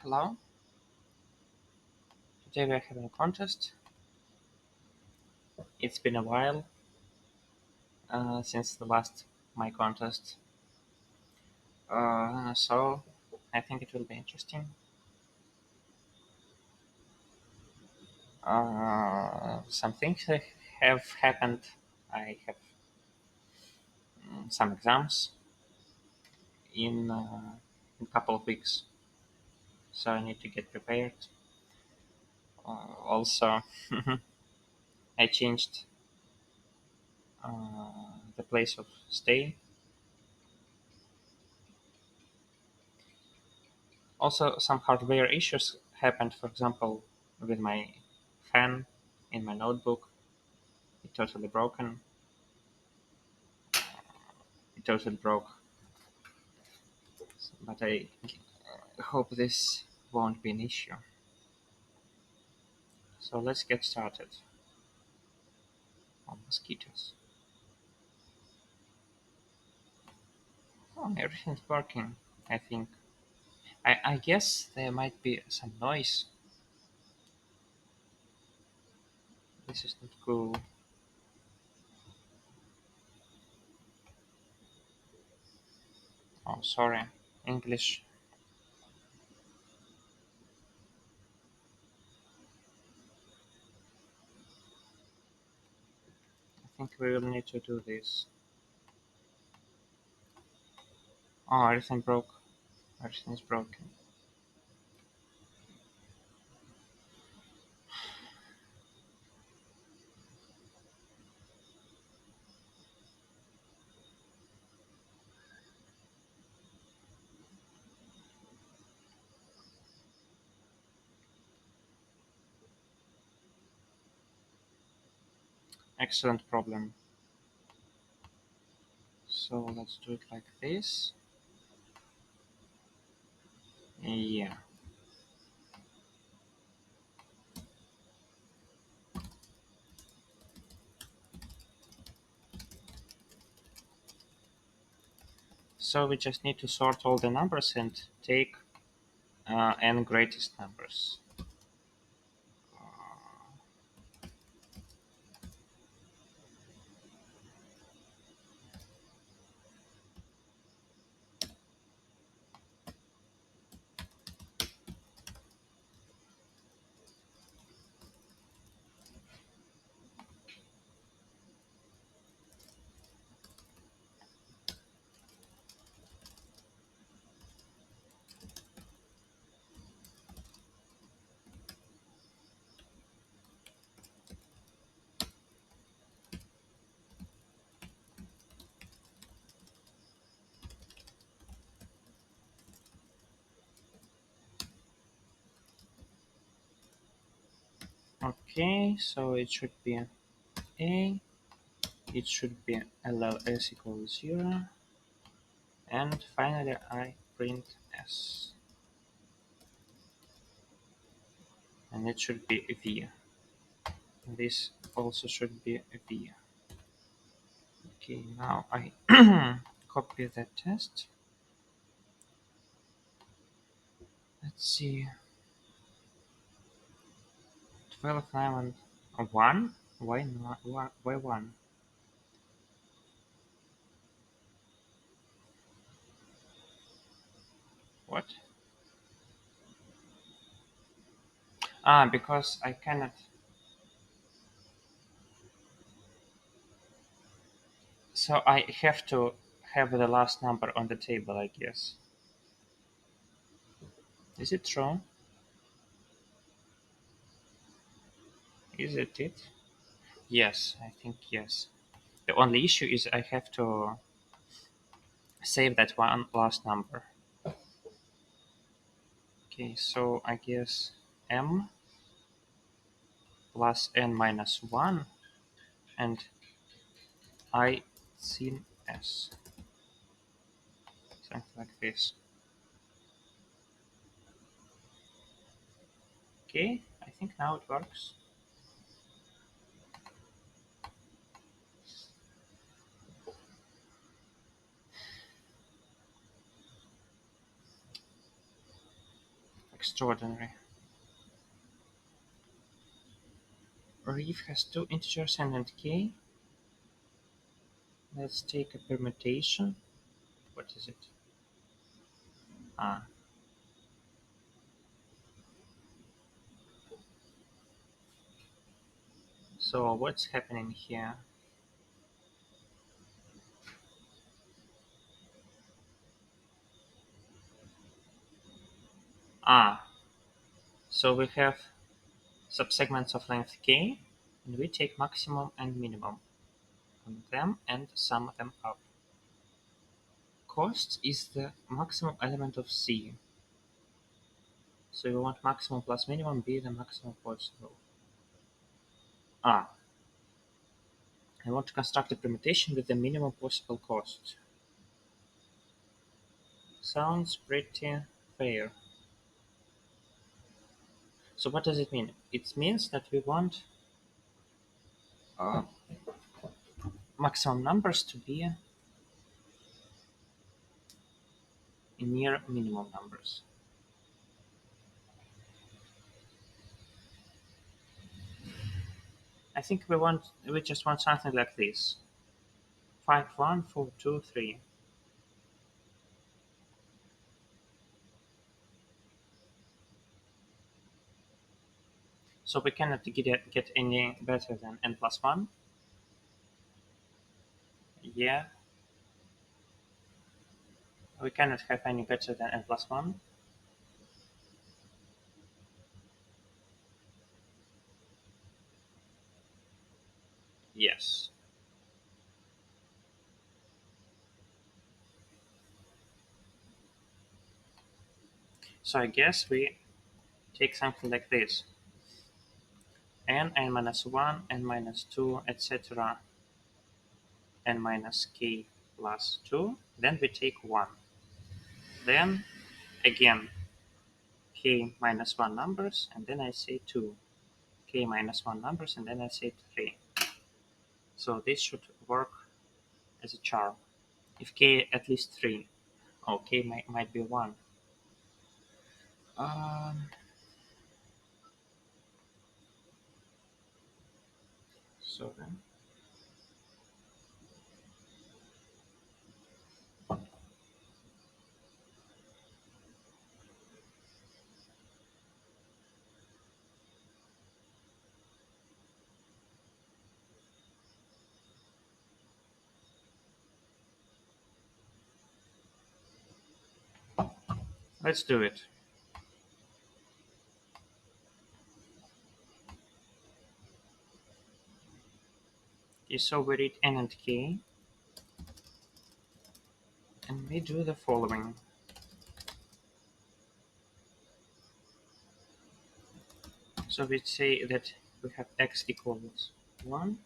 Hello, today we are having a contest. It's been a while since the last my contest, so I think it will be interesting. Some things have happened. I have some exams in a couple of weeks, so I need to get prepared. Also, I changed the place of stay. Also, some hardware issues happened. For example, with my fan in my notebook, it totally broken. It totally broke. But I hope this won't be an issue. So let's get started on mosquitoes. Oh, everything's working. I think. I guess there might be some noise. This is not cool. Oh, sorry. English. I think we will need to do this. Oh, everything broke. Everything is broken. Excellent problem. So let's do it like this. Yeah. So we just need to sort all the numbers and take n greatest numbers. Okay, so it should be a, it should be LLS equals 0, and finally I print s, and it should be a v. This also should be a v. Okay, now I copy the test. Let's see, 12, 9, and 1? Why not? Why 1? What? Ah, because I cannot. So I have to have the last number on the table, I guess. Is it true? Is it it? Yes, I think yes. The only issue is I have to save that one last number. Okay, so I guess m plus n minus 1 and I sin s. Something like this. Okay, I think now it works. extraordinary. Reef has two integers n and k. Let's take a permutation. What is it? Ah. So what's happening here? Ah. So we have subsegments of length k, and we take maximum and minimum on them and sum them up. Cost is the maximum element of C. So we want maximum plus minimum be the maximum possible. Ah, I want to construct a permutation with the minimum possible cost. Sounds pretty fair. So what does it mean? It means that we want uh, maximum numbers to be near minimum numbers. I think we just want something like this. 5, 1, 4, 2, 3. So we cannot get any better than n plus 1. Yeah, we cannot have any better than n plus 1. Yes. So I guess we take something like this. N minus 1, n minus 2, etc. n minus k plus 2. Then we take 1. Then again k minus 1 numbers, and then I say 2. K minus 1 numbers, and then I say 3. So this should work as a charm. If k at least 3, oh, k might be 1. Um, so then let's do it. Okay, so we read n and k, and we do the following. So we say that we have x equals 1,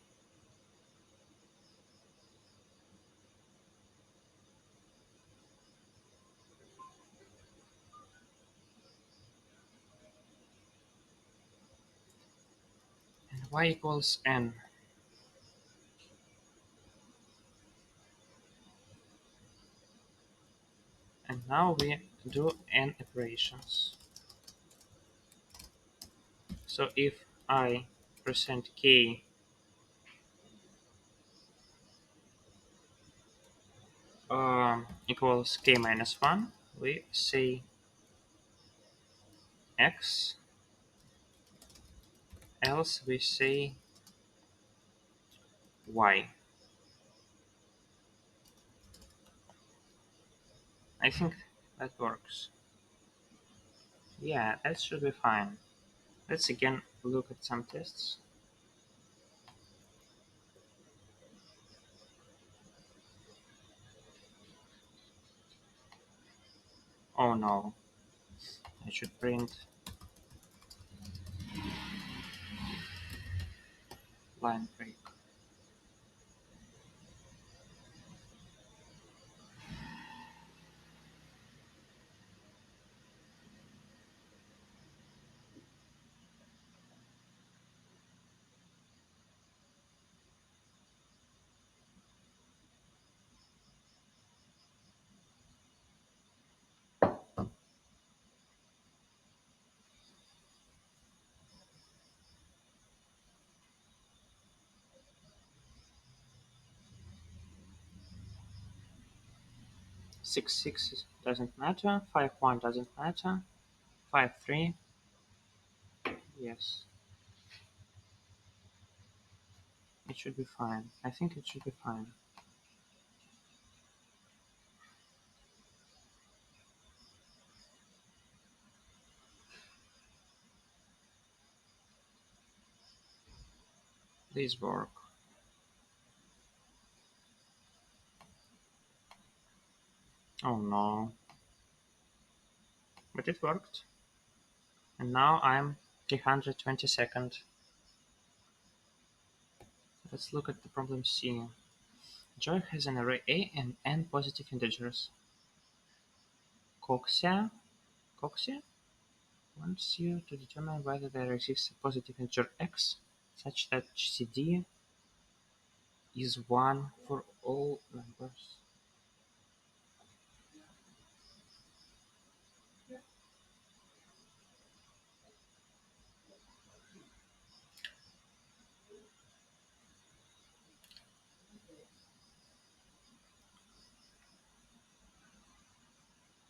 and y equals n. And now we do n operations. So if I percent k equals k minus 1, we say x, else we say y. I think that works. Yeah, that should be fine. Let's again look at some tests. Oh no, I should print line break. 6 6 doesn't matter. 5 1 doesn't matter. 5 3. Yes, it should be fine. I think it should be fine. Please work. Oh no. But it worked. And now I'm 322nd. Let's look at the problem C. Joy has an array A and n positive integers. Coxia wants you to determine whether there exists a positive integer x such that GCD is 1 for all numbers.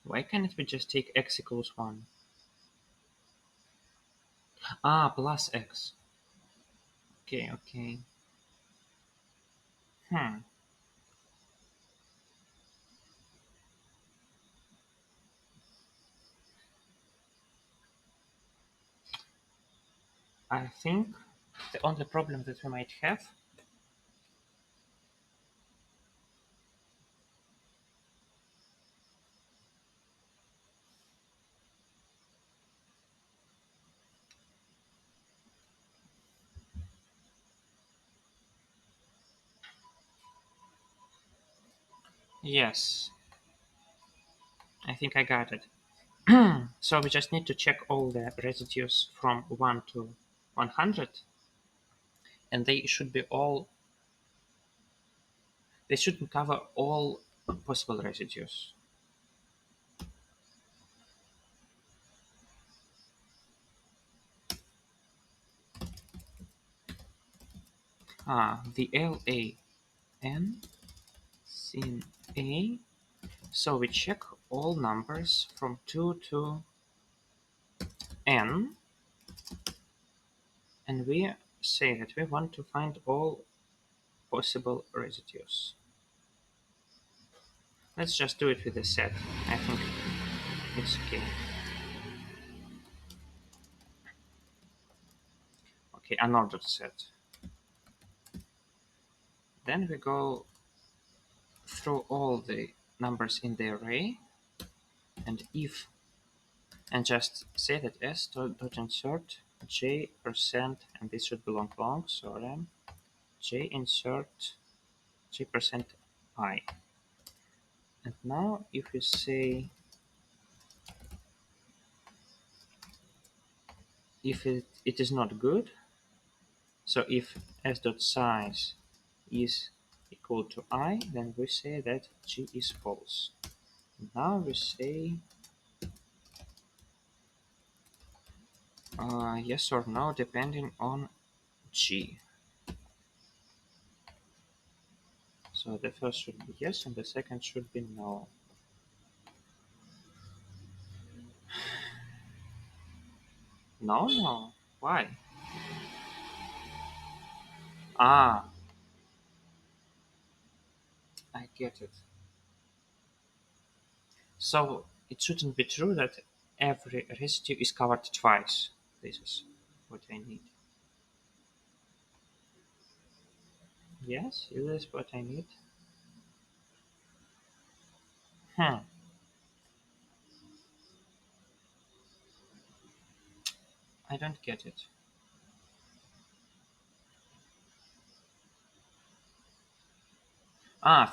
Why can't we just take x equals 1? Ah, plus x. Okay, okay. Hmm. I think the only problem that we might have. Yes, I think I got it. So we just need to check all the residues from 1 to 100, and they shouldn't cover all possible residues. The LAN sin A. So we check all numbers from 2 to n, and we say that we want to find all possible residues. Let's just do it with a set. I think it's okay. Okay, unordered set. Then we go through all the numbers in the array, and just say that s dot insert j percent, and this should belong long, sorry, j insert j percent I. And now if we say if it is not good, so if s dot size is equal to I, then we say that g is false. Now we say yes or no depending on g. So the first should be yes and the second should be no. No, no. Why? Ah, I get it. So it shouldn't be true that every residue is covered twice. This is what I need. Yes, this is what I need. Hmm. I don't get it.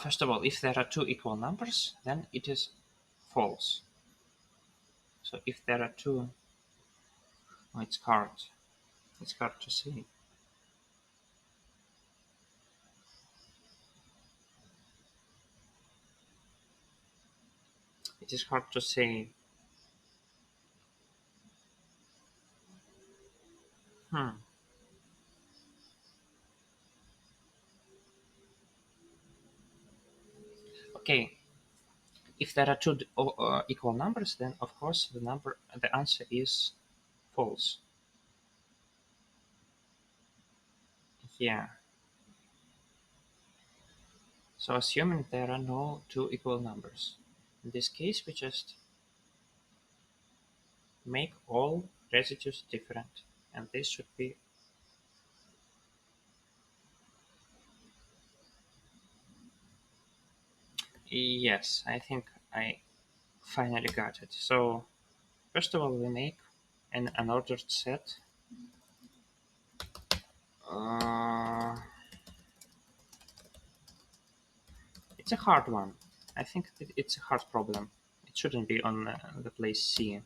First of all, if there are two equal numbers, then it is false. So if there are two, oh, it's hard. It's hard to say. It is hard to say. Hmm. Okay. If there are two equal numbers, then of course the answer is false. Yeah. So assuming there are no two equal numbers, in this case we just make all residues different, and this should be yes. I think I finally got it. So first of all, we make an unordered set. Uh, it's a hard one. I think it's a hard problem. It shouldn't be on the place C.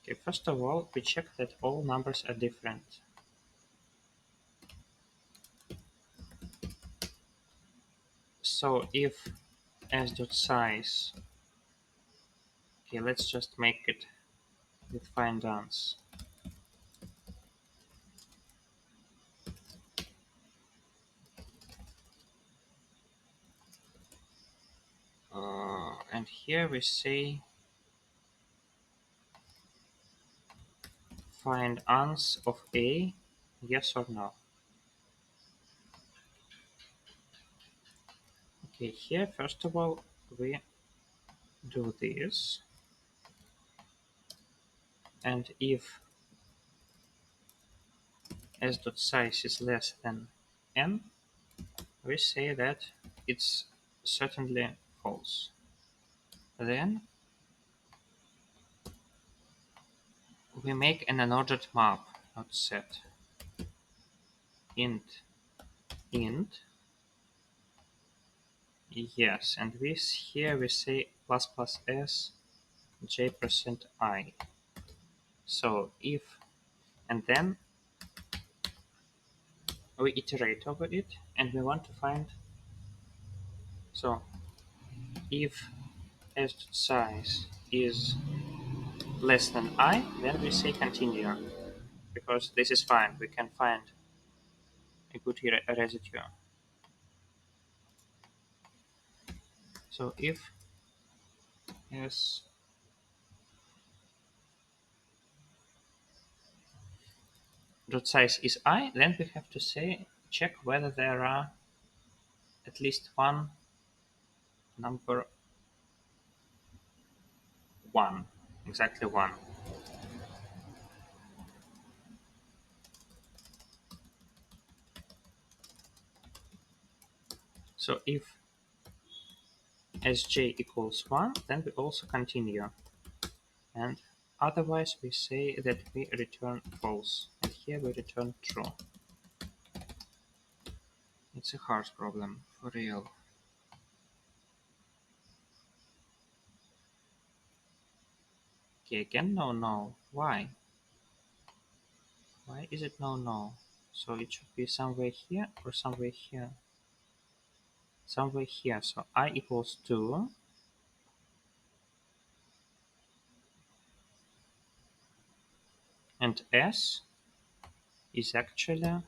Okay, first of all, we check that all numbers are different. So if s.size, okay, let's just make it with find dance. And here we say find ans of A, yes or no. Okay, here first of all we do this, and if s.size is less than n, we say that it's certainly false. Then we make an unordered map, not set. Int yes, and here we say plus plus s j%i. So if, and then we iterate over it, and we want to find, so if s.size is less than I, then we say continue, because this is fine. We can find a good residue. So if s dot size is I, then we have to say check whether there are at least one number 1, exactly 1. So if sj equals 1, then we also continue. And otherwise we say that we return false. And here we return true. It's a hard problem, for real. Okay, again no no. Why? Why is it no no? So it should be somewhere here or somewhere here. Somewhere here. So I equals 2. And s is actually,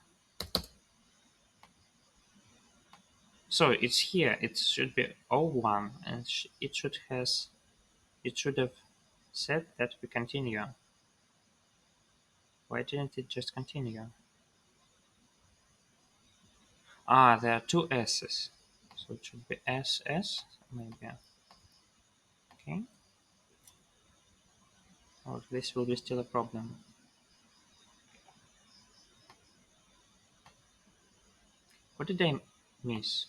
so it's here. It should be O1, and it should have said that we continue. Why didn't it just continue? Ah, there are two s's, so it should be ss maybe. Okay, or this will be still a problem. What did I miss?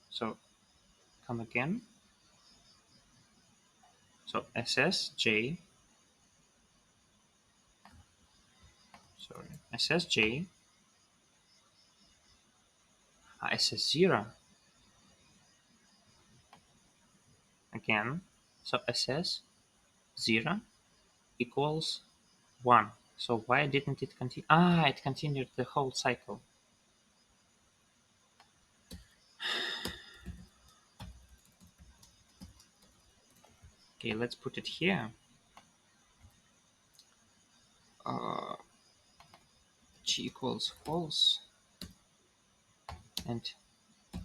So come again. So ssj, sorry, ssj, ss0 again. So ss0 equals 1. So why didn't it continue? Ah, it continued the whole cycle. Okay, let's put it here. G equals false, and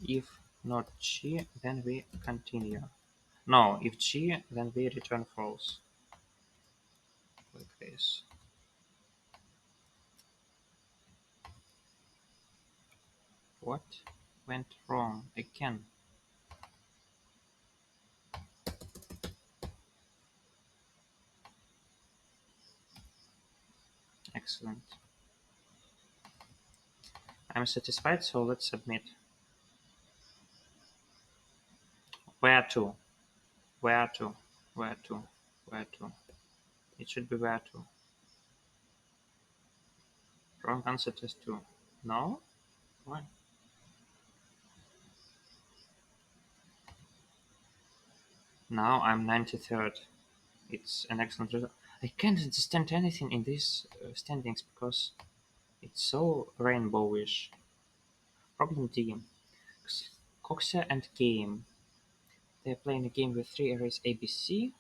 if not G, then we continue. No, if G, then we return false. Like this. What went wrong again? Excellent. I'm satisfied, so let's submit. Where to? Where to? Where to? Where to? It should be where to. Wrong answer test 2. No? Why? Now I'm 93rd. It's an excellent result. I can't understand anything in these standings because it's so rainbowish. Problem D. Coxa and Game. They're playing a game with three arrays ABC.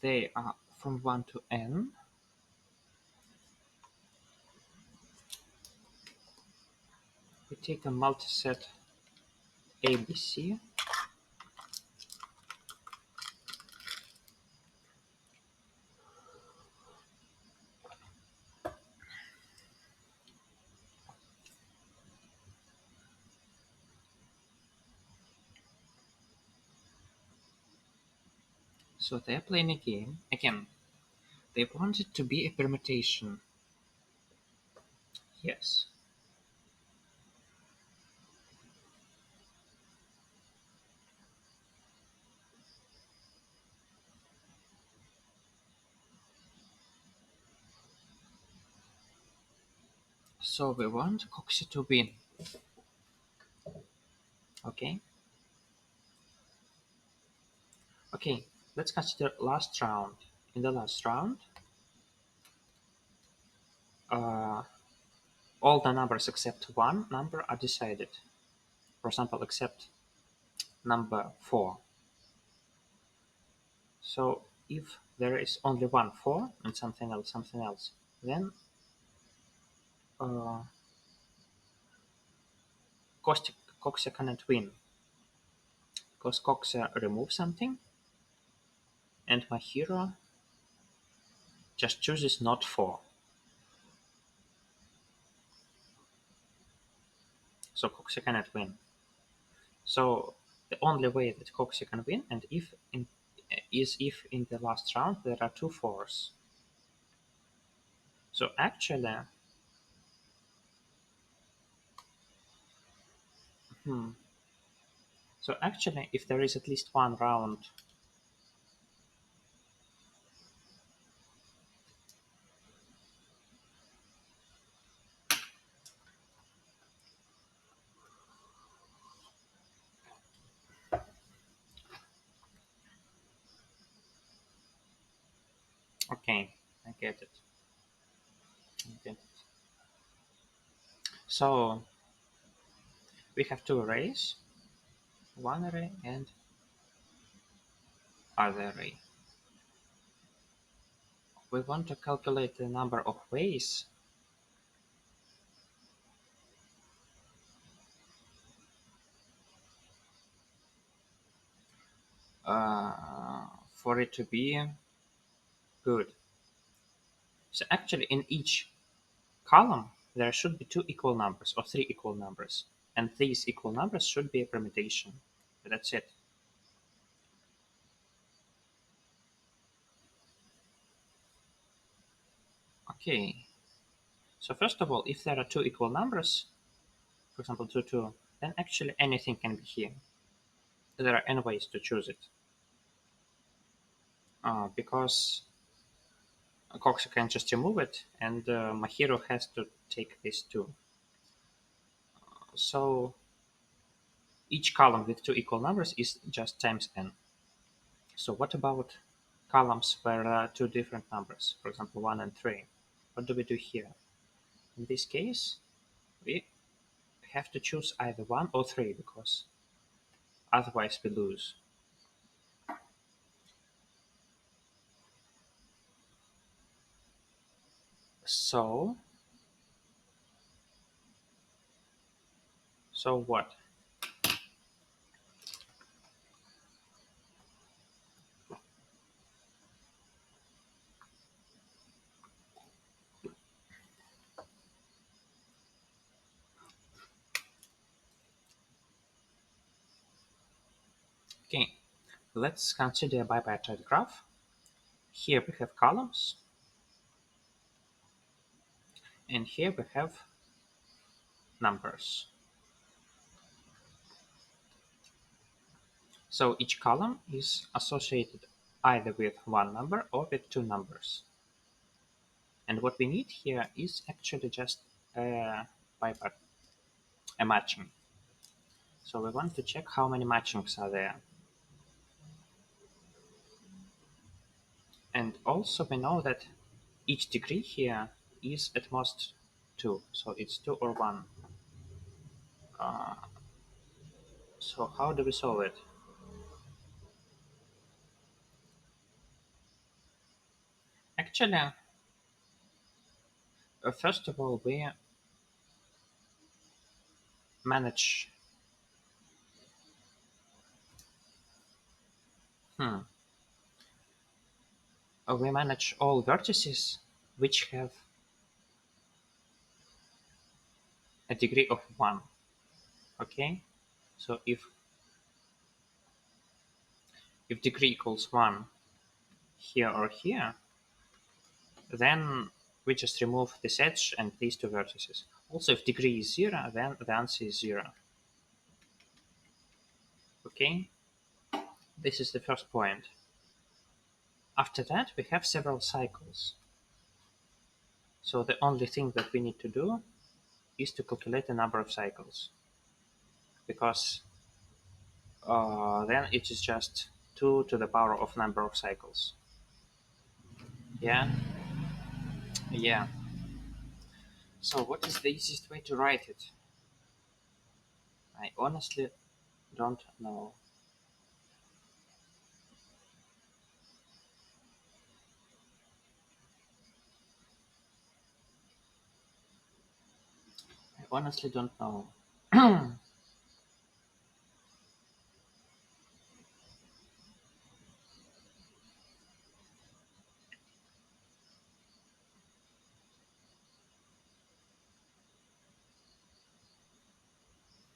They are from 1 to n. We take a multiset ABC. So they're playing a game. Again, they want it to be a permutation. Yes. So we want Coxa to win. Okay. Okay, let's consider last round. In the last round, uh, all the numbers except one number are decided. For example, except number 4. So if there is only one 4 and something else, then uh, Coxa cannot win because Coxa removes something and my hero just chooses not 4. So Coxa cannot win. So the only way that Coxa can win and if in the last round there are two 4s. So actually, hmm, so actually, if there is at least one round, okay, I get it. I get it. So we have two arrays, one array and other array. We want to calculate the number of ways for it to be good. So actually, in each column, there should be two equal numbers or three equal numbers, and these equal numbers should be a permutation. That's it. Okay. So first of all, if there are two equal numbers, for example 2, 2, then actually anything can be here. There are n ways to choose it. Because Cox can just remove it, and my hero has to take this too. So each column with two equal numbers is just times n. So what about columns where there are two different numbers, for example 1 and 3? What do we do here? In this case, we have to choose either 1 or 3 because otherwise we lose. So what? let's consider a bipartite graph. Here we have columns, and here we have numbers. So each column is associated either with one number or with two numbers. And what we need here is actually just a a matching. So we want to check how many matchings are there. And also we know that each degree here is at most 2. So it's 2 or 1. Uh, so how do we solve it? Actually, first of all, we manage hmm, we manage all vertices which have a degree of 1. Okay? So if degree equals 1 here or here, then we just remove this edge and these two vertices. Also, if degree is 0, then the answer is 0. Okay? This is the first point. After that, we have several cycles. So the only thing that we need to do is to calculate the number of cycles, because then it is just 2 to the power of number of cycles. Yeah, yeah. So what is the easiest way to write it? I honestly don't know. I honestly don't know.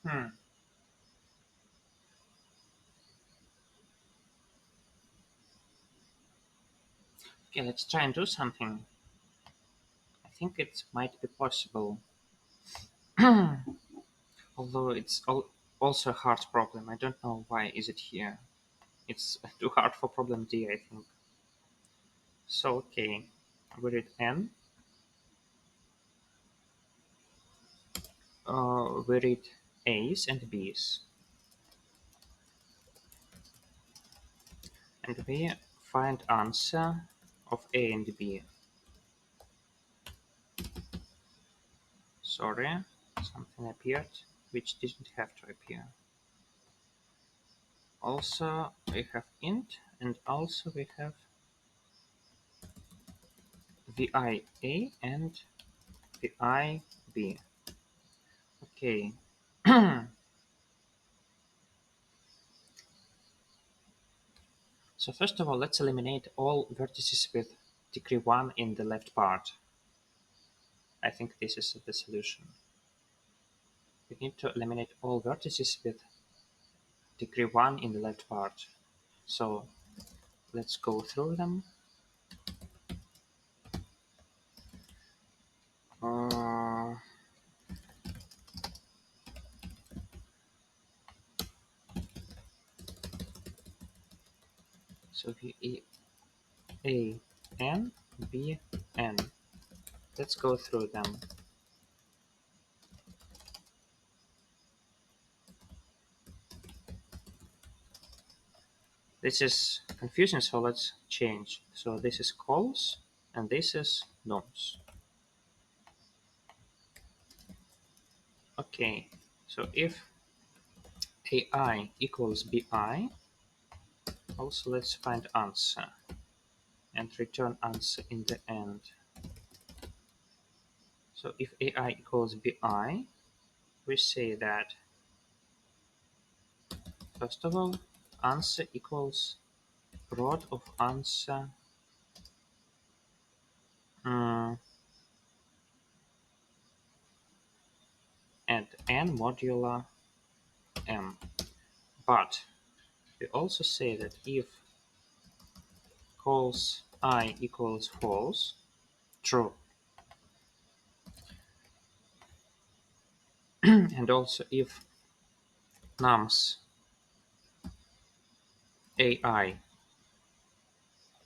Hmm. Okay, let's try and do something. I think it might be possible. Although also a hard problem. I don't know why is it here. It's too hard for problem D, I think. So, okay, we read N. We read A's and B's. And we find answer of A and B. Sorry, something appeared which didn't have to appear. Also, we have int, and also we have VIA and VIB. Okay. So first of all, let's eliminate all vertices with degree 1 in the left part. I think this is the solution. We need to eliminate all vertices with degree 1 in the left part. So let's go through them. Uh, so A, N, B, N. Let's go through them. This is confusing, so let's change. So this is calls, and this is nums. Okay, so if AI equals BI, also let's find answer and return answer in the end. So if AI equals BI, we say that first of all, answer equals prod of answer and n modulo m. But we also say that if calls I equals false, true, and also if nums AI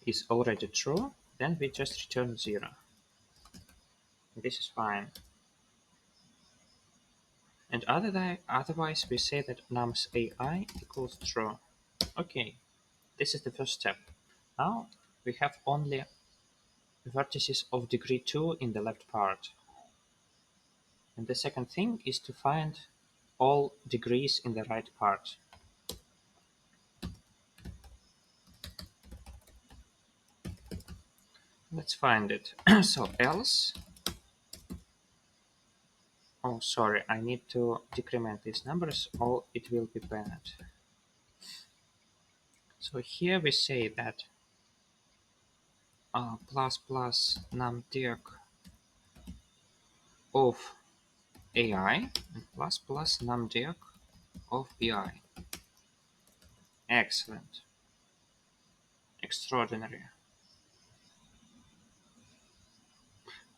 is already true, then we just return 0. This is fine. And otherwise we say that nums AI equals true. Okay, this is the first step. Now we have only vertices of degree 2 in the left part. And the second thing is to find all degrees in the right part. Let's find it. So else, oh sorry, I need to decrement these numbers or it will be bad. So here we say that plus plus numdeq of AI and plus plus numdeq of BI. Excellent. Extraordinary.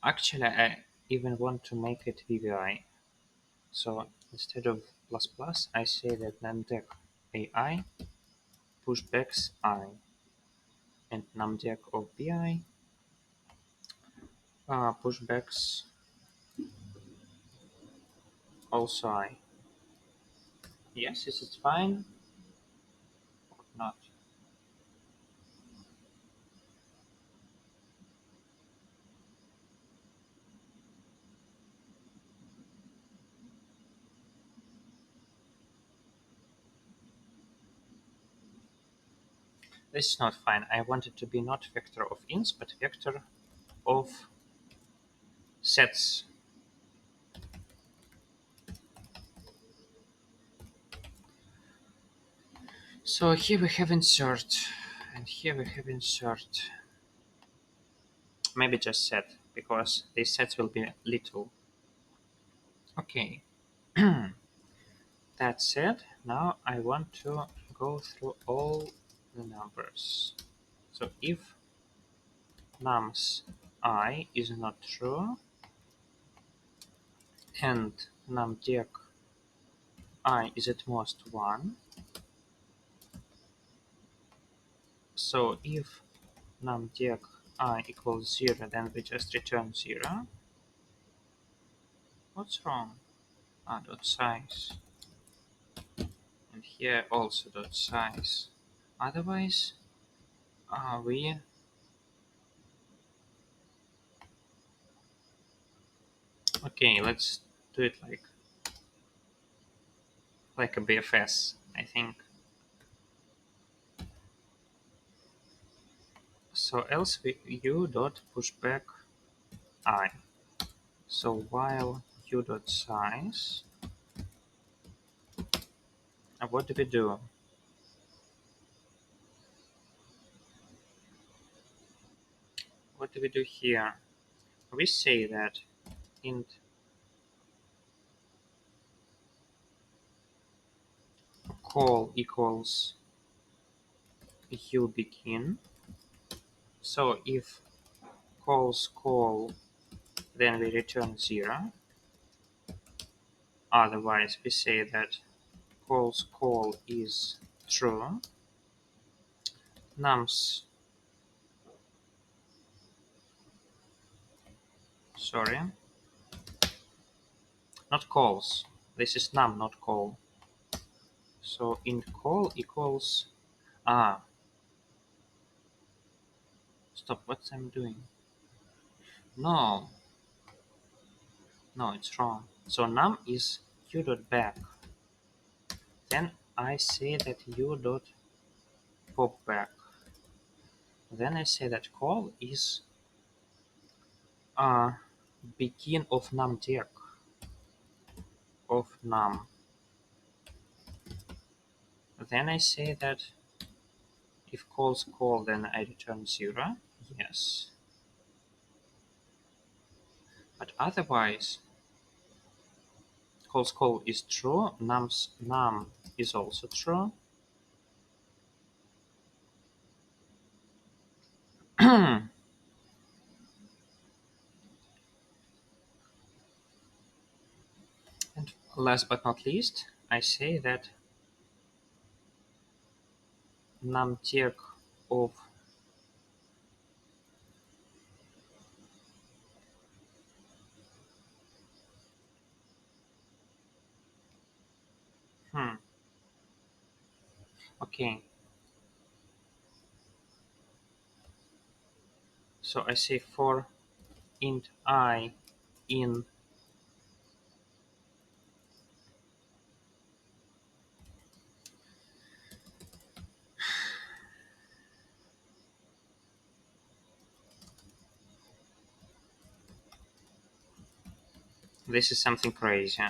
Actually, I even want to make it VBI. So instead of plus plus, I say that numdeq AI pushbacks I and numdeq of BI pushbacks also I. Yes, is it fine or not? This is not fine. I want it to be not vector of ints, but vector of sets. So here we have insert, and here we have insert. Maybe just set, because these sets will be little. Okay. That said, now I want to go through all the numbers. So if nums I is not true and numdeq I is at most 1, so if numdeq I equals 0, then we just return 0. What's wrong? Dot size. And here also dot size. Otherwise, we okay. Let's do it like a BFS, I think. So else u dot pushback I. So while u dot size, what do we do? What do we do here? We say that int call equals u begin. So if calls call, then we return 0. Otherwise, we say that calls call is true. Nums, sorry, not calls. This is num, not call. So int call equals stop. What I'm doing? No, no, it's wrong. So num is u dot back. Then I say that u dot pop back. Then I say that call is begin of numdeq of num. Then I say that if calls call, then I return 0. Yes. But otherwise, calls call is true. Num is also true. And last but not least, I say that numTech of hmm, okay. So I say for int I in this is something crazy.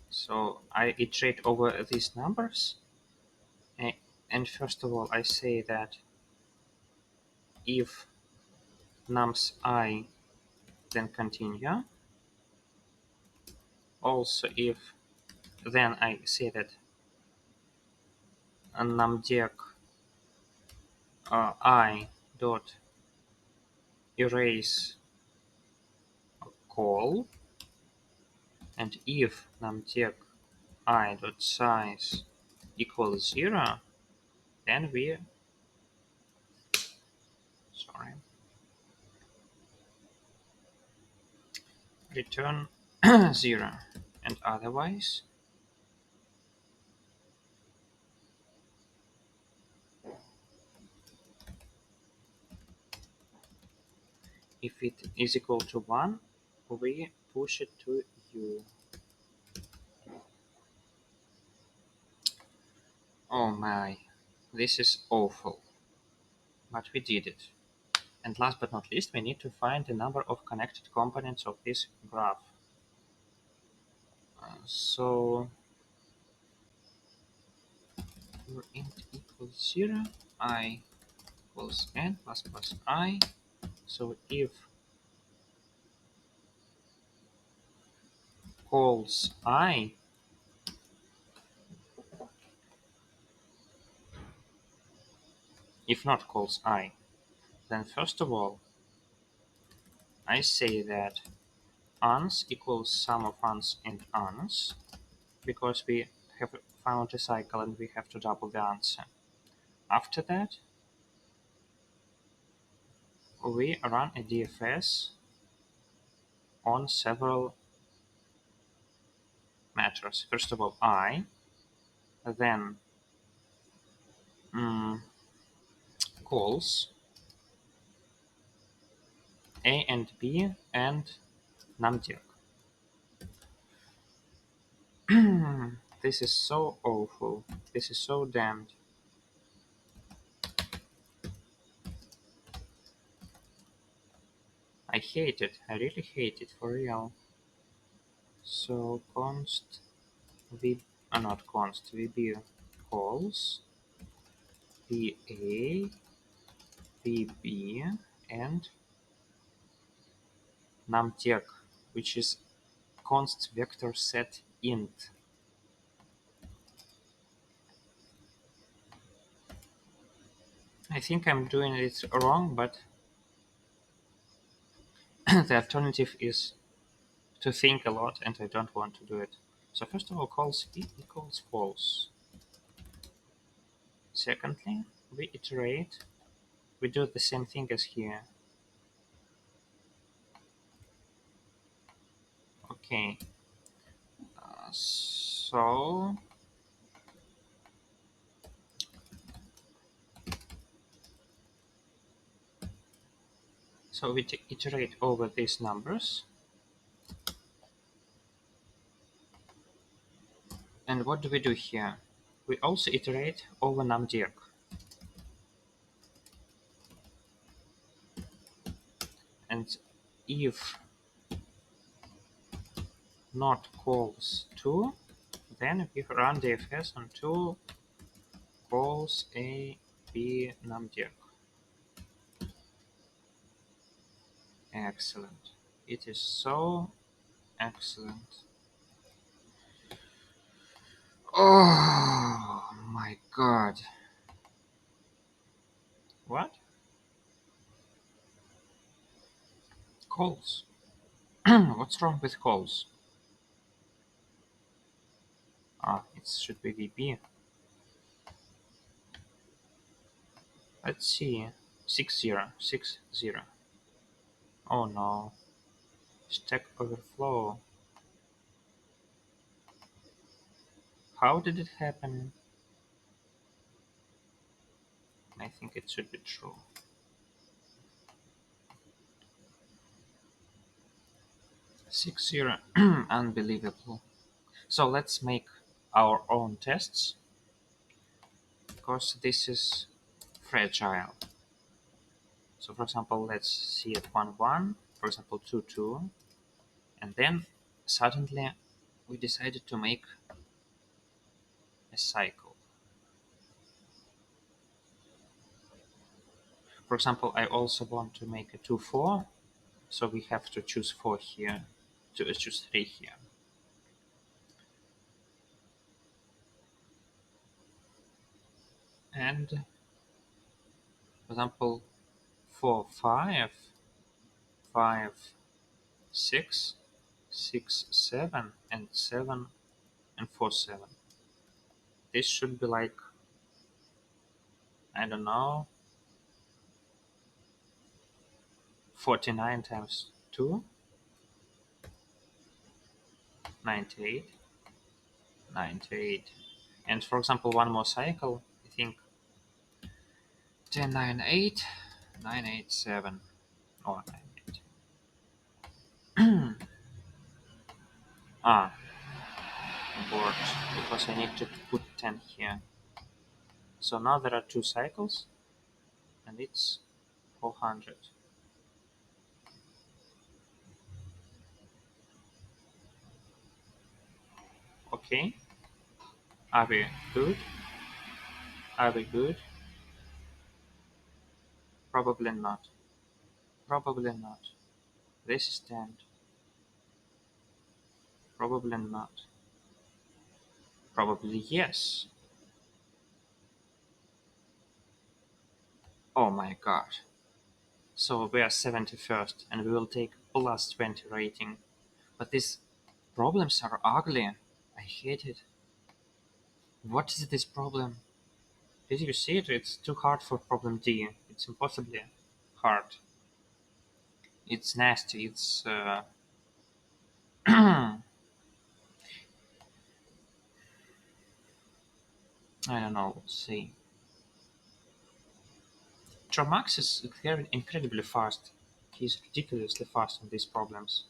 So I iterate over these numbers, and first of all I say that if nums I, then continue. Also if then I say that numDec I dot erase call, and if numDec I dot size equals 0, then we sorry return 0, and otherwise if it is equal to 1, we push it to U. Oh my, this is awful, but we did it. And last but not least, we need to find the number of connected components of this graph. So for int equals 0, I equals n plus plus I. So if calls I, if not calls I, then first of all, I say that uns equals sum of uns and uns, because we have found a cycle and we have to double the answer. After that, we run a DFS on several matters. First of all, I, then calls A and B and numDec. This is so awful. This is so damned. I hate it. I really hate it for real. So const v not const vb calls va vb and numDec, which is const vector set int. I think I'm doing it wrong, but the alternative is to think a lot, and I don't want to do it. So first of all, calls v equals false. Secondly, we iterate. We do the same thing as here. Okay. So we iterate over these numbers. And what do we do here? We also iterate over numDec. And if not calls 2, then we run DFS on 2 calls A, B, numDec. Excellent. It is so excellent. Oh my god. What? Calls. What's wrong with calls? Ah, it should be VB. Let's see. 6060. Oh no. Stack Overflow. How did it happen? I think it should be true. 60. Unbelievable. So let's make our own tests because this is fragile. So for example, let's see at 1 1, for example 2 2, and then suddenly we decided to make a cycle. For example, I also want to make a 2 4, so we have to choose 4 here, to choose 3 here. And for example, 4 5, 5 6, 6 7, and 7 and 4 7. This should be like, I don't know, 49 times 2, 98, 98. And for example, one more cycle, I think 10 9 8, 9 8 7, or 9 8. Ah, board, because I need to put 10 here. So now there are 2 cycles, and it's 400. Okay, are we good? Are we good? Probably not. Probably not. This is 10. Probably not. Probably yes. Oh my god. So we are 71st and we will take plus 20 rating. But these problems are ugly. I hate it. What is this problem? Did you see it? It's too hard for problem D. It's impossibly hard. It's nasty. It's I don't know. Let's see. Tromax is incredibly fast. He's ridiculously fast on these problems.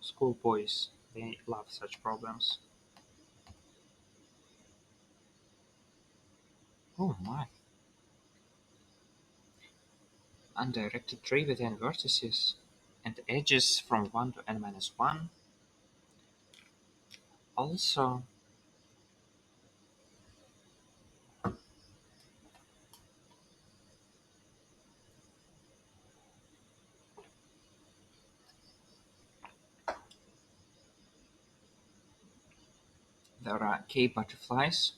Schoolboys, they love such problems. Oh my. Undirected tree within vertices and edges from 1 to n minus 1. Also, there are k butterflies.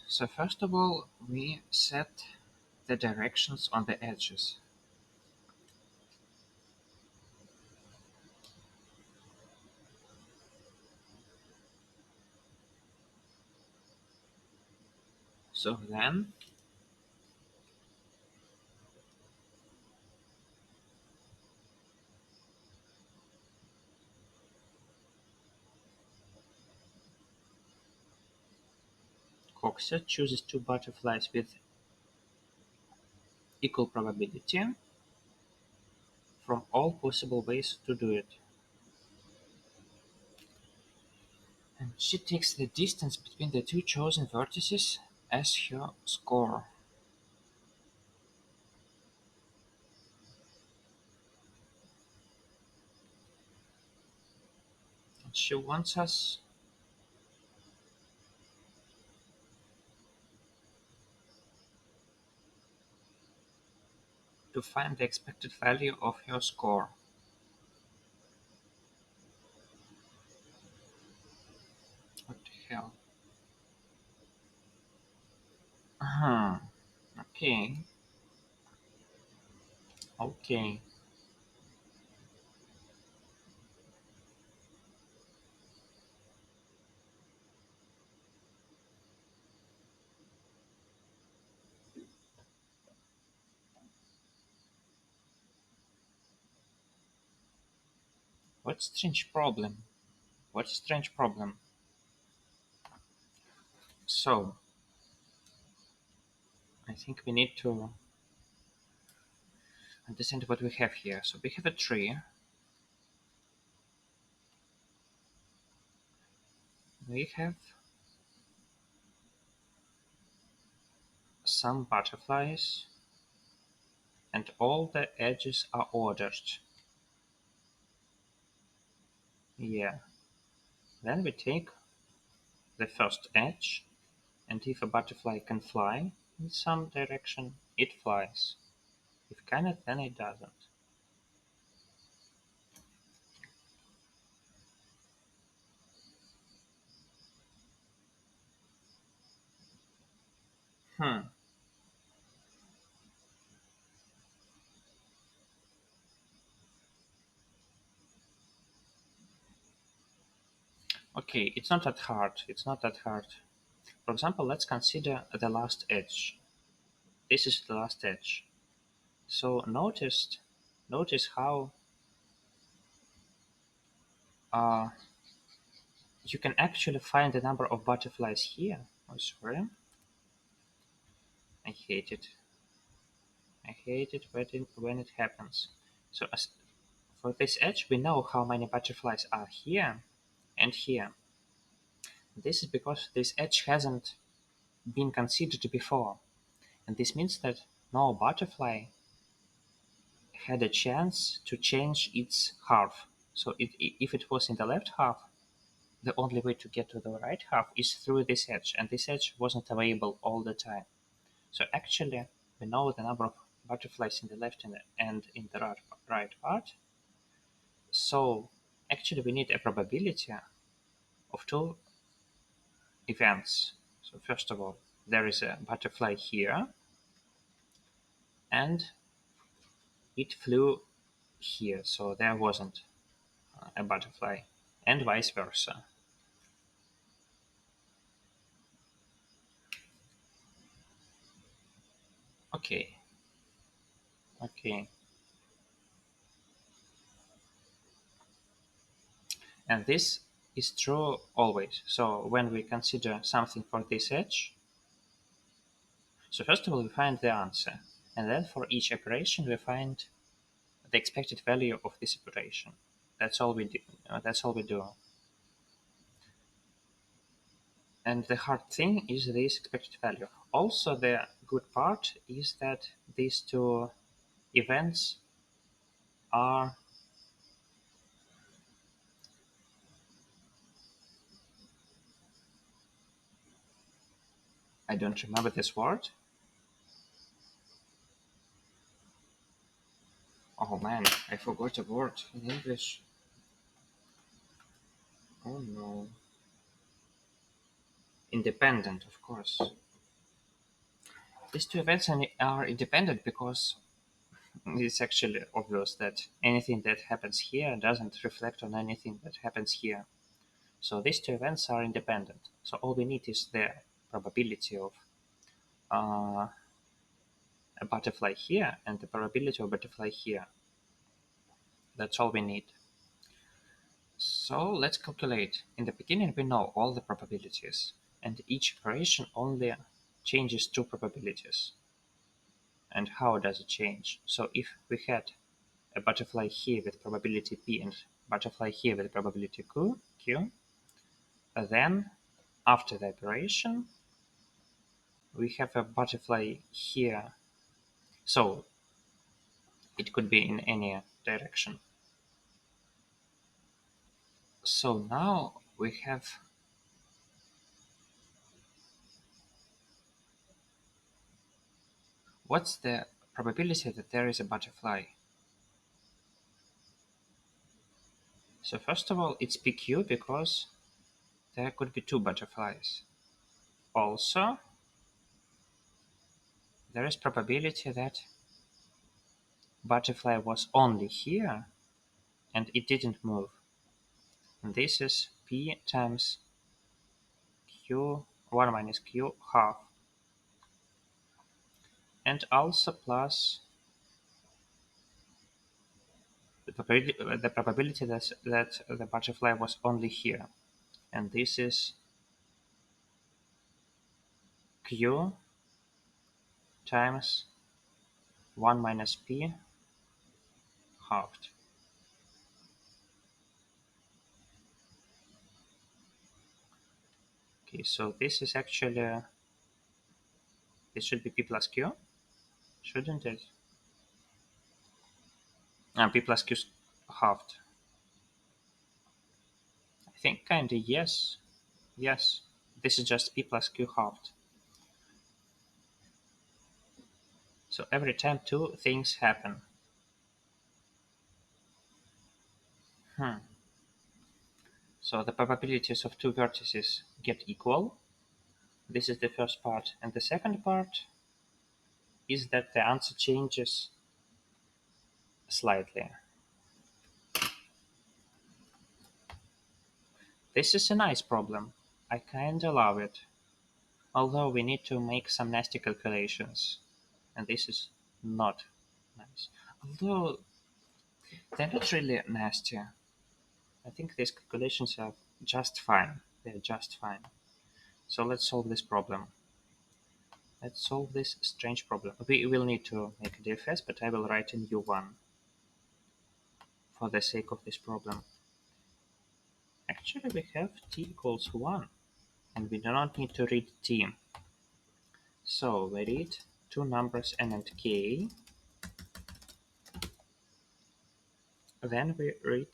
So first of all, we set the directions on the edges. So then Coxer chooses 2 butterflies with equal probability from all possible ways to do it. And she takes the distance between the 2 chosen vertices as her score. And she wants us to find the expected value of her score. What the hell? Okay. Okay. What strange problem? What strange problem? So, I think we need to understand what we have here. So we have a tree. We have some butterflies, and all the edges are ordered. Yeah. Then we take the first edge, and if a butterfly can fly in some direction, it flies. If cannot, then it doesn't. Hmm. Okay, it's not that hard. It's not that hard. For example, let's consider the last edge. This is the last edge. So notice how uh, you can actually find the number of butterflies here. Oh, sorry. I hate it. I hate it when it happens. So for this edge, we know how many butterflies are here and here. This is because this edge hasn't been considered before. And this means that no butterfly had a chance to change its half. So if it was in the left half, the only way to get to the right half is through this edge, and this edge wasn't available all the time. So actually, we know the number of butterflies in the left and in the right part. So actually, we need a probability of two events. So first of all, there is a butterfly here, and it flew here, so there wasn't a butterfly, and vice versa. Okay, okay. And this is true always. So when we consider something for this edge, so first of all we find the answer, and then for each operation we find the expected value of this operation. That's all we do. That's all we do. And the hard thing is this expected value. Also, the good part is that these two events are, I don't remember this word. Oh man, I forgot a word in English. Oh no. Independent, of course. These two events are independent because it's actually obvious that anything that happens here doesn't reflect on anything that happens here. So these two events are independent. So all we need is the probability of uh, a butterfly here and the probability of a butterfly here. That's all we need. So let's calculate. In the beginning, we know all the probabilities, and each operation only changes two probabilities. And how does it change? So if we had a butterfly here with probability P and butterfly here with probability Q, then after the operation, we have a butterfly here. So it could be in any direction. So now we have, what's the probability that there is a butterfly? So first of all, it's PQ because there could be two butterflies. Also, there is probability that butterfly was only here and it didn't move. And this is p times q 1 minus q half, and also plus the probability that the butterfly was only here, and this is q times 1 minus p halved. Okay, so this is actually, this should be p plus q, shouldn't it? P plus q halved. I think kinda yes. Yes. This is just p plus q halved. So every time two things happen. So the probabilities of two vertices get equal. This is the first part. And the second part is that the answer changes slightly. This is a nice problem. I kinda love it. Although we need to make some nasty calculations. And this is not nice. Although they're not really nasty. I think these calculations are just fine. They're just fine. So let's solve this problem. Let's solve this strange problem. We will need to make a DFS, but I will write a new one for the sake of this problem. Actually, we have t equals 1, and we do not need to read t. So we read two numbers n and k. Then we read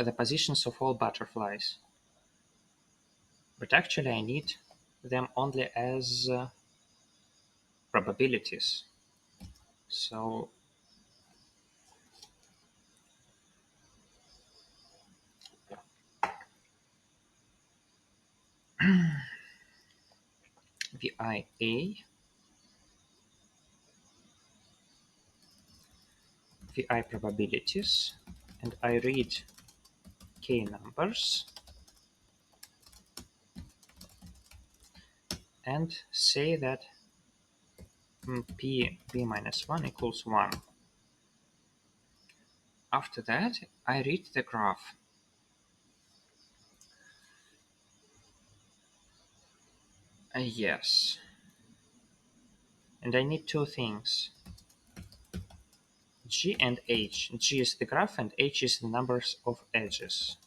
the positions of all butterflies. But actually I need them only as probabilities. So VIA, VI probabilities, and I read k numbers and say that p minus 1 equals 1. After that, I read the graph. Yes. And I need two things. G and H. G is the graph and H is the numbers of edges.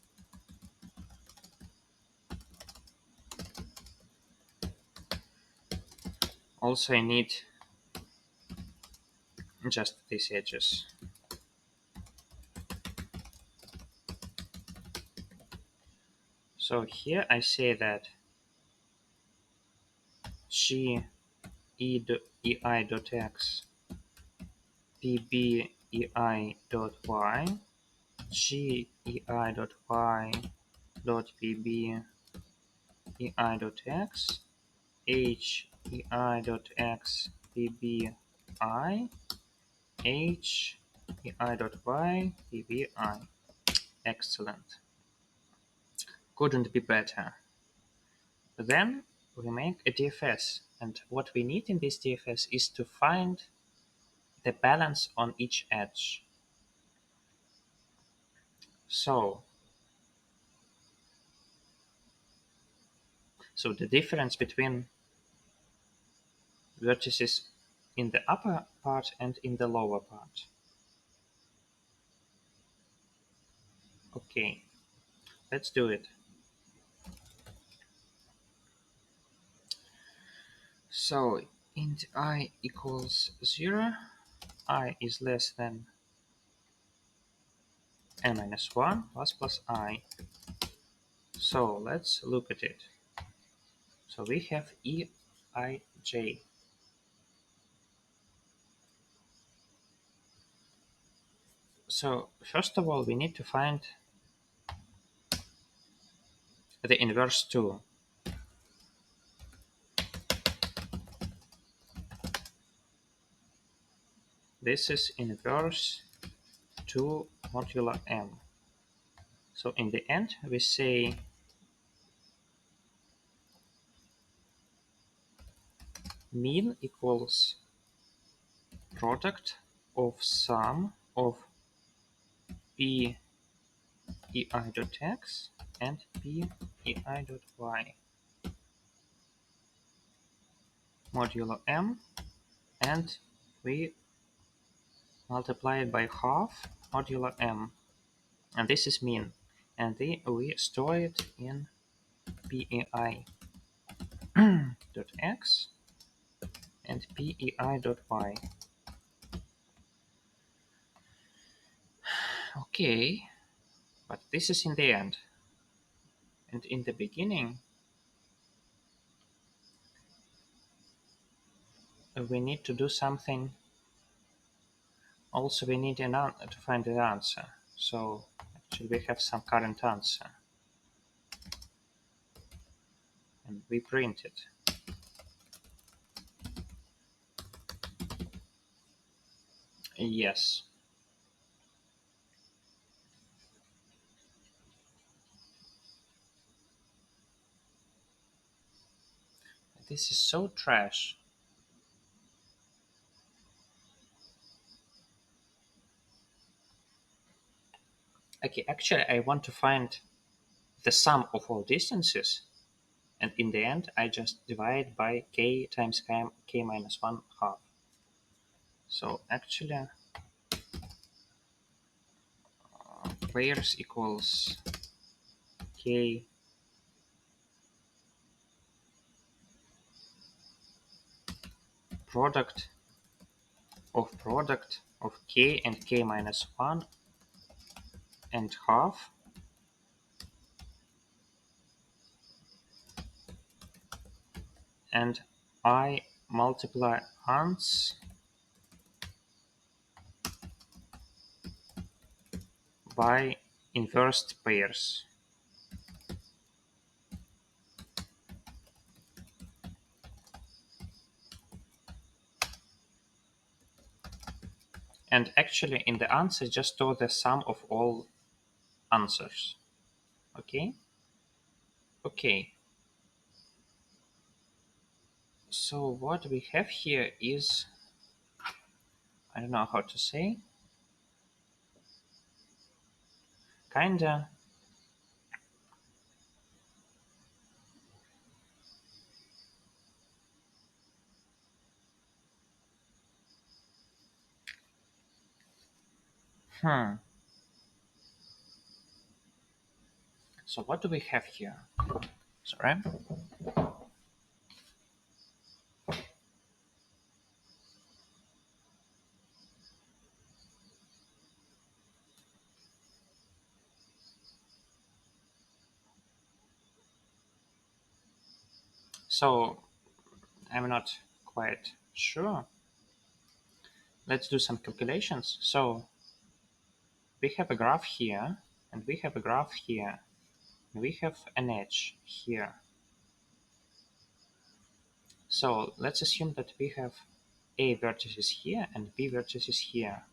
Also, I need just these edges. So here I say that G ei dot x, pb ei dot y, G ei dot y dot pb ei dot x, H ei dot x pb I, H ei dot y pb I. Excellent. Couldn't be better. Then we make a DFS, and what we need in this DFS is to find the balance on each edge. So the difference between vertices in the upper part and in the lower part. Okay, let's do it. So int I equals 0, I is less than n minus 1 plus I. So let's look at it. So we have Eij. So first of all, we need to find the inverse 2. this is inverse 2 modulo m. So in the end, we say mean equals product of sum of p ei.x and p ei.y modulo m, and we multiply it by half modulo m, and this is mean, and we store it in pei dot x and pei dot y. Okay, but this is in the end, and in the beginning we need to do something. Also, we need to find the answer. So actually we have some current answer, and we print it. Yes. This is so trash. Okay, actually I want to find the sum of all distances, and in the end I just divide by k times k minus 1 half. So actually pairs equals k product of k and k minus 1 and half and I multiply ans by inversed pairs. And actually in the answer just store the sum of all answers. Okay? Okay. So what we have here is, I don't know how to say, kinda So what do we have here? Sorry. So I'm not quite sure. Let's do some calculations. So we have a graph here, and we have a graph here, and we have an edge here. So let's assume that we have A vertices here and B vertices here.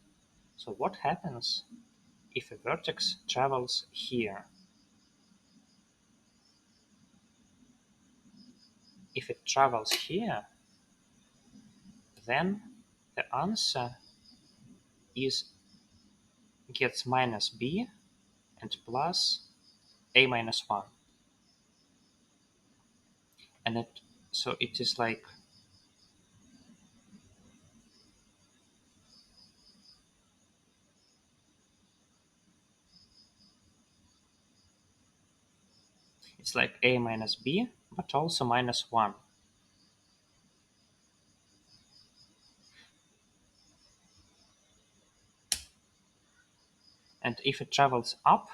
So what happens if a vertex travels here? If it travels here, then the answer gets minus B and plus A minus 1. And so it is like it's like A minus B, but also minus 1. And if it travels up,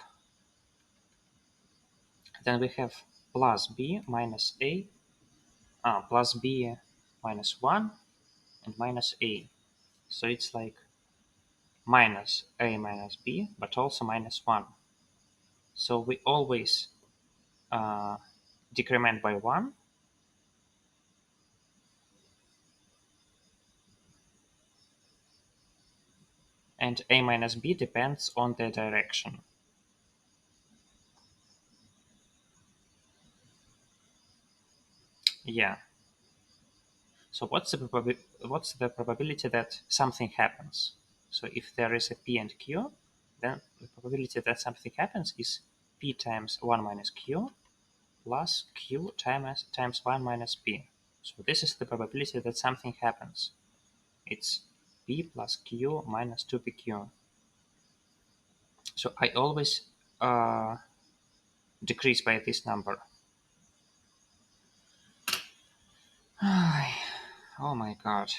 then we have plus B minus A, plus B minus 1 and minus A. So it's like minus A minus B, but also minus 1. So we always decrement by 1. and a minus b depends on the direction. Yeah. So what's the probability that something happens? So if there is a p and q, then the probability that something happens is p times 1 minus q plus q times 1 minus p. So this is the probability that something happens. It's p plus q minus 2pq. So I always decrease by this number. Oh my god.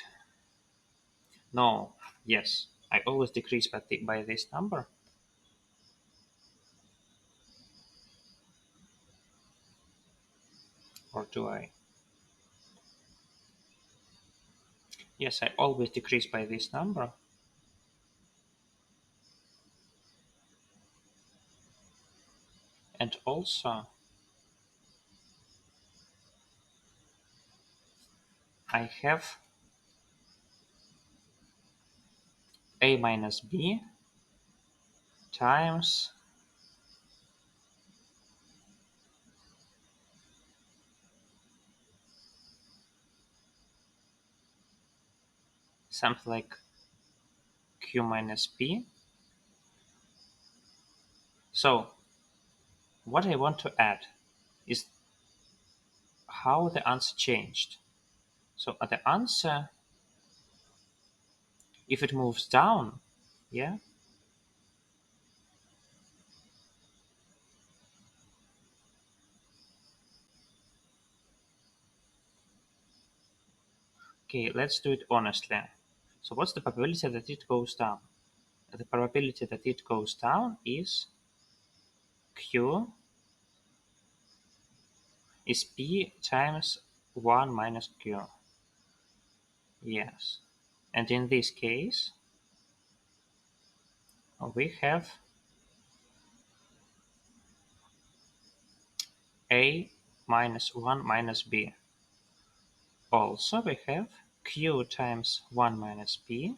No, yes, I always decrease by this number. Or do I? Yes, I always decrease by this number. And also, I have a minus b times something like q minus p. So what I want to add is how the answer changed. So the answer, if it moves down, yeah, okay, let's do it honestly. So what's the probability that it goes down? The probability that it goes down is q is p times 1 minus q. Yes. And in this case, we have a minus 1 minus b. Also, we have q times 1 minus p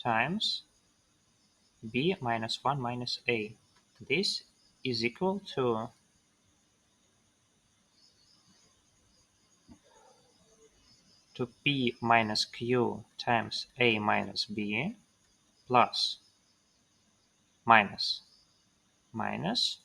times b minus 1 minus a. This is equal to p minus q times a minus b plus minus minus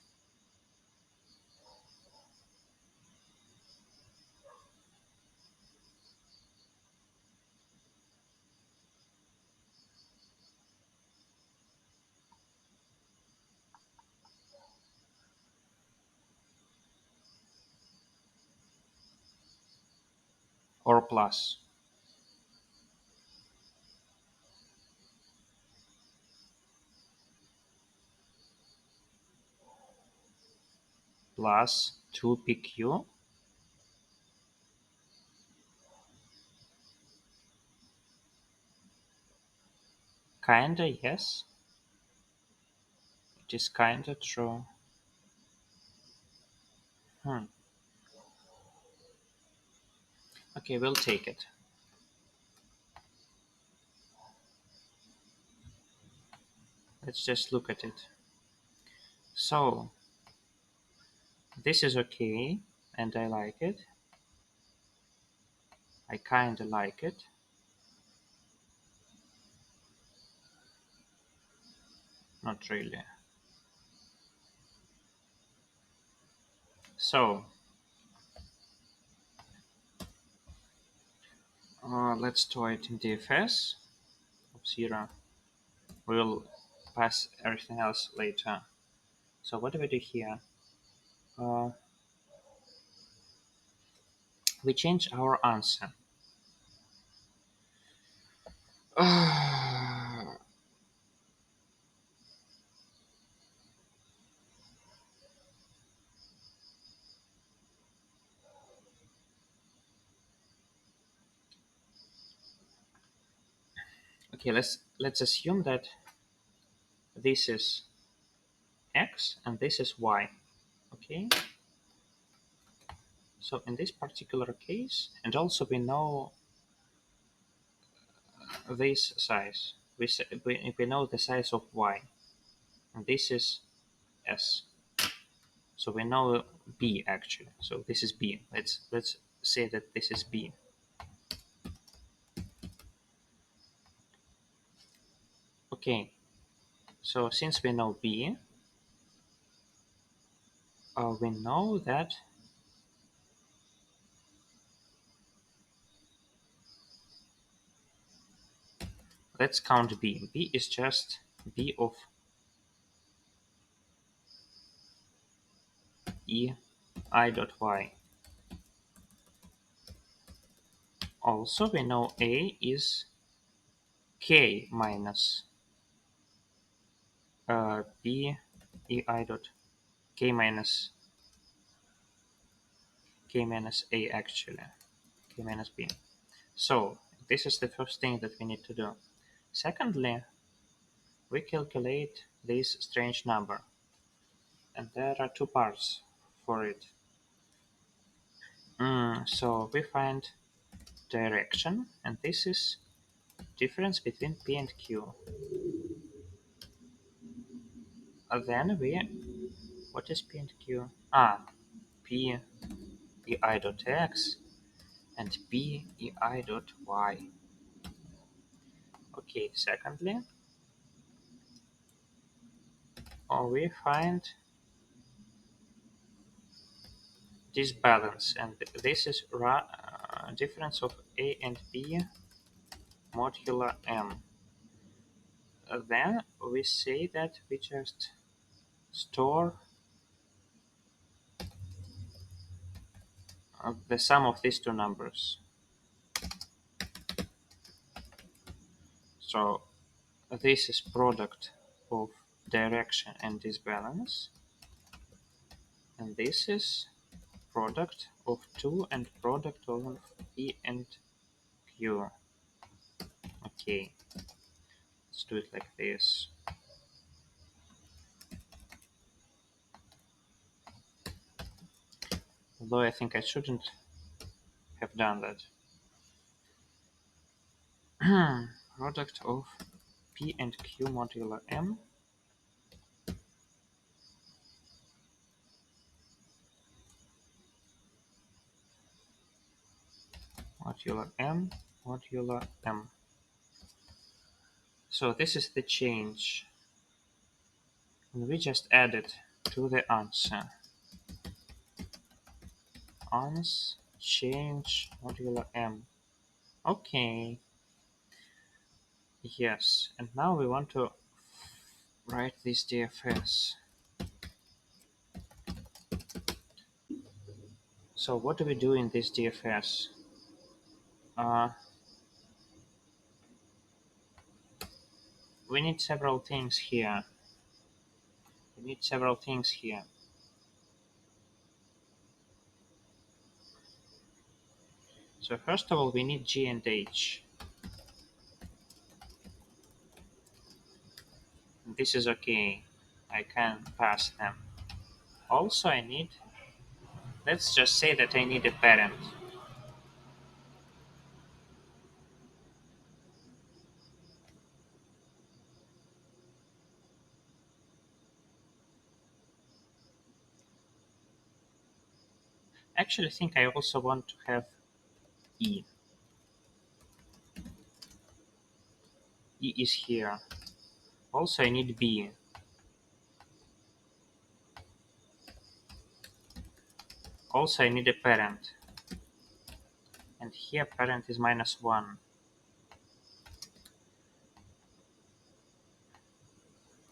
or plus 2pq. Kinda, yes. It is kinda true. Hmm. Okay, we'll take it. Let's just look at it. So, this is okay, and I like it. I kinda like it. Not really. So, let's store it in DFS of 0. We'll pass everything else later. So what do we do here? Uh, we change our answer. Okay, let's assume that this is x and this is y. Okay. So in this particular case, and also we know this size. we know the size of y, and this is s. So we know b actually. So this is b. Let's say that this is b. Okay. So since we know b, we know that let's count b. B is just b of e I dot y. Also, we know a is k minus b e I dot k minus a actually, k minus b. So this is the first thing that we need to do. Secondly, we calculate this strange number, and there are two parts for it. So we find direction, and this is difference between p and q. Then what is p and q? P ei dot x and p ei dot y. Okay, secondly, we find this balance, and this is difference of a and b modular m. Then we say that we just store the sum of these two numbers. So this is product of direction and this balance, and this is product of 2 and product of p and q. Okay, let's do it like this. Although I think I shouldn't have done that. Product of p and q modular m modular m modular m. So this is the change, and we just add it to the answer. Ans change modular m. Okay. Yes, and now we want to write this DFS. So what do we do in this DFS? We need several things here. So first of all, we need G and H. This is okay. I can pass them. Also, let's just say that I need a parent. Actually, I think I also want to have E. E is here. Also, I need B. Also, I need a parent. And here parent is -1.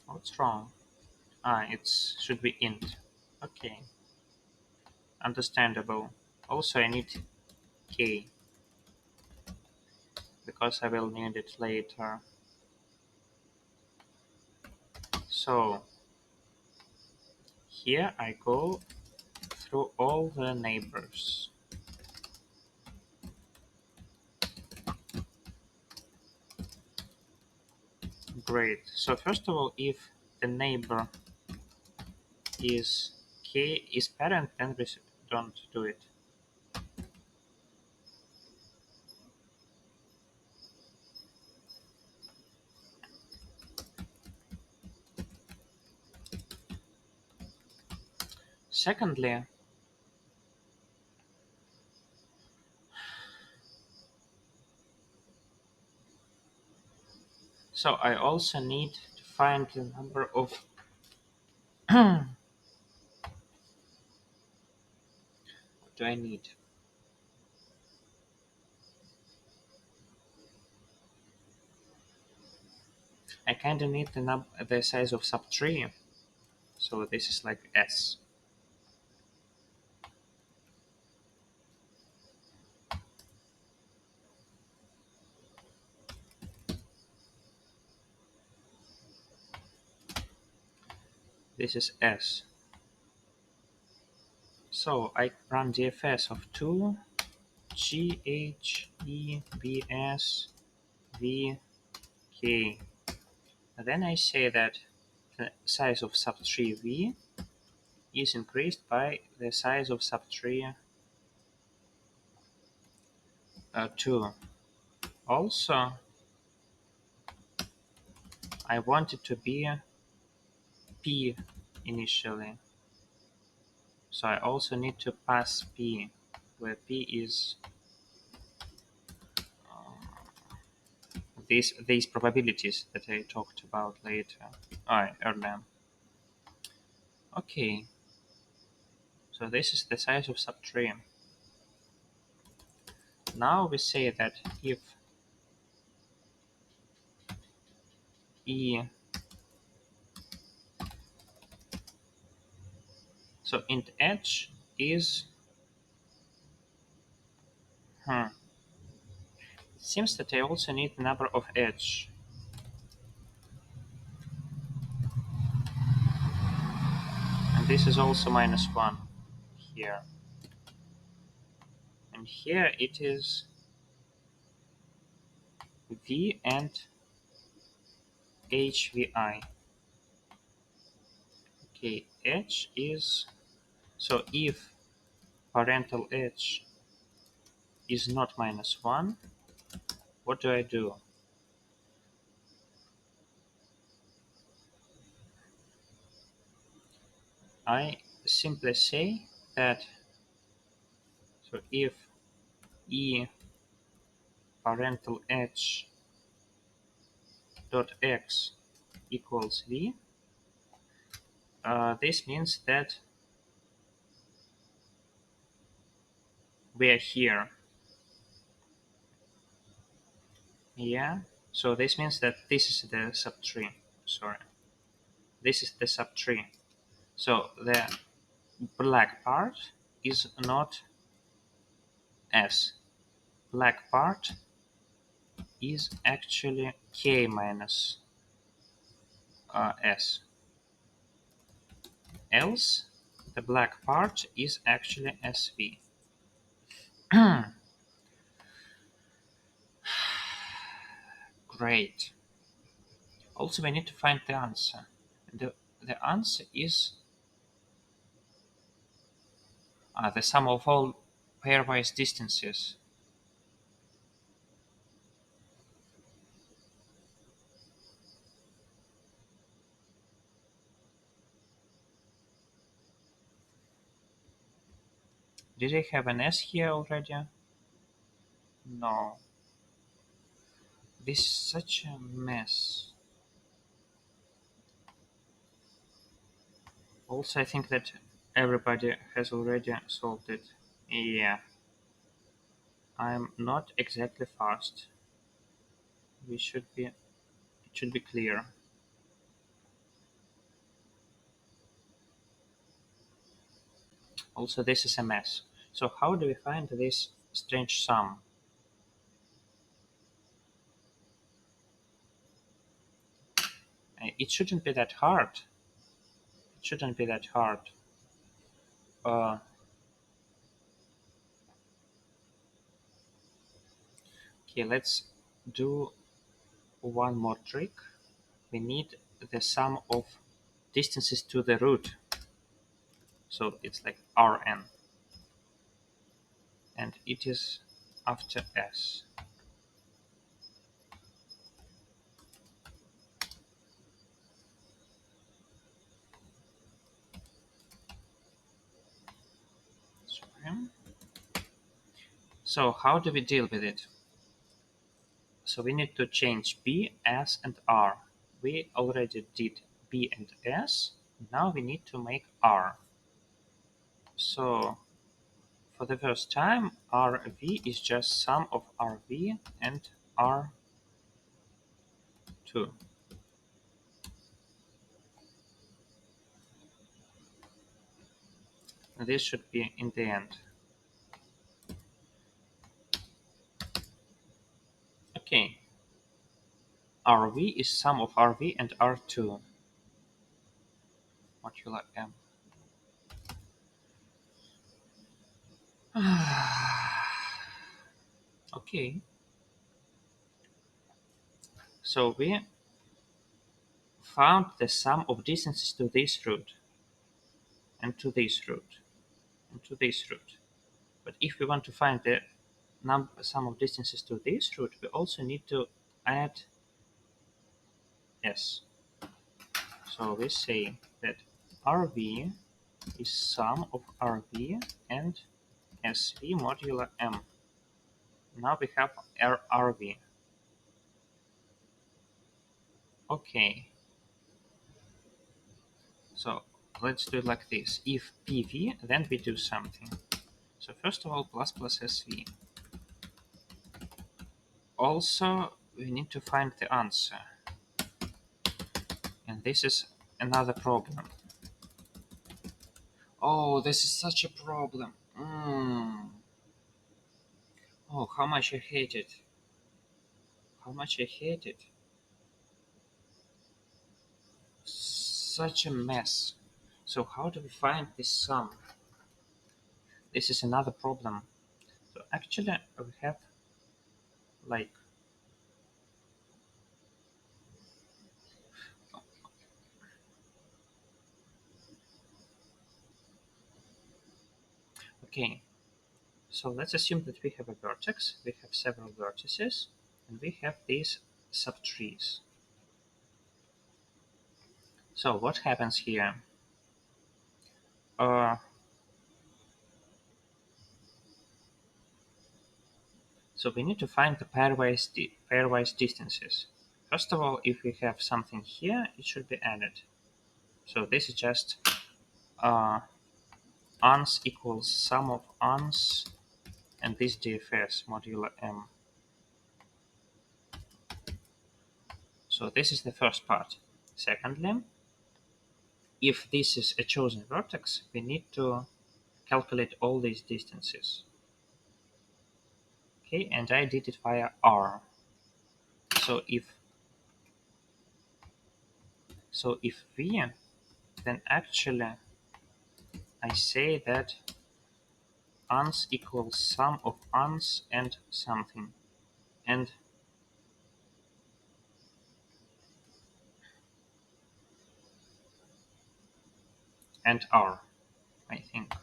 What's wrong? It should be int. Okay. Understandable. Also, I need K because I will need it later. So here I go through all the neighbors. Great. So first of all, if the neighbor is K is parent, then we don't do it. Secondly, so I also need to find the number of what do I need? I kind of need the size of subtree. So this is like S. This is S. So I run DFS of 2 G H E B S V K. Then I say that the size of subtree V is increased by the size of subtree 2. Also, I want it to be P initially. So I also need to pass P, where P is these probabilities that I talked about later, earlier. Okay, so this is the size of subtree. Now we say that if E, so int h is, it seems that I also need the number of edge. And this is also -1 here. And here it is V and HVI. Okay, h is, so if parental h is not -1, what do I do? I simply say that, so if E parental h dot x equals V, this means that we are here. Yeah, so this means that this is the subtree. Sorry, this is the subtree. So the black part is not S. Black part is actually K minus S. Else, the black part is actually SV. Great. Also, we need to find the answer. The answer is the sum of all pairwise distances. Did I have an S here already? No. This is such a mess. Also, I think that everybody has already solved it. Yeah. I'm not exactly fast. It should be clear. Also, this is a mess. So how do we find this strange sum? It shouldn't be that hard. It shouldn't be that hard. Uh, okay, let's do one more trick. We need the sum of distances to the root. So it's like Rn. And it is after S. Okay. So how do we deal with it? So we need to change B, S, and R. We already did B and S. Now we need to make R. So for the first time, RV is just sum of RV and R2. This should be in the end. Okay. RV is sum of RV and R2. Modular M. Okay. So we found the sum of distances to this root and to this root and to this root. But if we want to find the sum of distances to this root, we also need to add S. So we say that RV is sum of RV and SV modular M. Now we have RV. Okay. So let's do it like this. If PV, then we do something. So first of all, plus plus SV. Also, we need to find the answer. And this is another problem. Oh, this is such a problem. Oh, how much I hate it. How much I hate it. Such a mess. So how do we find this sum? This is another problem. So actually we have like okay. So let's assume that we have a vertex, we have several vertices, and we have these subtrees. So what happens here? So we need to find the pairwise distances. First of all, if we have something here, it should be added. So this is just uns equals sum of uns and this DFS modular M. So this is the first part. Secondly, if this is a chosen vertex, we need to calculate all these distances. Okay, and I did it via R. So if V, then actually I say that uns equals sum of uns and something, and R, I think.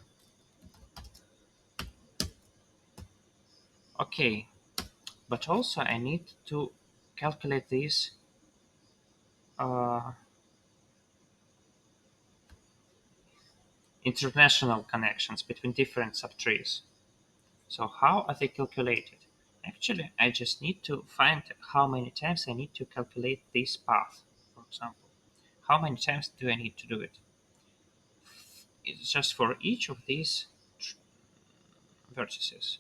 Okay, but also I need to calculate these international connections between different subtrees. So how are they calculated? Actually, I just need to find how many times I need to calculate this path, for example. How many times do I need to do it? It's just for each of these vertices.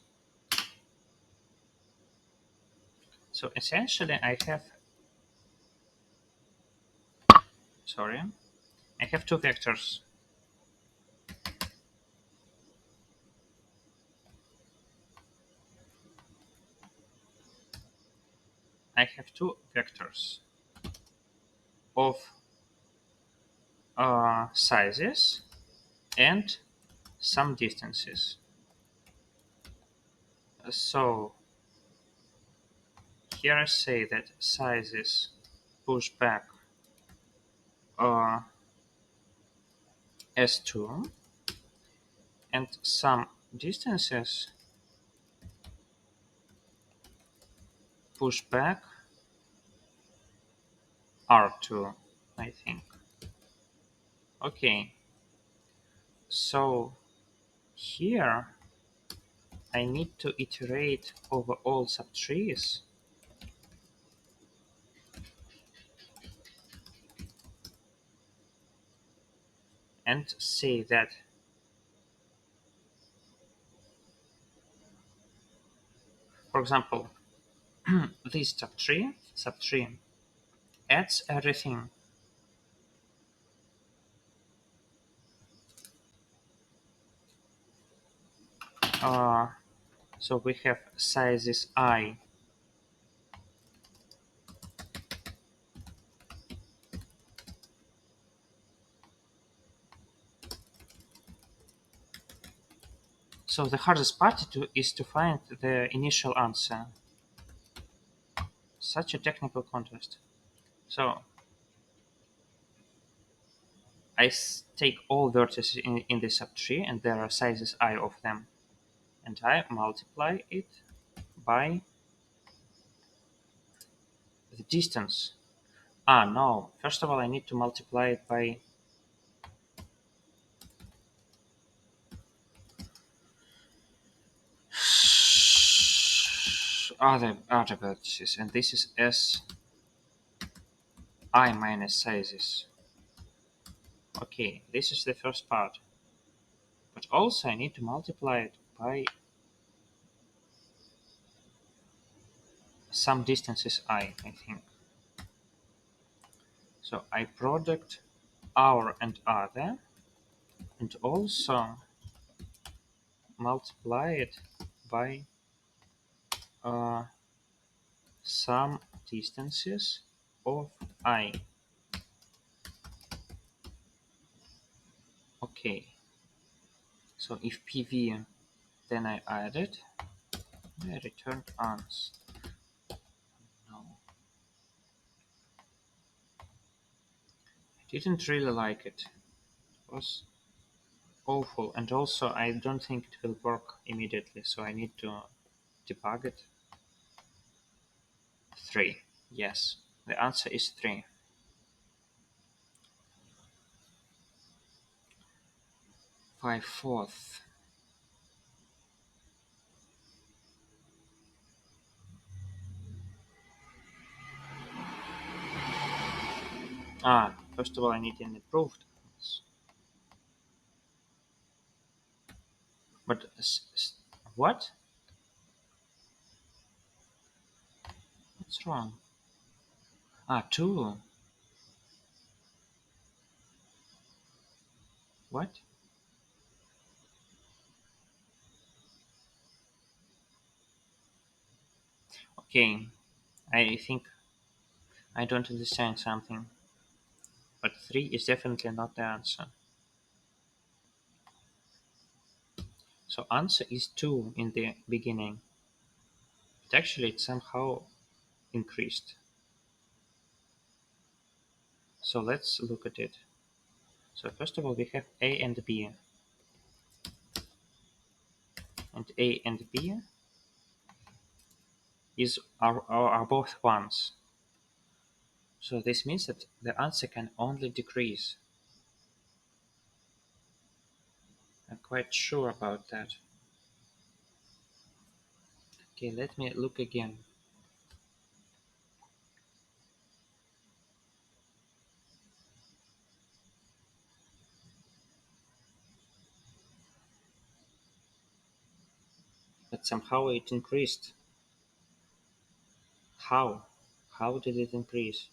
So essentially I have two vectors. I have two vectors of sizes and some distances. So here I say that sizes push back S2 and some distances push back R2, I think. Okay, so here I need to iterate over all subtrees and say that, for example, this subtree adds everything. Uh, so we have sizes I. So the hardest part is to find the initial answer. Such a technical contest. So I take all vertices in the subtree, and there are sizes I of them, and I multiply it by the distance. No. First of all, I need to multiply it by other vertices, and this is S I minus sizes. Okay, this is the first part. But also I need to multiply it by some distances I think. So I product our and other, and also multiply it by some distances of I. Okay, so if PV, then I add it, I returned ans. No. I didn't really like it. It was awful, and also I don't think it will work immediately, so I need to debug it. 3. Yes, the answer is 3. 5/4. First of all, I need an improved ans. But what? What's wrong? 2. What? Okay, I think I don't understand something. But 3 is definitely not the answer. So answer is 2 in the beginning. But actually it somehow increased. So let's look at it. So first of all, we have A and B. And A and B are both 1s. So this means that the answer can only decrease. I'm quite sure about that. Okay, let me look again. But somehow it increased. How? How did it increase?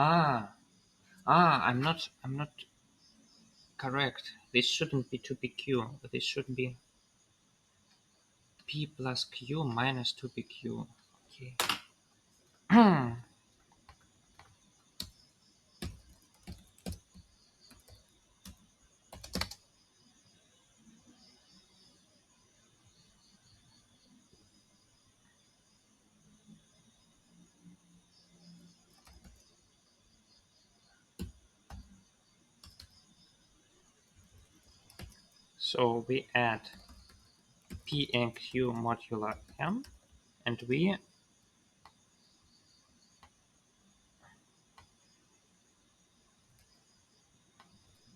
ah, I'm not correct. This shouldn't be 2pq. This should be p plus q minus 2pq. Okay. So we add p and q modulo m, and we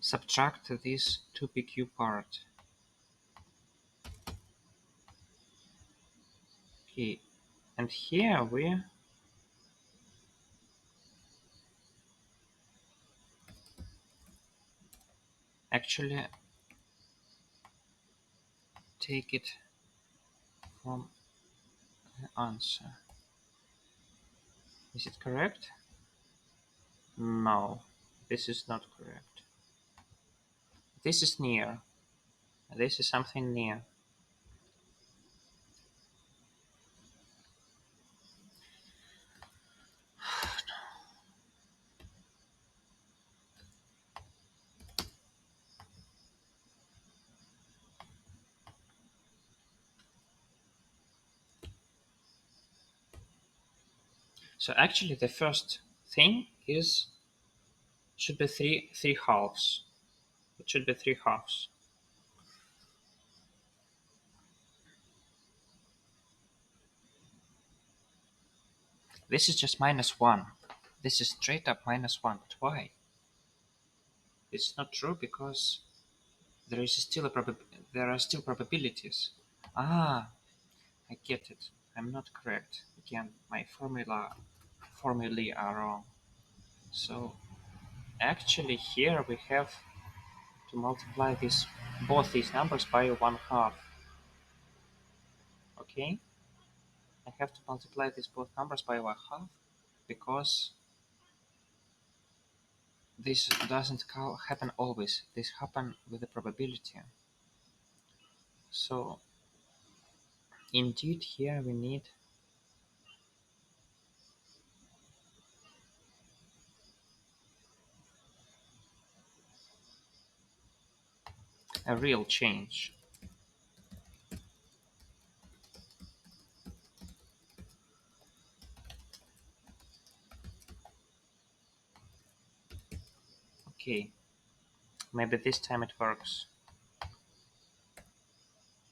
subtract this 2pq part. Okay, and here we actually take it from the answer. Is it correct? No, this is not correct. This is near. This is something near. So actually the first thing is should be three halves. It should be 3 halves. This is just -1. This is straight up -1. But why? It's not true because there is still there are still probabilities. Ah, I get it. I'm not correct. Again, my formulae are wrong. So actually here we have to multiply both these numbers by 1/2. Okay? I have to multiply these both numbers by 1/2 because this doesn't happen always. This happen with the probability. So indeed here we need a real change. Okay, maybe this time it works.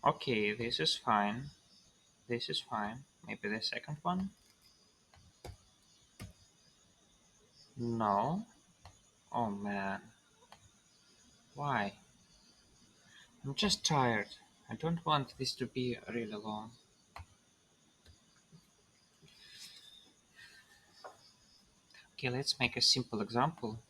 Okay, this is fine. This is fine. Maybe the second one? No. Oh man. Why? I'm just tired. I don't want this to be really long. Okay, let's make a simple example.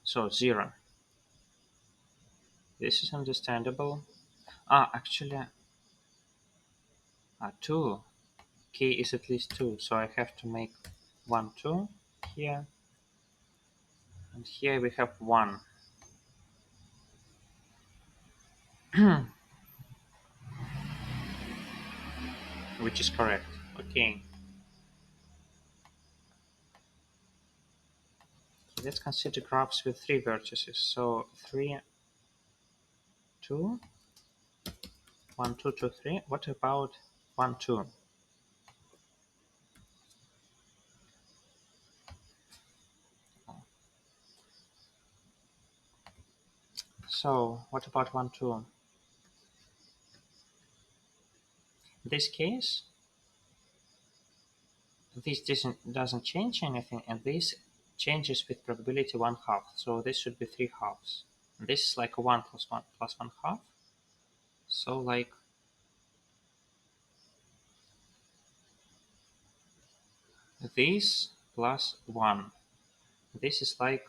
So 0. This is understandable. Actually, 2. K is at least 2, so I have to make 1, 2 here. And here we have 1. Which is correct. Okay. Let's consider graphs with 3 vertices. So 3, 2, 1, 2, 2, 3. What about 1, 2? So what about 1, 2? In this case, this doesn't change anything, and this changes with probability 1/2. So this should be 3 halves. And this is like 1 plus 1 plus 1/2. So like this plus 1. This is like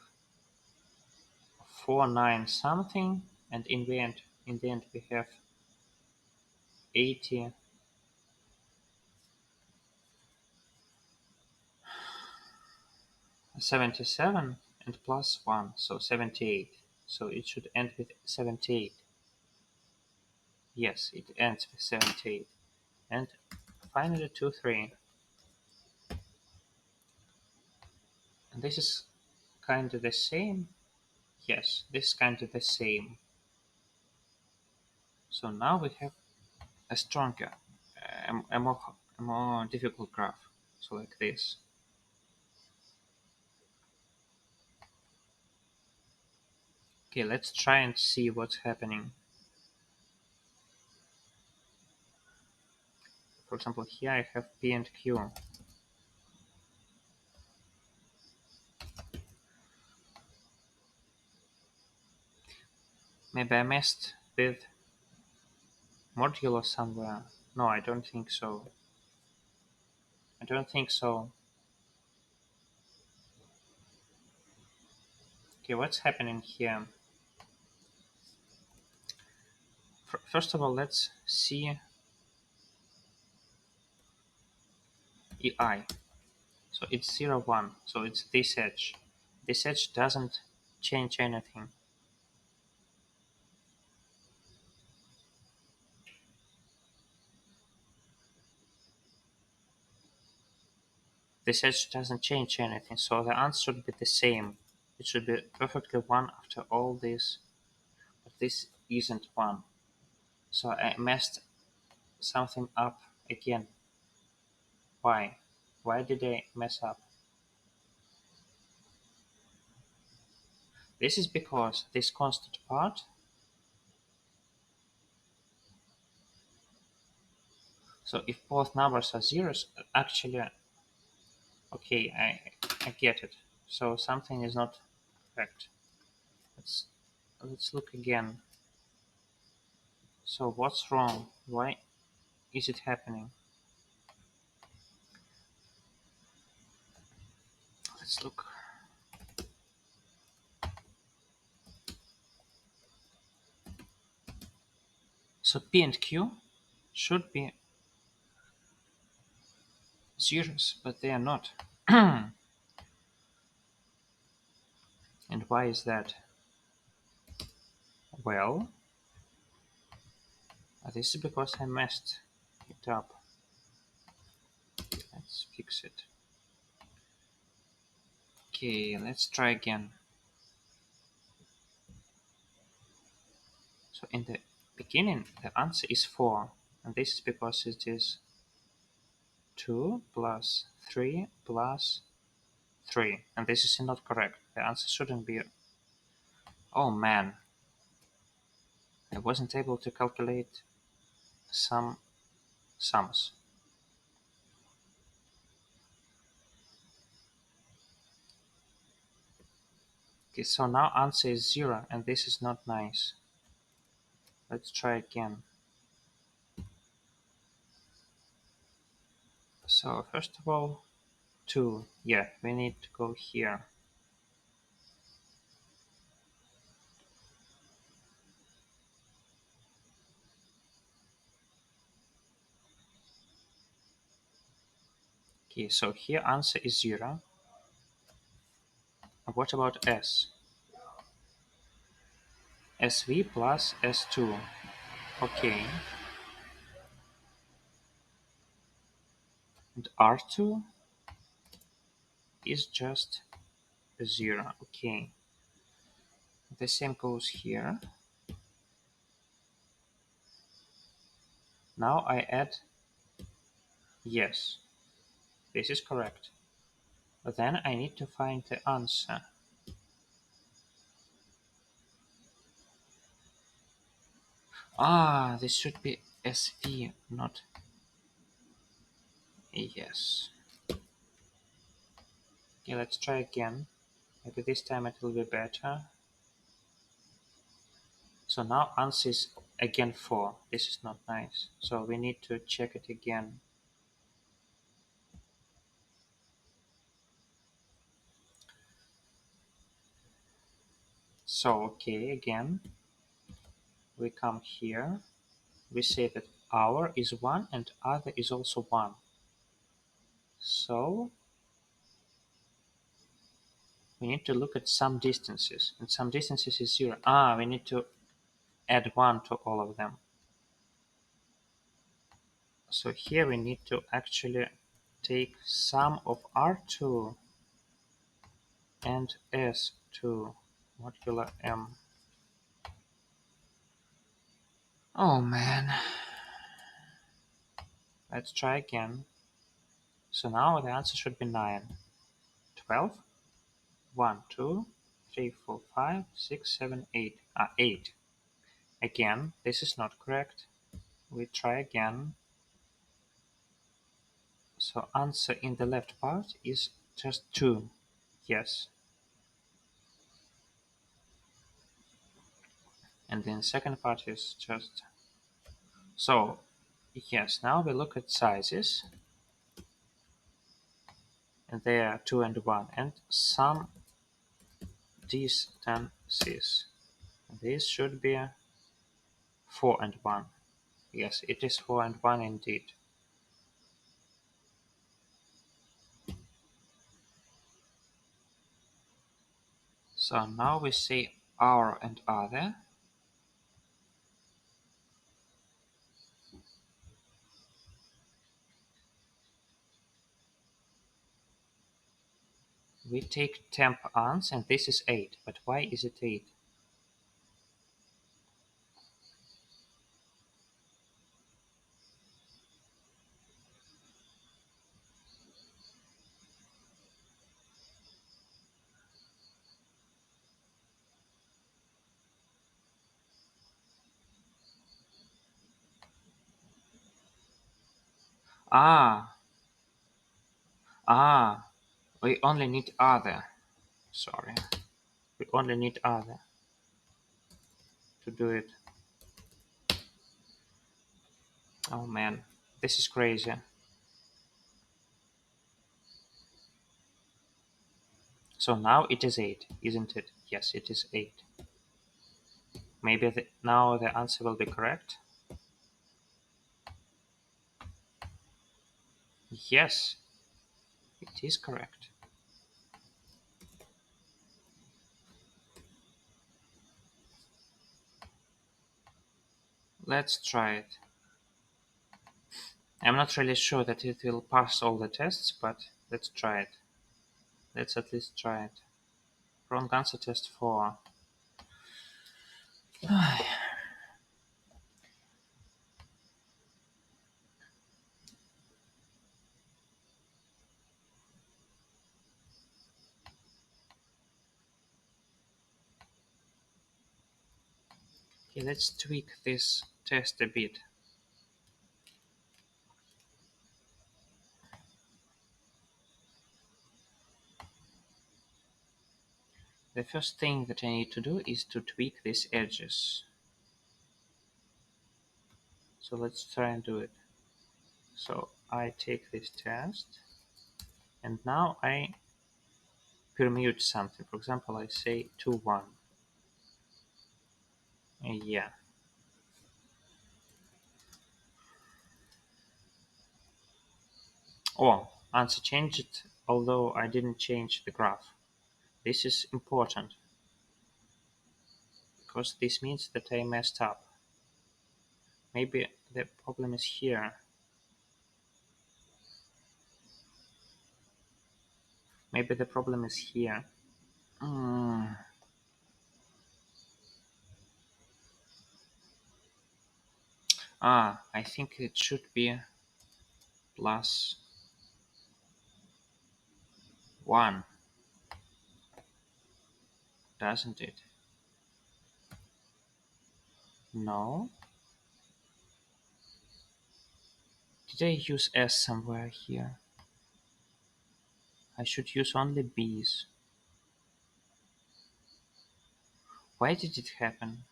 4, 9 something, and in the end we have 80, 77 and plus 1, so 78. So it should end with 78. Yes, it ends with 78. And finally 2, 3. And this is kind of the same. Yes, this is kind of the same. So now we have a stronger, a more difficult graph. So like this. Okay, let's try and see what's happening. For example, here I have P and Q. Maybe I messed with modulo somewhere. No, I don't think so. I don't think so. Okay, what's happening here? First of all, let's see EI. So it's 0, 1. So it's this edge. This edge doesn't change anything. This edge doesn't change anything. So the answer should be the same. It should be perfectly 1 after all this. But this isn't 1. So I messed something up again. Why? Why did I mess up? This is because this constant part, so if both numbers are zeros, actually, okay, I get it. So something is not correct. Let's let's look again. So what's wrong? Why is it happening? Let's look. So P and Q should be zeros, but they are not. And why is that? Well, this is because I messed it up. Let's fix it. Okay, let's try again. So in the beginning, the answer is 4, and this is because it is 2 plus 3 plus 3, and this is not correct. The answer shouldn't be. Oh man, I wasn't able to calculate some sums. Okay, so now answer is 0, and this is not nice. Let's try again. So first of all, 2. Yeah, we need to go here. Okay, so here answer is 0. And what about S? SV plus S2. Okay. And R2 is just a 0. Okay. The same goes here. Now I add yes. This is correct. But then I need to find the answer. Ah, this should be SV, not yes. Okay, let's try again. Maybe this time it will be better. So now answer is again 4. This is not nice. So we need to check it again. So okay, again, we come here. We say that our is 1 and other is also 1. So we need to look at some distances, and some distances is 0. Ah, we need to add 1 to all of them. So here we need to actually take sum of R2 and S to modular M. Oh man. Let's try again. So now the answer should be 9. 12? 1, 2, 3, 4, 5, 6, 7, 8. 8. Again, this is not correct. We try again. So answer in the left part is just 2. Yes. And then second part is just... So, yes, now we look at sizes. And they are 2 and 1. And some distances. This should be 4 and 1. Yes, it is 4 and 1 indeed. So now we say our and other. We take temp ans and this is 8. But why is it 8? Ah, we only need other. Sorry. We only need other to do it. Oh man, this is crazy. So now it is 8, isn't it? Yes, it is 8. Maybe now the answer will be correct. Yes, it is correct. Let's try it. I'm not really sure that it will pass all the tests, but let's try it. Let's at least try it. Wrong answer test 4. Okay, let's tweak this test a bit. The first thing that I need to do is to tweak these edges. So let's try and do it. So I take this test and now I permute something. For example, I say 2, 1. Yeah. Oh, answer changed, although I didn't change the graph. This is important because this means that I messed up. Maybe the problem is here. Maybe the problem is here. I think it should be plus 1, doesn't it? No? Did I use S somewhere here? I should use only B's. Why did it happen?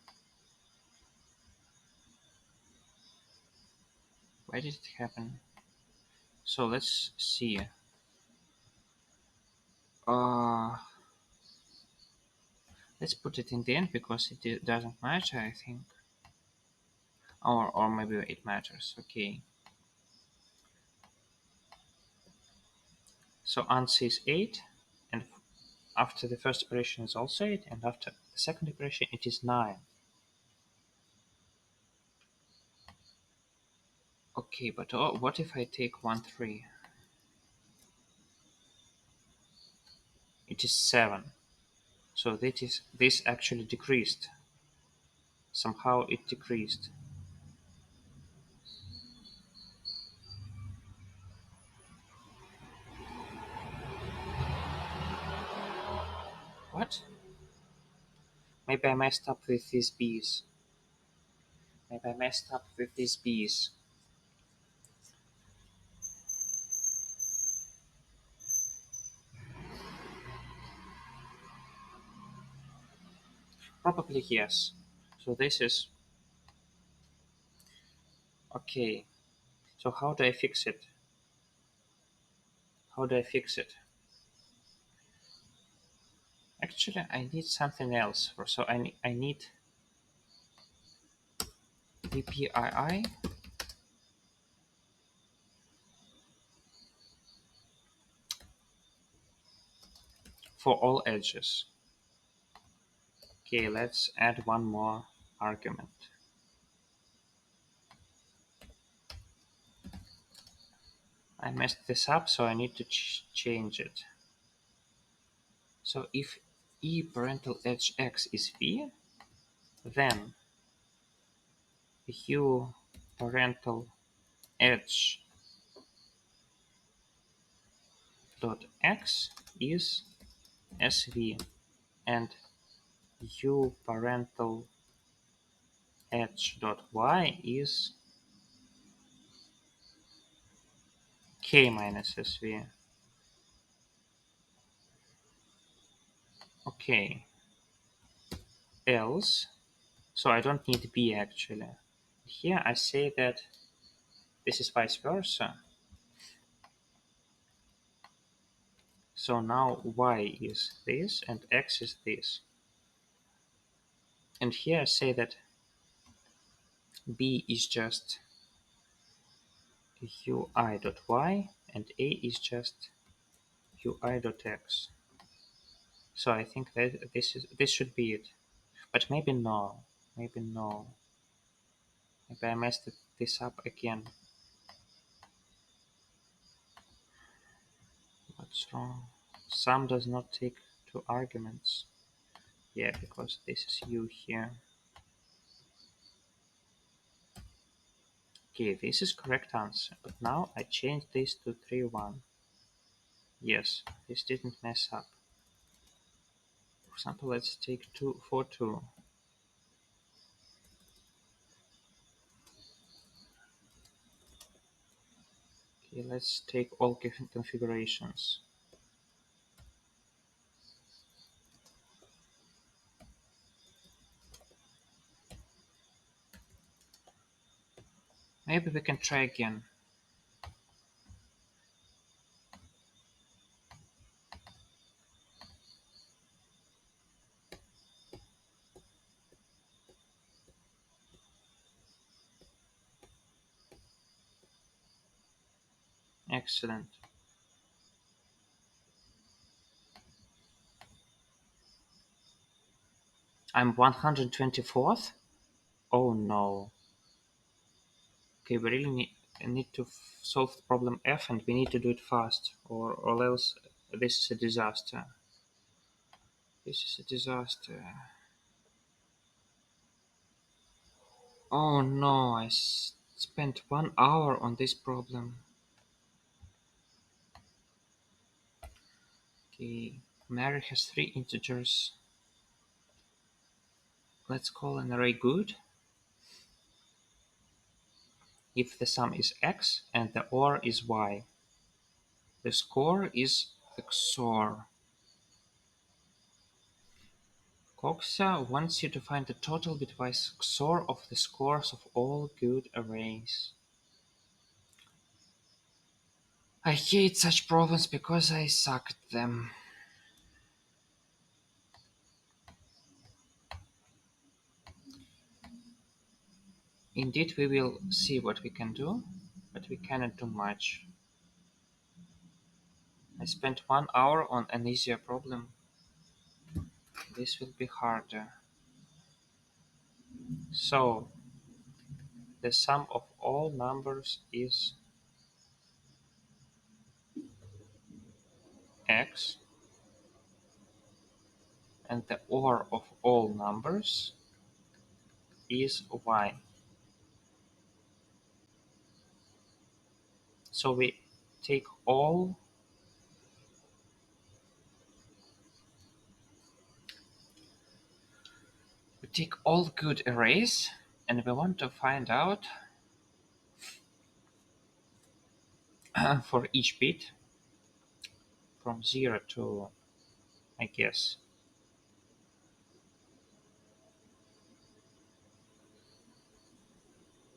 Why did it happen? So let's see. Uh, let's put it in the end because it doesn't matter, I think. Or maybe it matters. Okay. So answer is 8, and after the first operation is also 8, and after the second operation it is 9. Okay, but what if I take 1, 3? it is 7. So this actually decreased. Somehow it decreased. What? Maybe I messed up with these bees. Maybe I messed up with these bees. Probably yes. So this is okay. So how do I fix it? How do I fix it? Actually, I need something else. So I need VPII for all edges. Okay, let's add one more argument. I messed this up, so I need to change it. So if e parental edge x is v, then u parental edge dot x is sv, and u parental edge dot y is k minus sv. Okay, else, so I don't need b actually. Here I say that this is vice versa. So now y is this and x is this. And here I say that b is just ui dot y and a is just ui dot x. So I think that this should be it. But maybe no. Maybe no. Maybe I messed this up again. What's wrong? Sum does not take two arguments. Yeah, because this is u here. Okay, this is correct answer. But now I change this to 3, 1. Yes, this didn't mess up. For example, let's take 2, 4, 2. Okay, let's take all configurations. Maybe we can try again. Excellent. I'm 124th? Oh no. Okay, we really need to solve the problem F, and we need to do it fast, or else this is a disaster. This is a disaster. Oh no, I spent 1 hour on this problem. Okay, Mary has 3 integers. Let's call an array good if the sum is x and the OR is y. The score is the XOR. Coxa wants you to find the total bitwise XOR of the scores of all good arrays. I hate such problems because I suck at them. Indeed, we will see what we can do, but we cannot do much. I spent 1 hour on an easier problem. This will be harder. So, the sum of all numbers is x, and the OR of all numbers is y. So we take all good arrays, and we want to find out for each bit from 0 to, I guess,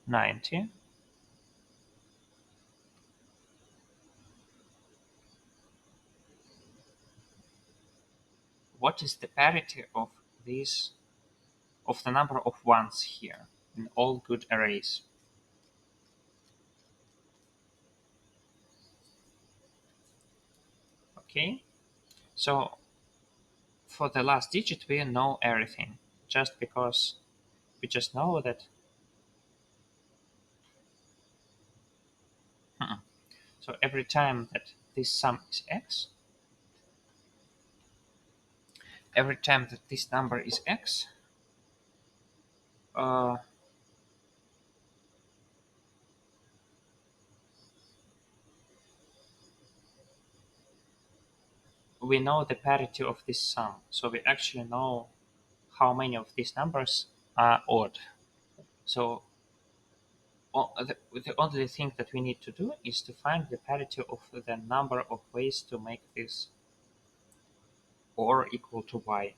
90. What is the parity of these, of the number of ones here in all good arrays? Okay, so for the last digit we know everything, just because we just know that. So every time that this sum is x, every time that this number is x, uh, we know the parity of this sum. So we actually know how many of these numbers are odd. So the only thing that we need to do is to find the parity of the number of ways to make this or equal to y.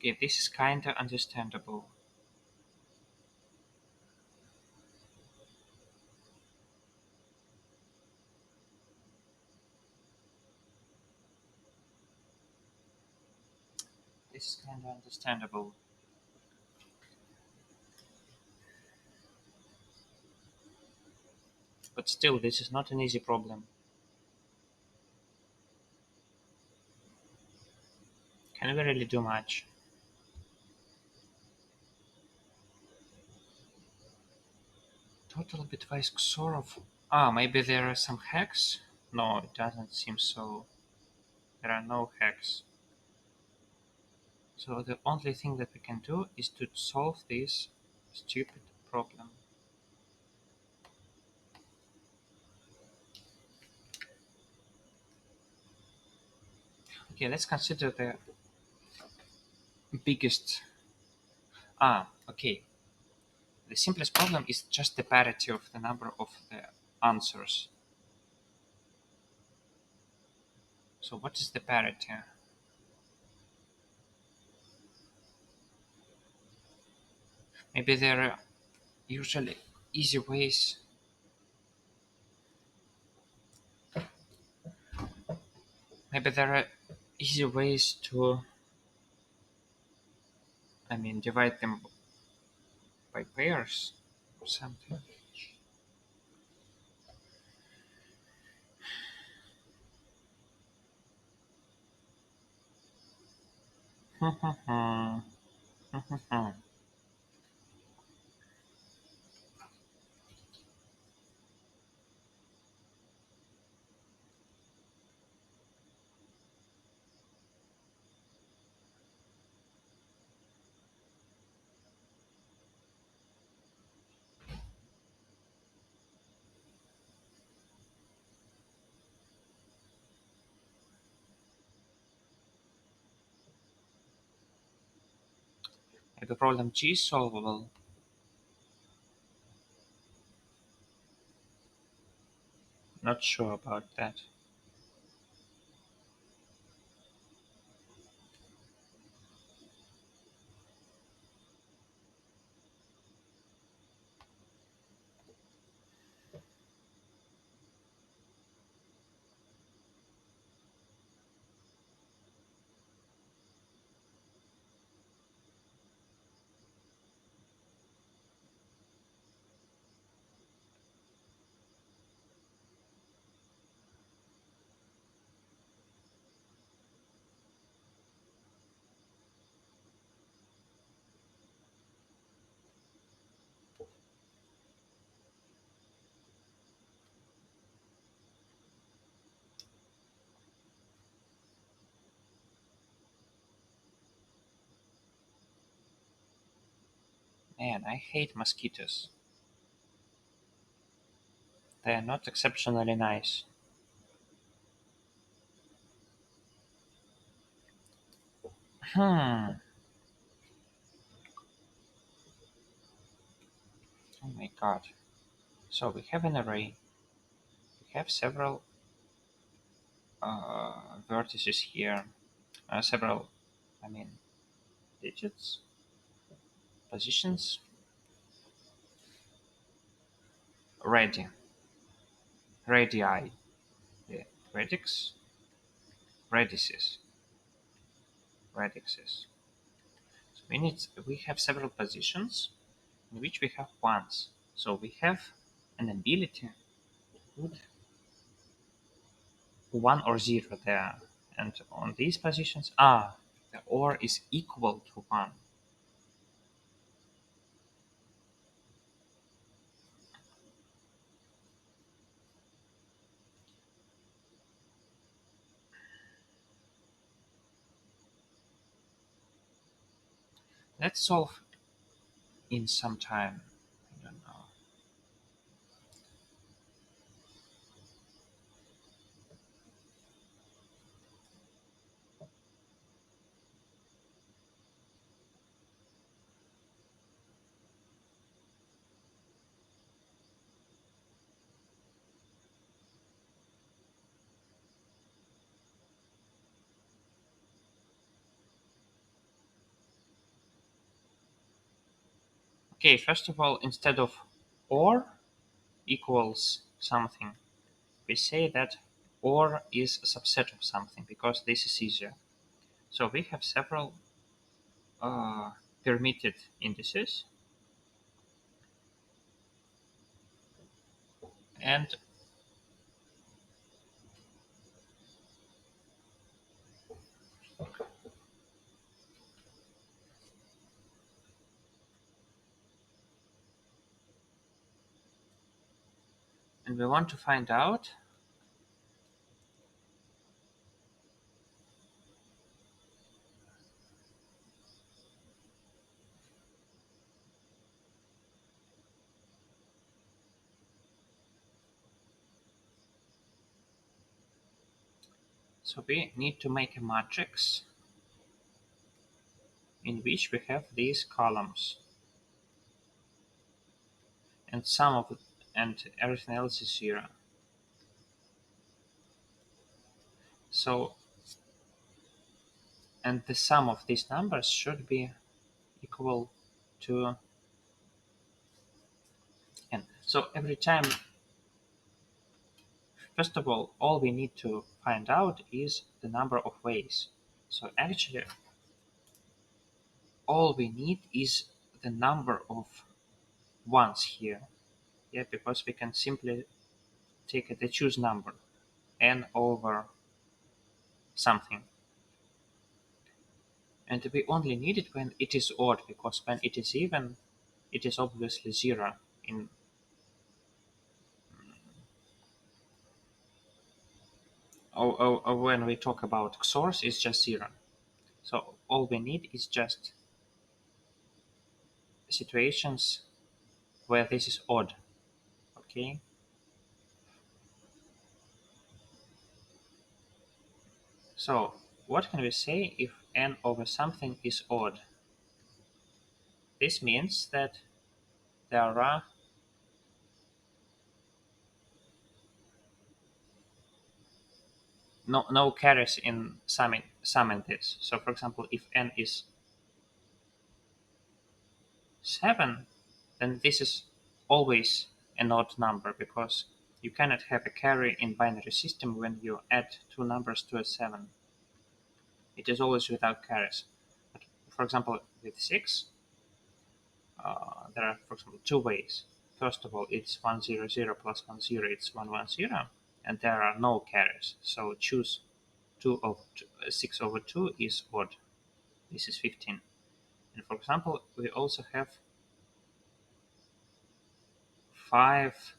Okay, this is kinda understandable. This is kinda understandable. But still, this is not an easy problem. Can we really do much? Total bitwise XOR of... Ah, maybe there are some hacks? No, it doesn't seem so. There are no hacks. So the only thing that we can do is to solve this stupid problem. Okay, let's consider the biggest... Ah, okay. The simplest problem is just the parity of the number of the answers. So what is the parity? Maybe there are usually easy ways. Maybe there are easy ways to, divide them by pairs or something. Maybe problem G is solvable. Not sure about that. Man, I hate mosquitoes. They are not exceptionally nice. Hmm. Oh my god. So we have an array. We have several vertices here. Several, I mean, digits, positions. Ready. Radii. Yeah. Radix. Radices. Radixes. So we have several positions in which we have ones. So we have an ability to put 1 or 0 there. And on these positions, the OR is equal to 1. Let's solve in some time. I don't know. Okay, first of all, instead of OR equals something, we say that OR is a subset of something because this is easier. So we have several uh, permitted indices, and we want to find out. So we need to make a matrix in which we have these columns, and sum of and everything else is 0. So, and the sum of these numbers should be equal to n. So every time, first of all we need to find out is the number of ways. So actually, all we need is the number of ones here. Yeah, because we can simply take the choose number n over something. And we only need it when it is odd, because when it is even, it is obviously 0 in or when we talk about XORs, it's just 0. So all we need is just situations where this is odd. Okay. So what can we say if n over something is odd? This means that there are no carries in summing this. So for example, if n is 7, then this is always an odd number, because you cannot have a carry in binary system when you add two numbers to a 7. It is always without carries. But for example, with 6, there are, for example, two ways. First of all, it's 100 plus 10, it's 110, and there are no carries. So choose 6 over 2 is odd. This is 15. And for example, we also have 5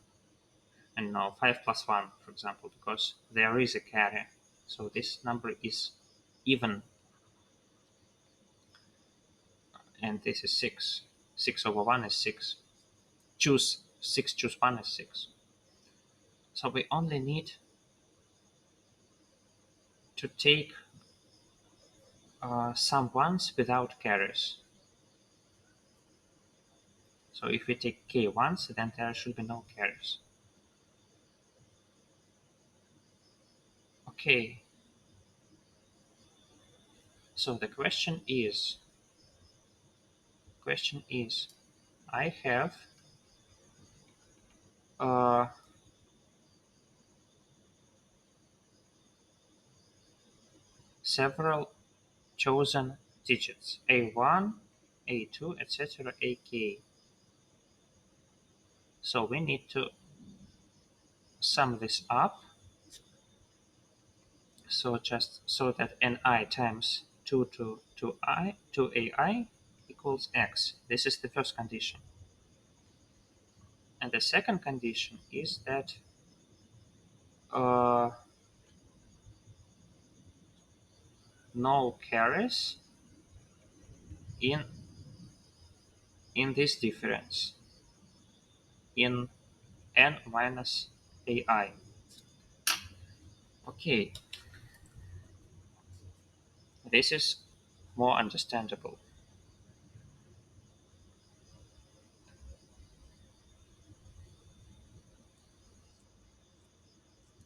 and now 5 plus 1, for example, because there is a carry. So this number is even, and this is 6. 6 over 1 is 6. Choose 6 choose 1 is 6. So we only need to take some ones without carries. So if we take k ones, then there should be no carries. Okay. So the question is, I have uh, several chosen digits, a1, a2, etc., ak. So we need to sum this up, so just so that ni times 2 to ai equals x. This is the first condition. And the second condition is that uh, no carries in this difference in n minus ai. Okay, this is more understandable.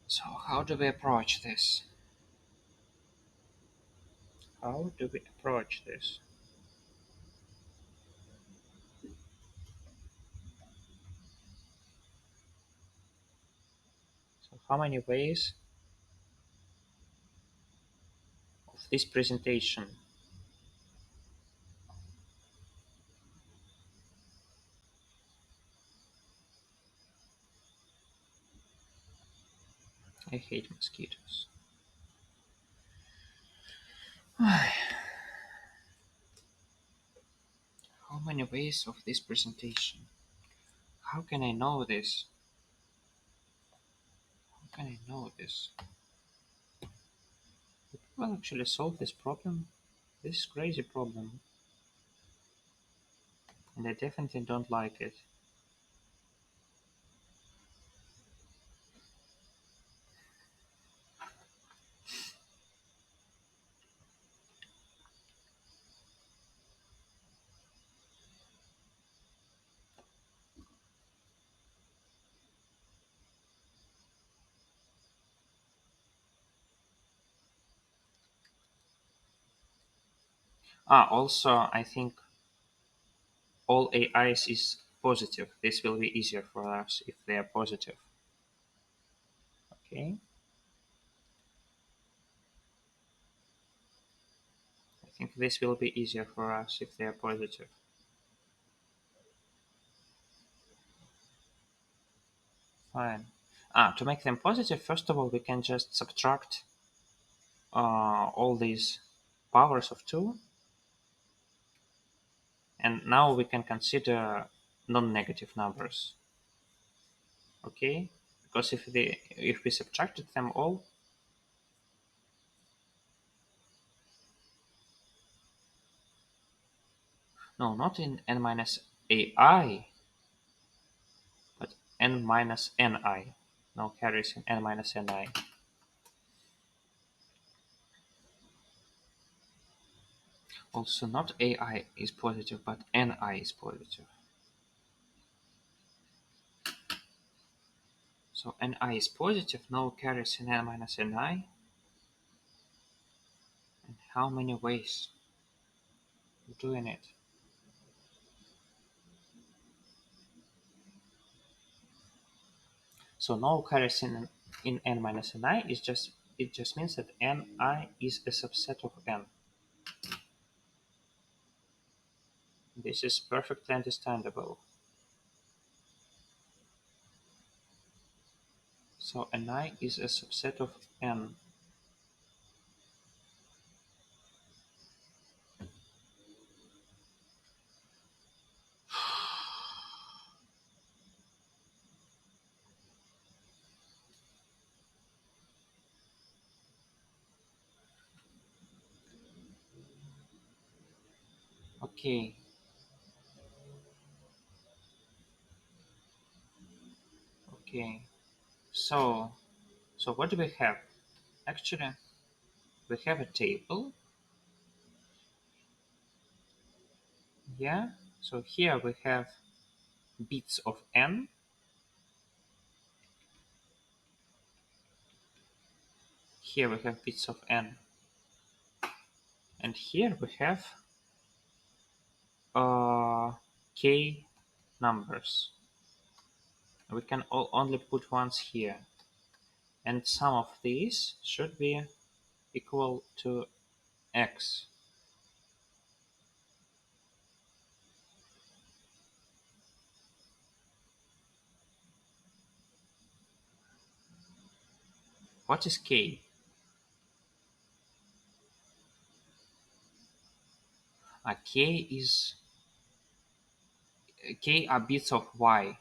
So how do we approach this? How do we approach this? So how many ways of this presentation? I hate mosquitoes. How many ways of this presentation? How can I know this? How can I know this? Well, actually solve this problem. This crazy problem. And I definitely don't like it. Also, I think all AIs is positive. This will be easier for us if they are positive. Okay. I think this will be easier for us if they are positive. Fine. To make them positive, first of all, we can just subtract all these powers of 2. And now we can consider non-negative numbers. Okay? Because if we subtracted them all, no, not in n minus ai, but n minus ni. No carries in n minus ni. Also, not ai is positive, but ni is positive. So ni is positive, no carries in n minus ni. And how many ways of doing it? So no carries in n minus ni is just means that ni is a subset of n. This is perfectly understandable. So ni is a subset of n. Okay. Okay, so what do we have? Actually, we have a table. Yeah, so here we have bits of n. Here we have bits of n. And here we have k numbers. We can only put ones here. And sum of these should be equal to x. What is k? K are bits of y.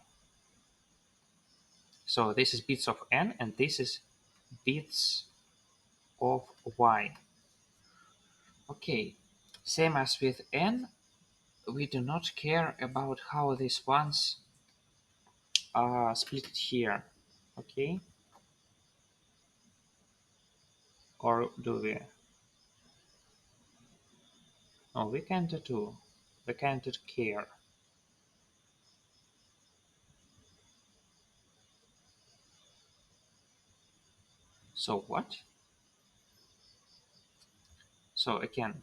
So this is bits of n, and this is bits of y. Okay, same as with n, we do not care about how these ones are split here. Okay, or do we? No, we can't do. We can't care. So what? So again,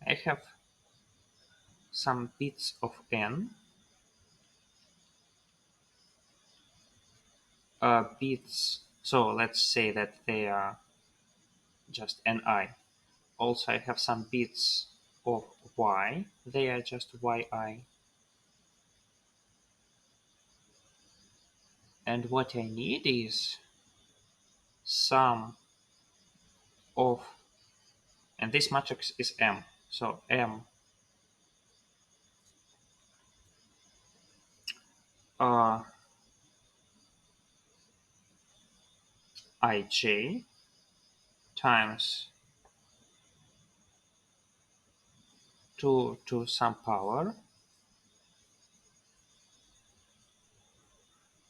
I have some bits of n, bits. So let's say that they are just ni. Also, I have some bits of y. They are just yi. And what I need is sum of, and this matrix is M. So M uh, ij times 2 to some power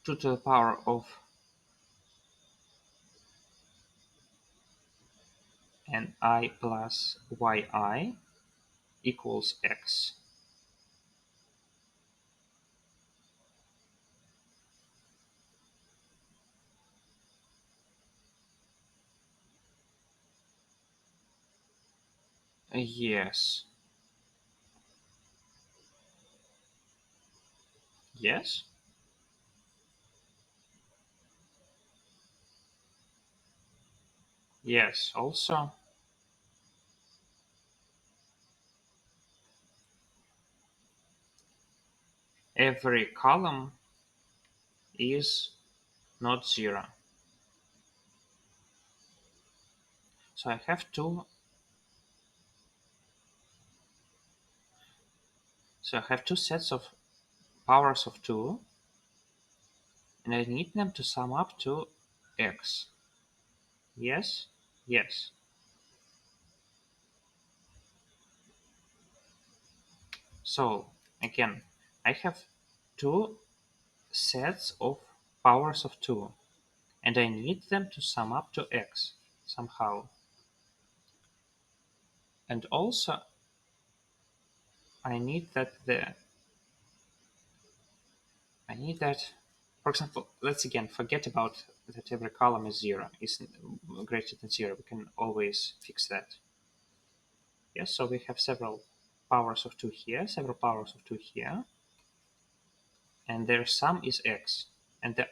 2 to the power of ni plus yi equals x. Yes. Yes? Yes, also. Every column is not zero. So I have two. So I have two sets of powers of 2, and I need them to sum up to x. Yes? Yes. So again, I have two sets of powers of 2, and I need them to sum up to x somehow. And also I need that for example, let's again forget about that every column is greater than 0. We can always fix that. Yes, so we have several powers of 2 here, several powers of 2 here, and their sum is x. And the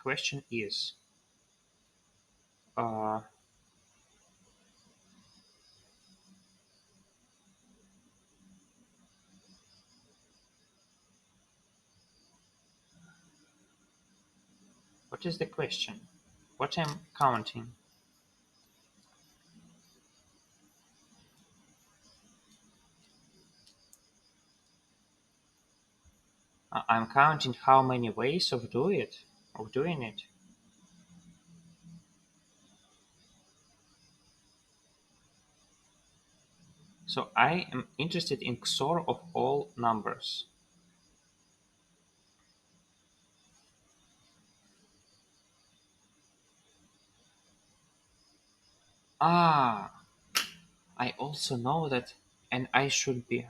question is, uh, what is the question? What I'm counting? I'm counting how many ways of doing it. So I am interested in XOR of all numbers. Ah, I also know that an I should be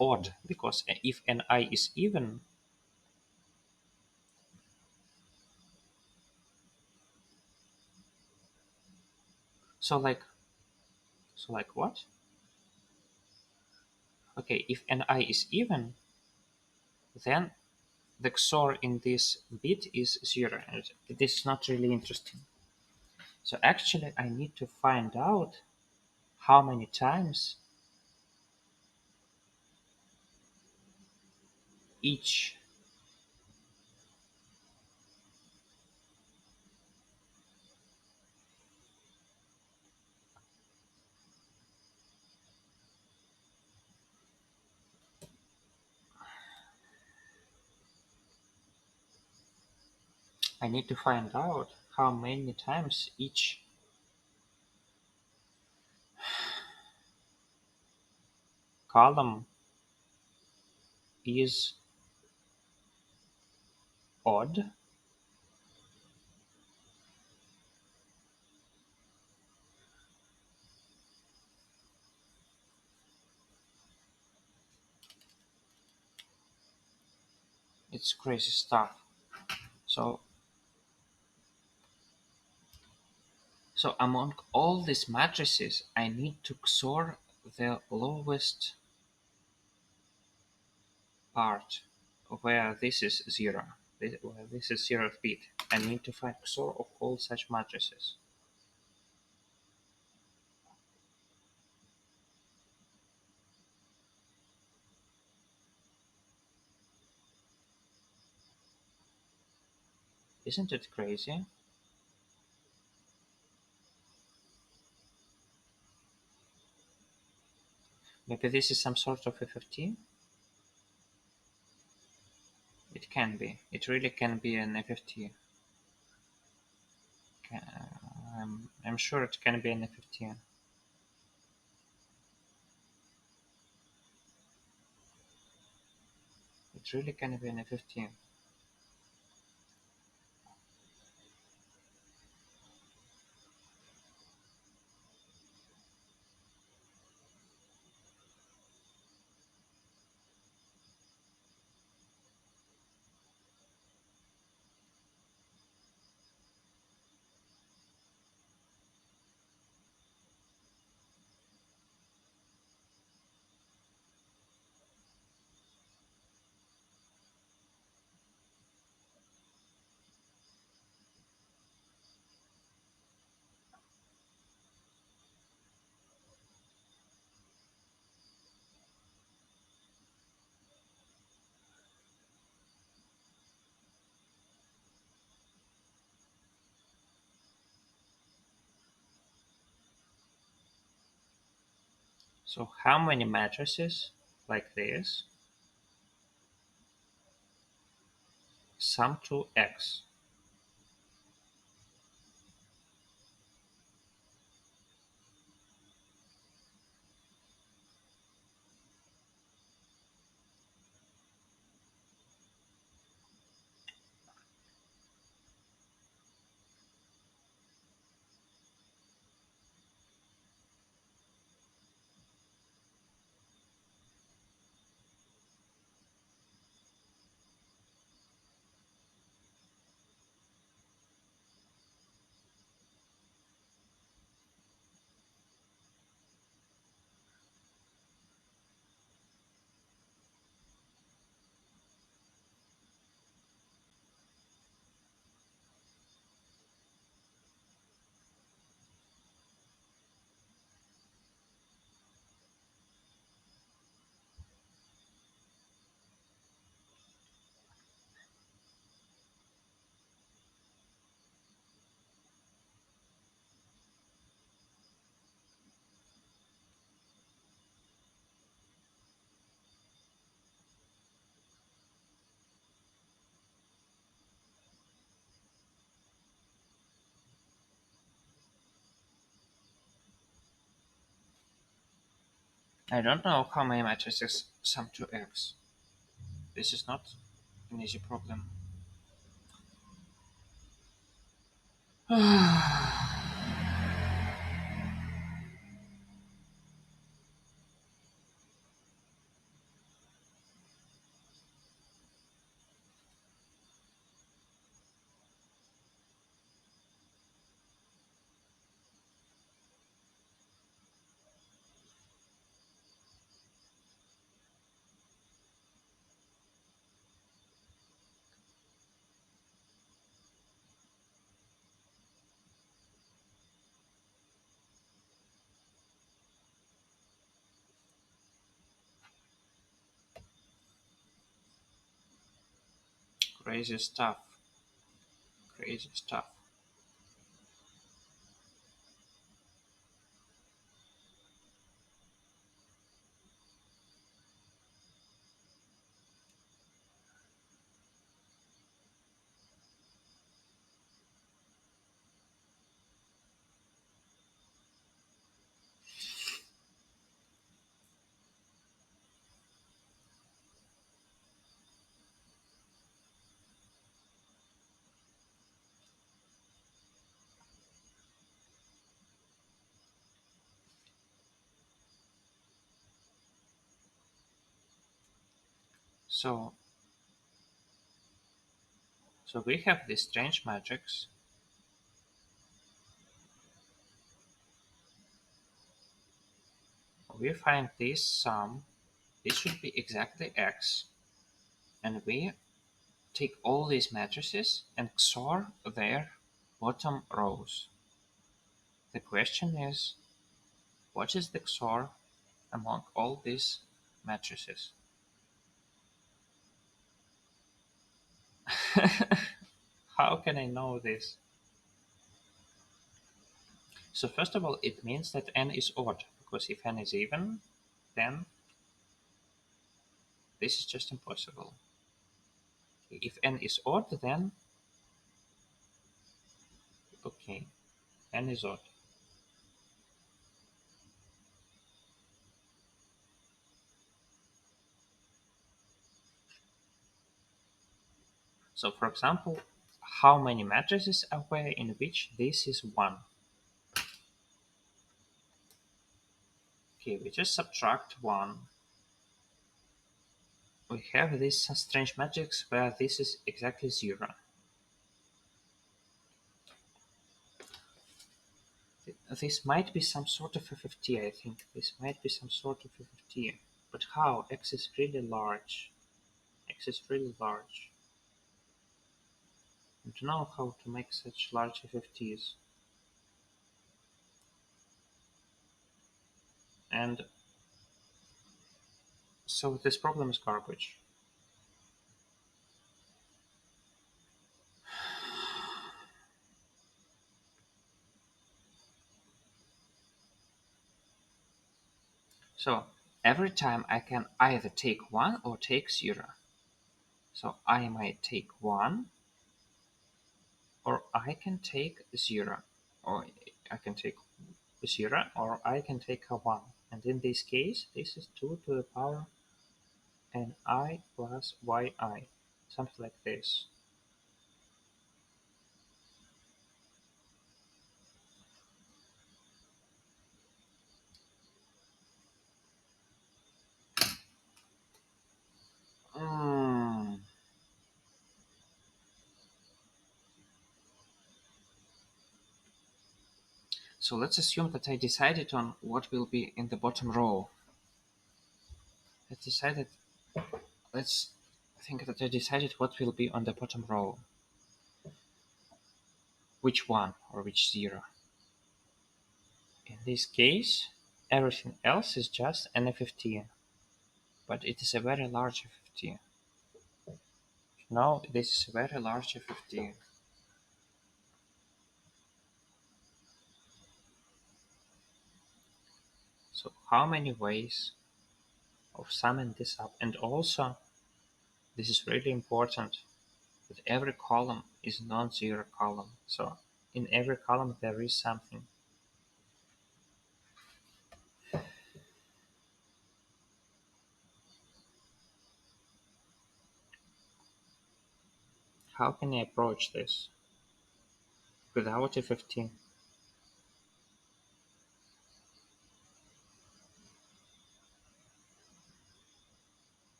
odd because if an I is even, so like what? Okay, if an I is even, then the XOR in this bit is 0. And this is not really interesting. So actually I need to find out how many times each. I need to find out how many times each column is odd. It's crazy stuff. So so among all these matrices, I need to XOR the lowest part where this is 0. Where this is 0th bit. I need to find XOR of all such matrices. Isn't it crazy? Maybe this is some sort of FFT? It can be. It really can be an FFT. I'm sure it can be an FFT. It really can be an FFT. So how many matrices like this sum to X? I don't know how many matrices sum to X. This is not an easy problem. Crazy stuff. Crazy stuff. So, so we have this strange matrix. We find this sum. This should be exactly x, and we take all these matrices and XOR their bottom rows. The question is, what is the XOR among all these matrices? How can I know this? So first of all, it means that n is odd, because if n is even, then this is just impossible. If n is odd, then okay, n is odd. So for example, how many matrices are there in which this is 1? Okay, we just subtract 1. We have this strange matrix where this is exactly 0. This might be some sort of FFT, I think. This might be some sort of FFT. But how? X is really large. X is really large. I don't know how to make such large FFTs. And so this problem is garbage. So every time I can either take 1 or take 0. So I might take 1 or I can take 0. Or I can take 0 or I can take a 1. And in this case, this is 2 to the power ni plus yi. Something like this. Mm. So let's assume that I decided on what will be in the bottom row. Let's think that I decided what will be on the bottom row. Which one or which 0? In this case, everything else is just an FFT, but it is a very large FFT. Now this is a very large FFT. So how many ways of summing this up? And also, this is really important, that every column is non-zero column. So in every column there is something. How can I approach this without a 15?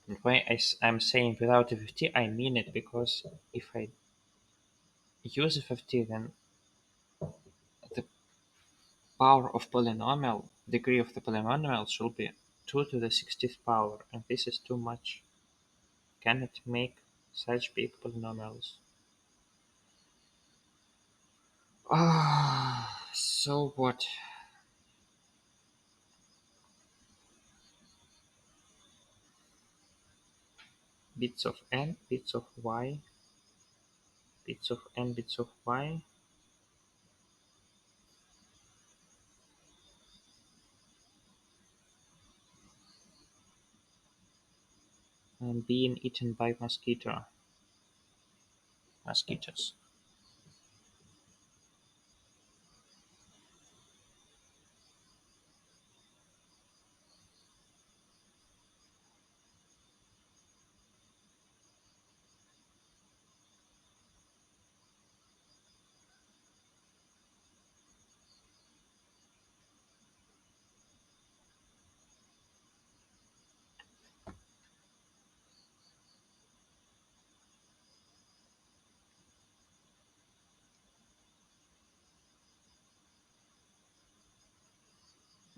And when I'm saying without a 50, I mean it, because if I use a 50, then the power of polynomial, degree of the polynomial should be 2 to the 60th power, and this is too much. Cannot make such big polynomials. So what? bits of n, bits of y, bits of n, bits of y, and being eaten by mosquitoes.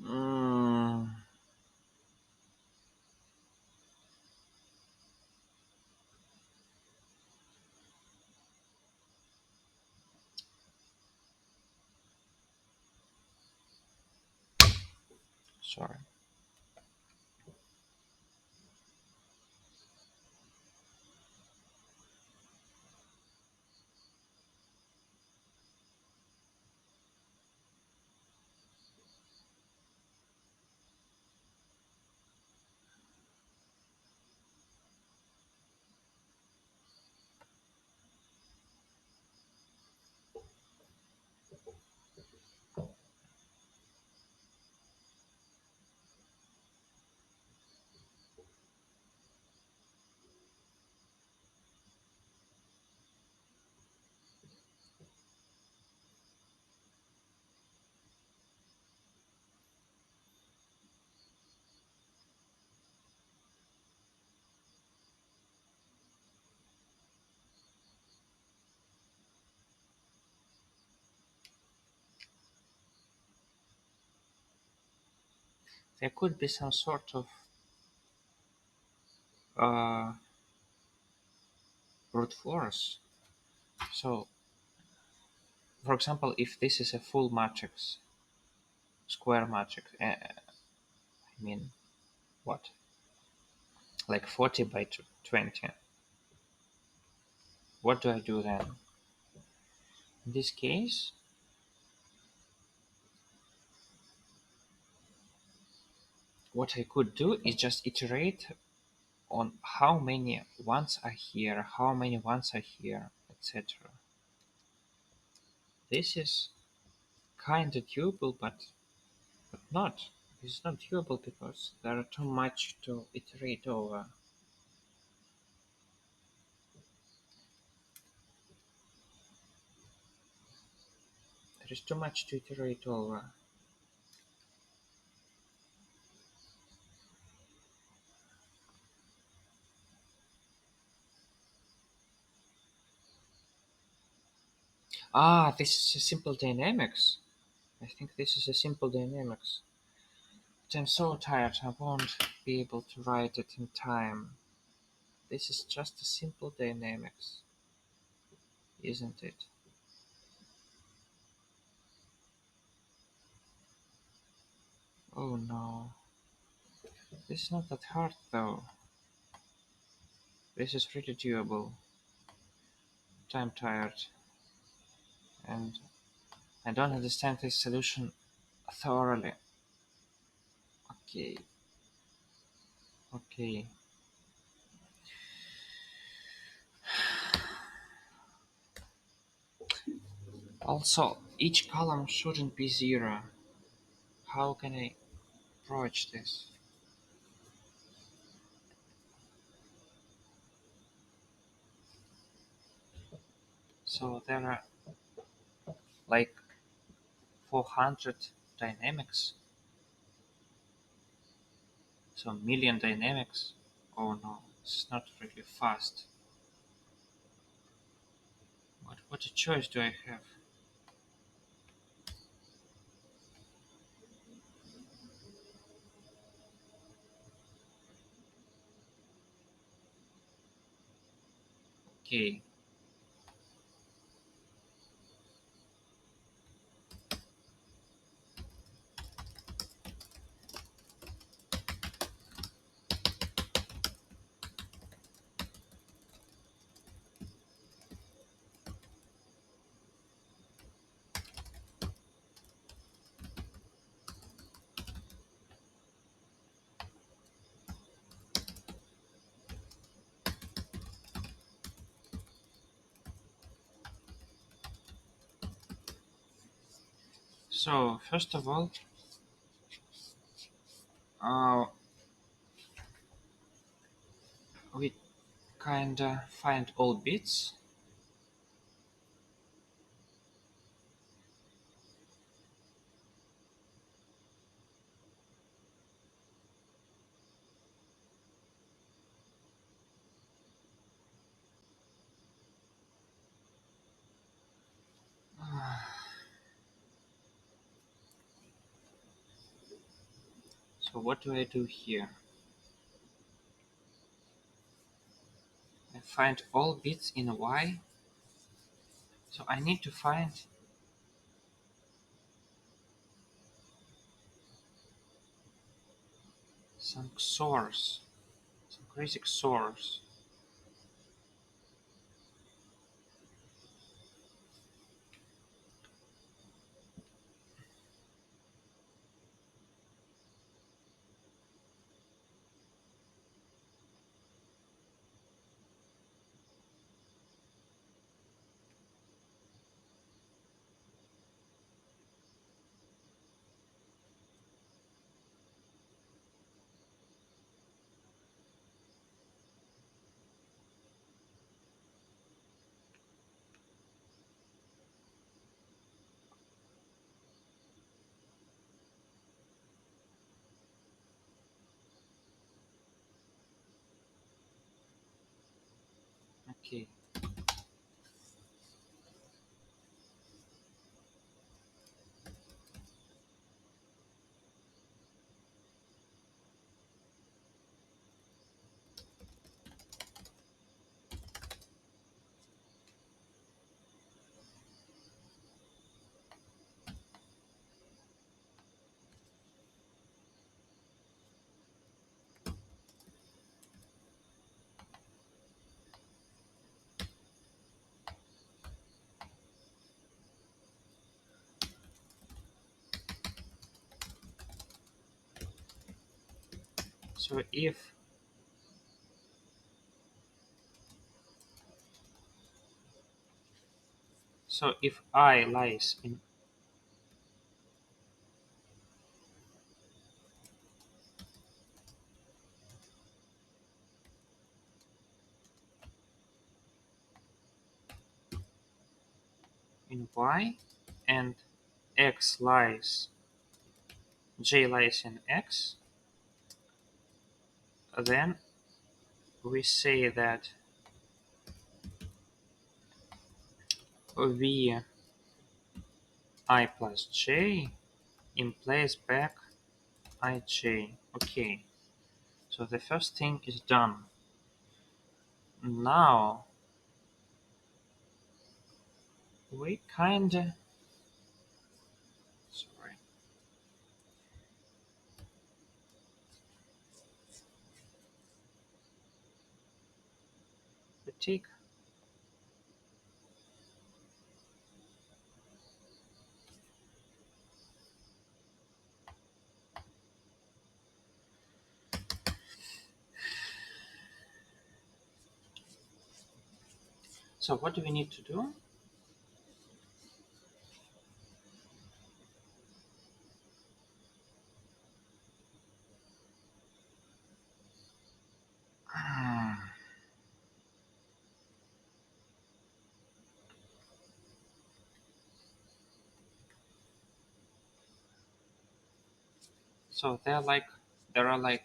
Mm, sorry. There could be some sort of uh, brute force. So, for example, if this is a full matrix, square matrix, I mean, what? Like 40 by 20. What do I do then? In this case, what I could do is just iterate on how many ones are here, how many ones are here, etc. This is kinda doable, but not. It's not doable because there are too much to iterate over. There is too much to iterate over. Ah, this is a simple dynamics. I think this is a simple dynamics. But I'm so tired, I won't be able to write it in time. This is just a simple dynamics, isn't it? Oh no. This is not that hard though. This is really doable. I'm tired. And I don't understand this solution thoroughly. Okay. Okay. Also, each column shouldn't be zero. How can I approach this? So there are like 400 dynamics. So million dynamics. Oh no, it's not really fast. What a choice do I have? Okay. So first of all, uh, we kinda find all bits. So what do I do here? I find all bits in Y. So I need to find some source, some crazy source. Okay. So if I lies in Y and J lies in X, then we say that V I plus J implies back IJ. Okay, so the first thing is done. Now we kinda sorry. We take so what do we need to do? So there are like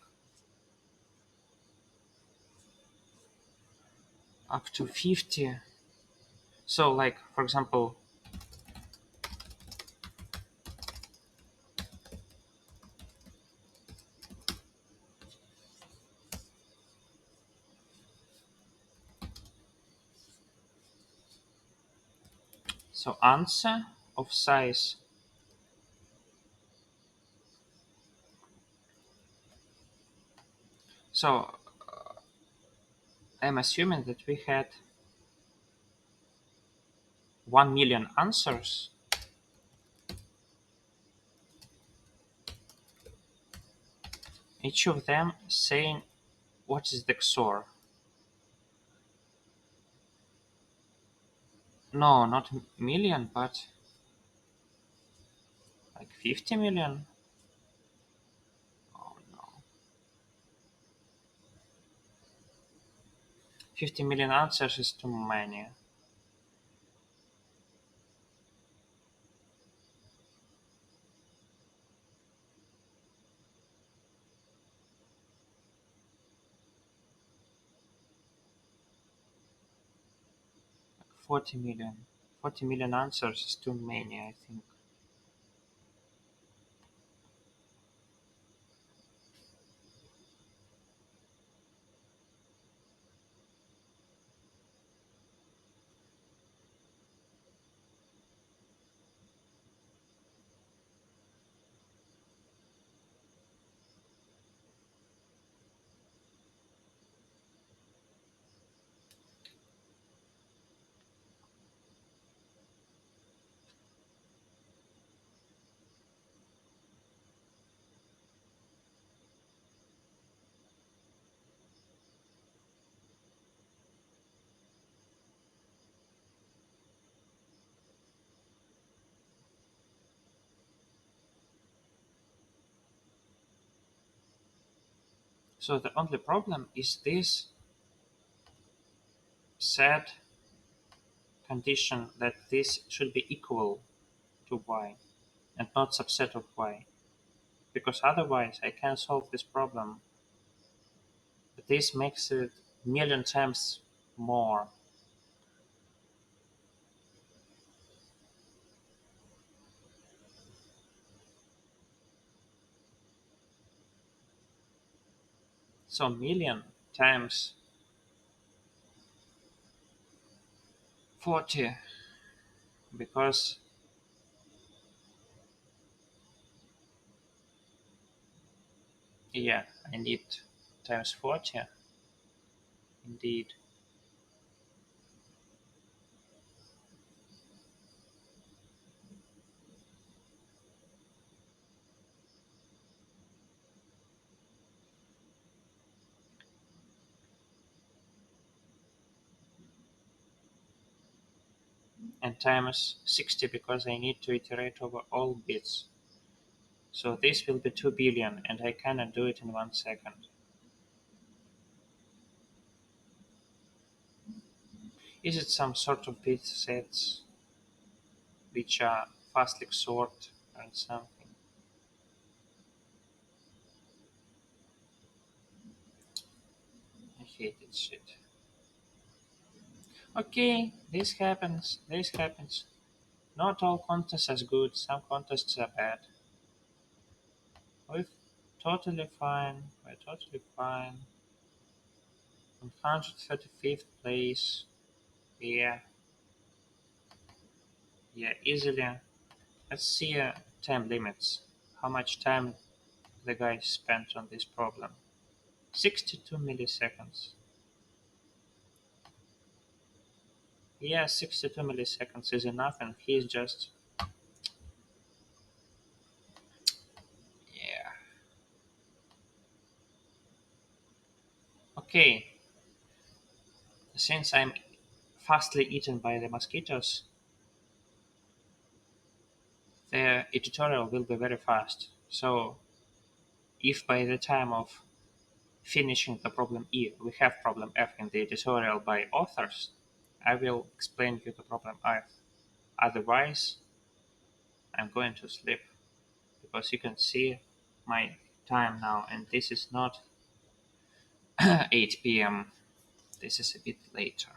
up to 50. So like for example, so answer of size. So I'm assuming that we had 1 million answers. Each of them saying what is the XOR. No, not million, but 50 million? Oh no. 50 million answers is too many. 40 million. 40 million answers is too many, I think. So the only problem is this sad condition that this should be equal to y and not subset of y, because otherwise I can solve this problem. But this makes it million times more. So million times 40, because yeah, I need times 40 indeed. And times 60 because I need to iterate over all bits. So this will be 2 billion and I cannot do it in 1 second. Is it some sort of bit sets which are fastly sort or something? I hate this shit. Okay, this happens. Not all contests are good, some contests are bad. We're totally fine, we're totally fine. 135th place, yeah, yeah, easily. Let's see time limits. How much time the guy spent on this problem? 62 milliseconds. Yeah, 62 milliseconds is enough, and he's just. Yeah. Okay, since I'm fastly eaten by the mosquitoes, the editorial will be very fast. So, if by the time of finishing the problem E, we have problem F in the editorial by authors, I will explain you the problem F. Otherwise, I'm going to sleep because you can see my time now, and this is not 8 p.m. This is a bit later.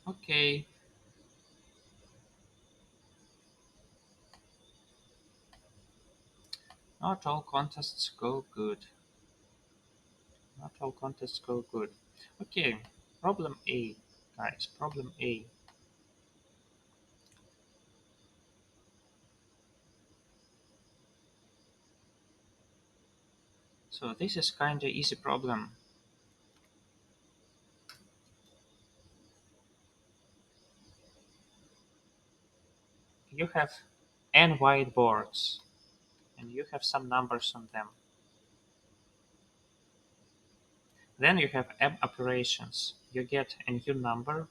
Okay, not all contests go good. Not all contests go good. Okay, problem A, guys. Problem A. So this is kinda easy problem. You have n whiteboards, and you have some numbers on them. Then you have m operations. You get a new number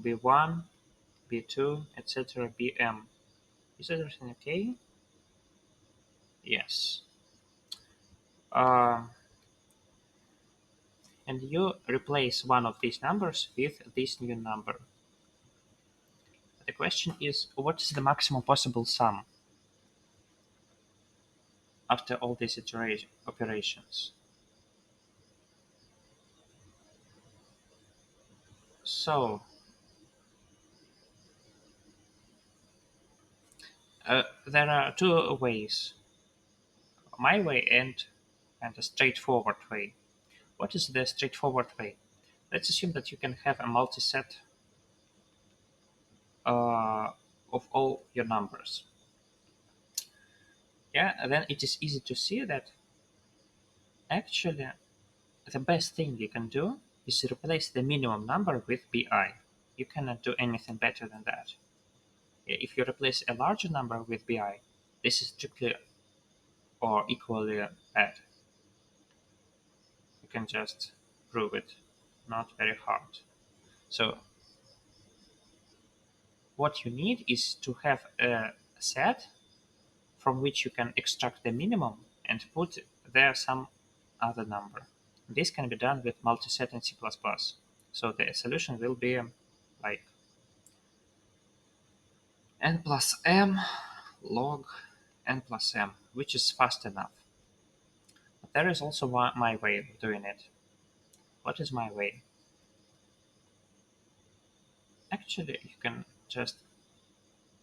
B1, B2, etc. Bm. Is everything okay? Yes. Uh, and you replace one of these numbers with this new number. The question is, what is the maximum possible sum after all these operations? So there are two ways, my way and a straightforward way. What is the straightforward way? Let's assume that you can have a multiset uh, of all your numbers. Yeah, and then it is easy to see that actually the best thing you can do is replace the minimum number with bi. You cannot do anything better than that. If you replace a larger number with bi, this is strictly or equally bad. You can just prove it, not very hard. So what you need is to have a set from which you can extract the minimum and put there some other number. This can be done with multiset in C++. So the solution will be like n plus m log n plus m, which is fast enough. But there is also my way of doing it. What is my way? Actually, you can just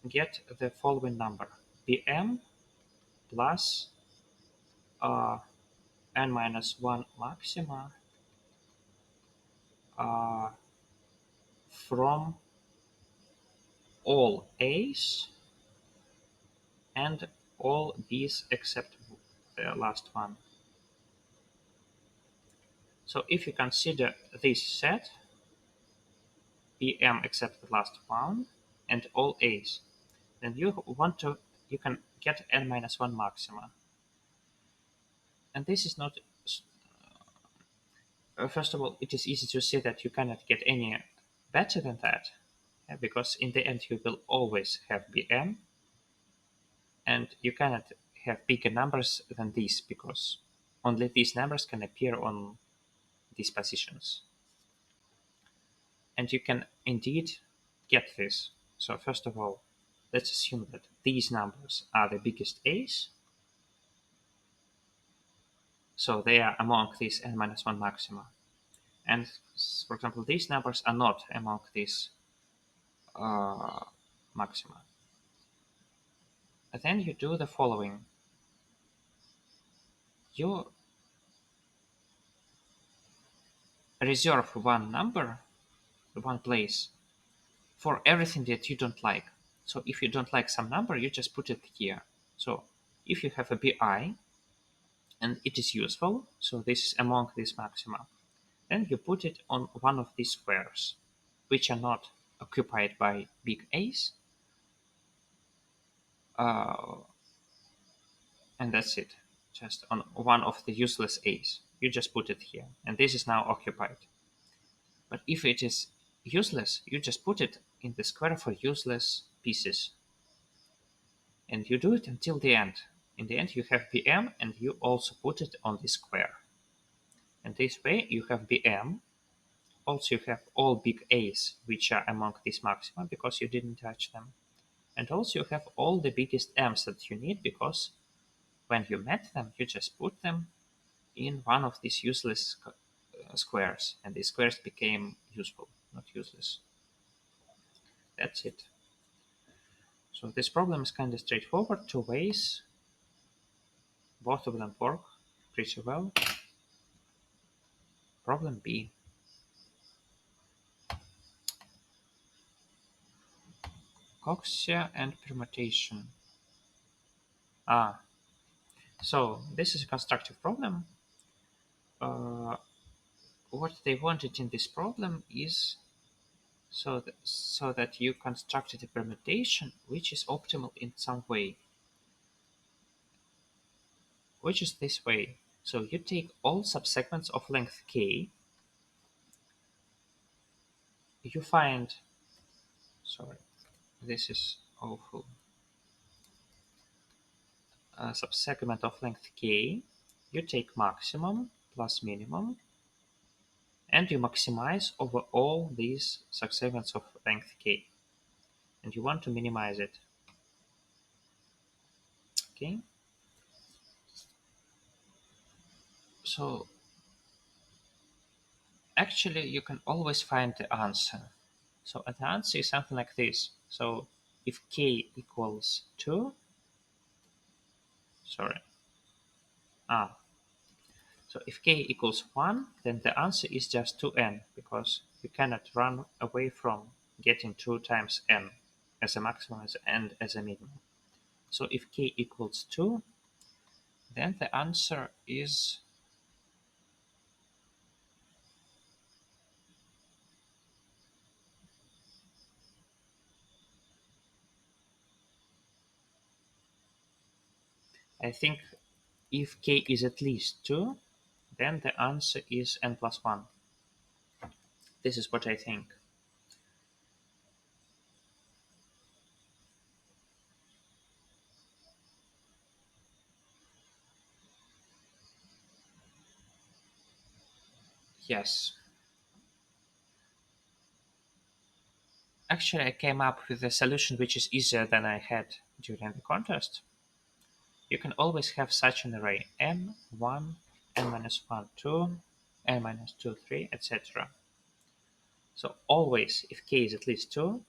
get the following number: bm plus n minus 1 maxima uh, from all a's and all b's except the last one. So if you consider this set, bm except the last one and all a's, then you can get n minus 1 maxima. And this is not, first of all, it is easy to say that you cannot get any better than that, because in the end you will always have bm, and you cannot have bigger numbers than these because only these numbers can appear on these positions. And you can indeed get this. So first of all, let's assume that these numbers are the biggest a's. So they are among these n minus 1 maxima. And for example, these numbers are not among these maxima. And then you do the following. You reserve one number, one place, for everything that you don't like. So if you don't like some number, you just put it here. So if you have a bi and it is useful, so this is among these maxima, then you put it on one of these squares, which are not occupied by big A's, uh, and that's it. Just on one of the useless A's. You just put it here, and this is now occupied. But if it is useless, you just put it in the square for useless pieces. And you do it until the end. In the end, you have bm, and you also put it on the square. And this way, you have bm. Also, you have all big A's, which are among these maxima, because you didn't touch them. And also, you have all the biggest m's that you need, because when you met them, you just put them in one of these useless squares, and these squares became useful, not useless. That's it. So this problem is kind of straightforward, two ways. Both of them work pretty well. Problem B. Coxia and permutation. So this is a constructive problem. What they wanted in this problem is so that you constructed a permutation which is optimal in some way, which is this way. So you take all subsegments of length k, you find sorry, this is awful. A subsegment of length k, you take maximum plus minimum, and you maximize over all these subsegments of length k, and you want to minimize it. Okay, so actually you can always find the answer. So the answer is something like this. So if k equals 2, sorry, ah, so if k equals 1, then the answer is just 2n, because you cannot run away from getting 2 times n as a maximum and as a minimum. So if k equals 2, then the answer is I think if k is at least 2, then the answer is n plus 1. This is what I think. Yes. Actually, I came up with a solution which is easier than I had during the contest. You can always have such an array: n, 1, n minus 1, 2, n minus 2, 3, etc. So always, if k is at least 2,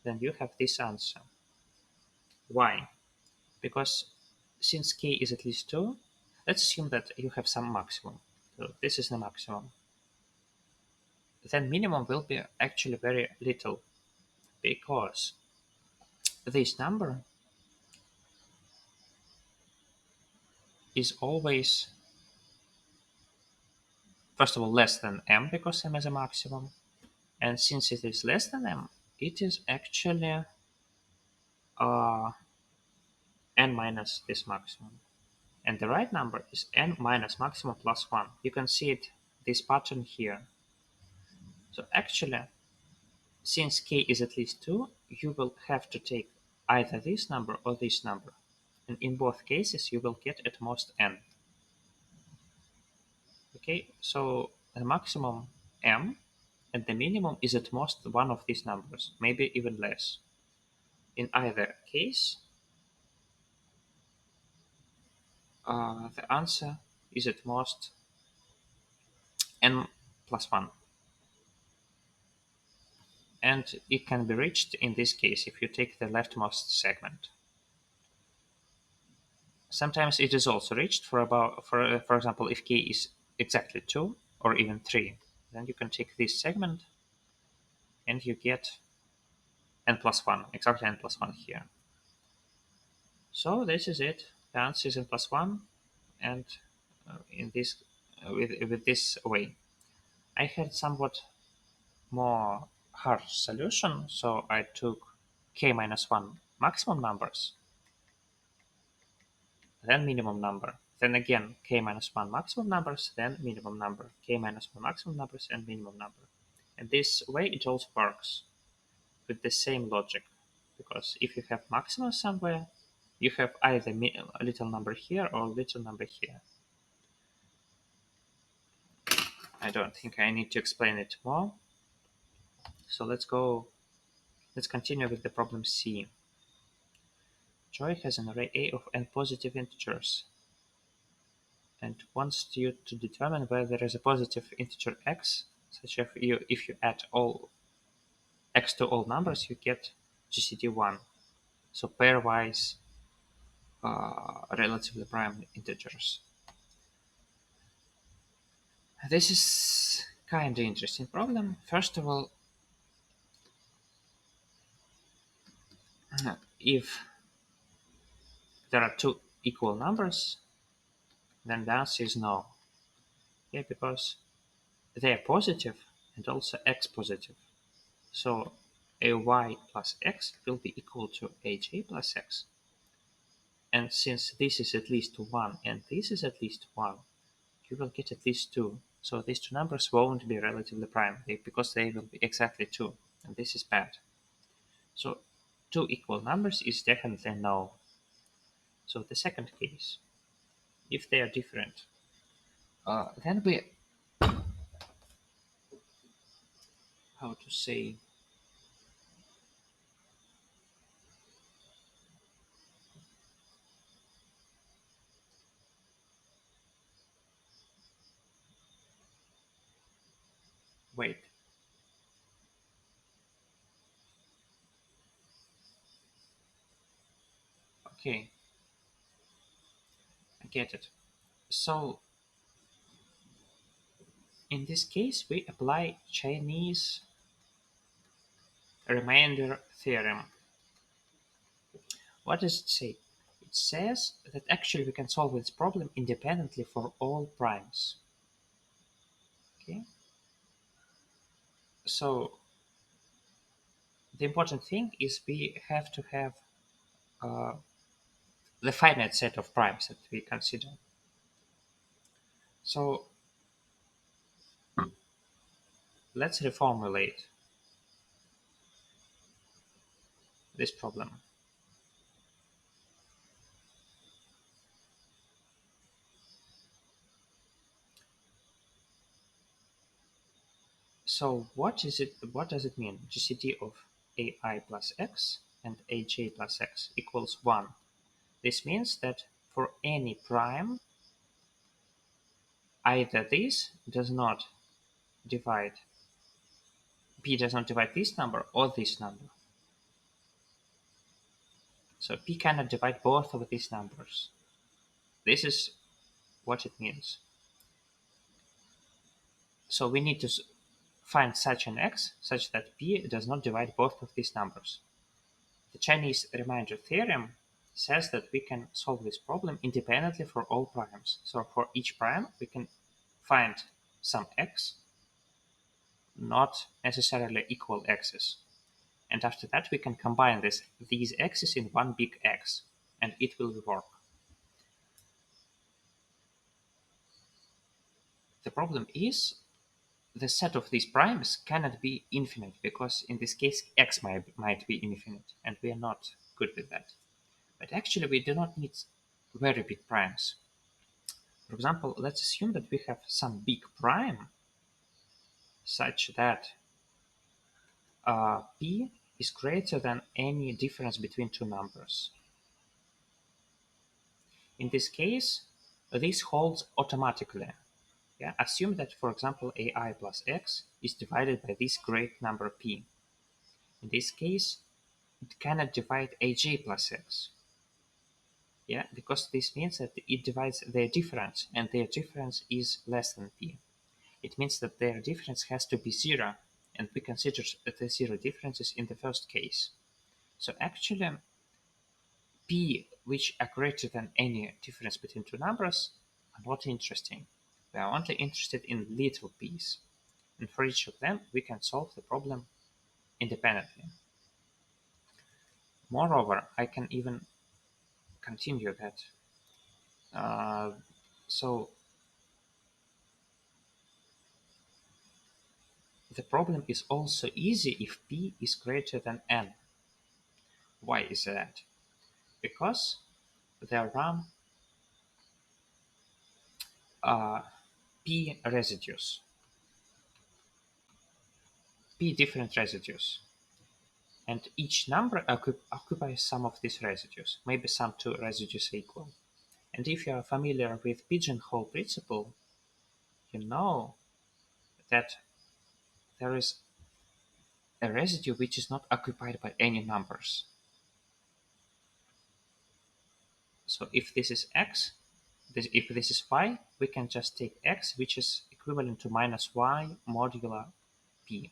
then you have this answer. Why? Because since k is at least 2, let's assume that you have some maximum. So this is the maximum. Then minimum will be actually very little, because this number is always, first of all, less than m, because m is a maximum. And since it is less than m, it is actually uh, n minus this maximum. And the right number is n minus maximum plus 1. You can see it, this pattern here. So actually, since k is at least 2, you will have to take either this number or this number. And in both cases, you will get at most n. Okay, so the maximum m and the minimum is at most one of these numbers, maybe even less. In either case, the answer is at most n plus 1. And it can be reached in this case if you take the leftmost segment. Sometimes it is also reached for example, if k is exactly 2 or even 3, then you can take this segment and you get n plus 1, exactly n plus 1 here. So this is it. The answer is n plus 1, and in this with this way. I had somewhat more harsh solution, so I took k minus 1 maximum numbers, then minimum number, then again k minus 1 maximum numbers, then minimum number, k minus 1 maximum numbers, and minimum number. And this way it also works with the same logic, because if you have maximum somewhere, you have either a little number here or a little number here. I don't think I need to explain it more. So let's continue with the problem C. Joy has an array A of n positive integers and wants you to determine whether there is a positive integer x, such as if you add all x to all numbers, you get GCD1. So pairwise relatively prime integers. This is kind of interesting problem. First of all, if there are two equal numbers, then the answer is no. Yeah, because they are positive and also x positive. So ay plus x will be equal to aj plus x. And since this is at least 1 and this is at least 1, you will get at least 2. So these two numbers won't be relatively prime because they will be exactly 2. And this is bad. So two equal numbers is definitely no. So the second case, if they are different, then we, how to say, wait, okay, I get it. So in this case, we apply Chinese remainder theorem. What does it say? It says that actually we can solve this problem independently for all primes. Okay, so the important thing is we have to have uh, the finite set of primes that we consider. So let's reformulate this problem. So what is it? What does it mean? GCD of AI plus x and aj plus x equals 1. This means that for any prime, either this does not divide, p does not divide this number or this number. So p cannot divide both of these numbers. This is what it means. So we need to find such an x such that p does not divide both of these numbers. The Chinese remainder theorem says that we can solve this problem independently for all primes. So for each prime, we can find some x, not necessarily equal x's. And after that, we can combine these x's in one big x, and it will work. The problem is the set of these primes cannot be infinite, because in this case, x might be infinite, and we are not good with that. But actually, we do not need very big primes. For example, let's assume that we have some big prime such that p is greater than any difference between two numbers. In this case, this holds automatically. Yeah? Assume that, for example, ai plus x is divided by this great number p. In this case, it cannot divide aj plus x. Yeah, because this means that it divides their difference, and their difference is less than p. It means that their difference has to be zero, and we consider the zero differences in the first case. So actually, p which are greater than any difference between two numbers are not interesting. We are only interested in little p's, and for each of them we can solve the problem independently. Moreover, I can even continue that. Uh, so the problem is also easy if p is greater than n. Why is that? Because there are p residues, p different residues, and each number occupies some of these residues. Maybe some two residues are equal. And if you are familiar with pigeonhole principle, you know that there is a residue which is not occupied by any numbers. So if this is x, if this is y, we can just take x, which is equivalent to minus y modulo p.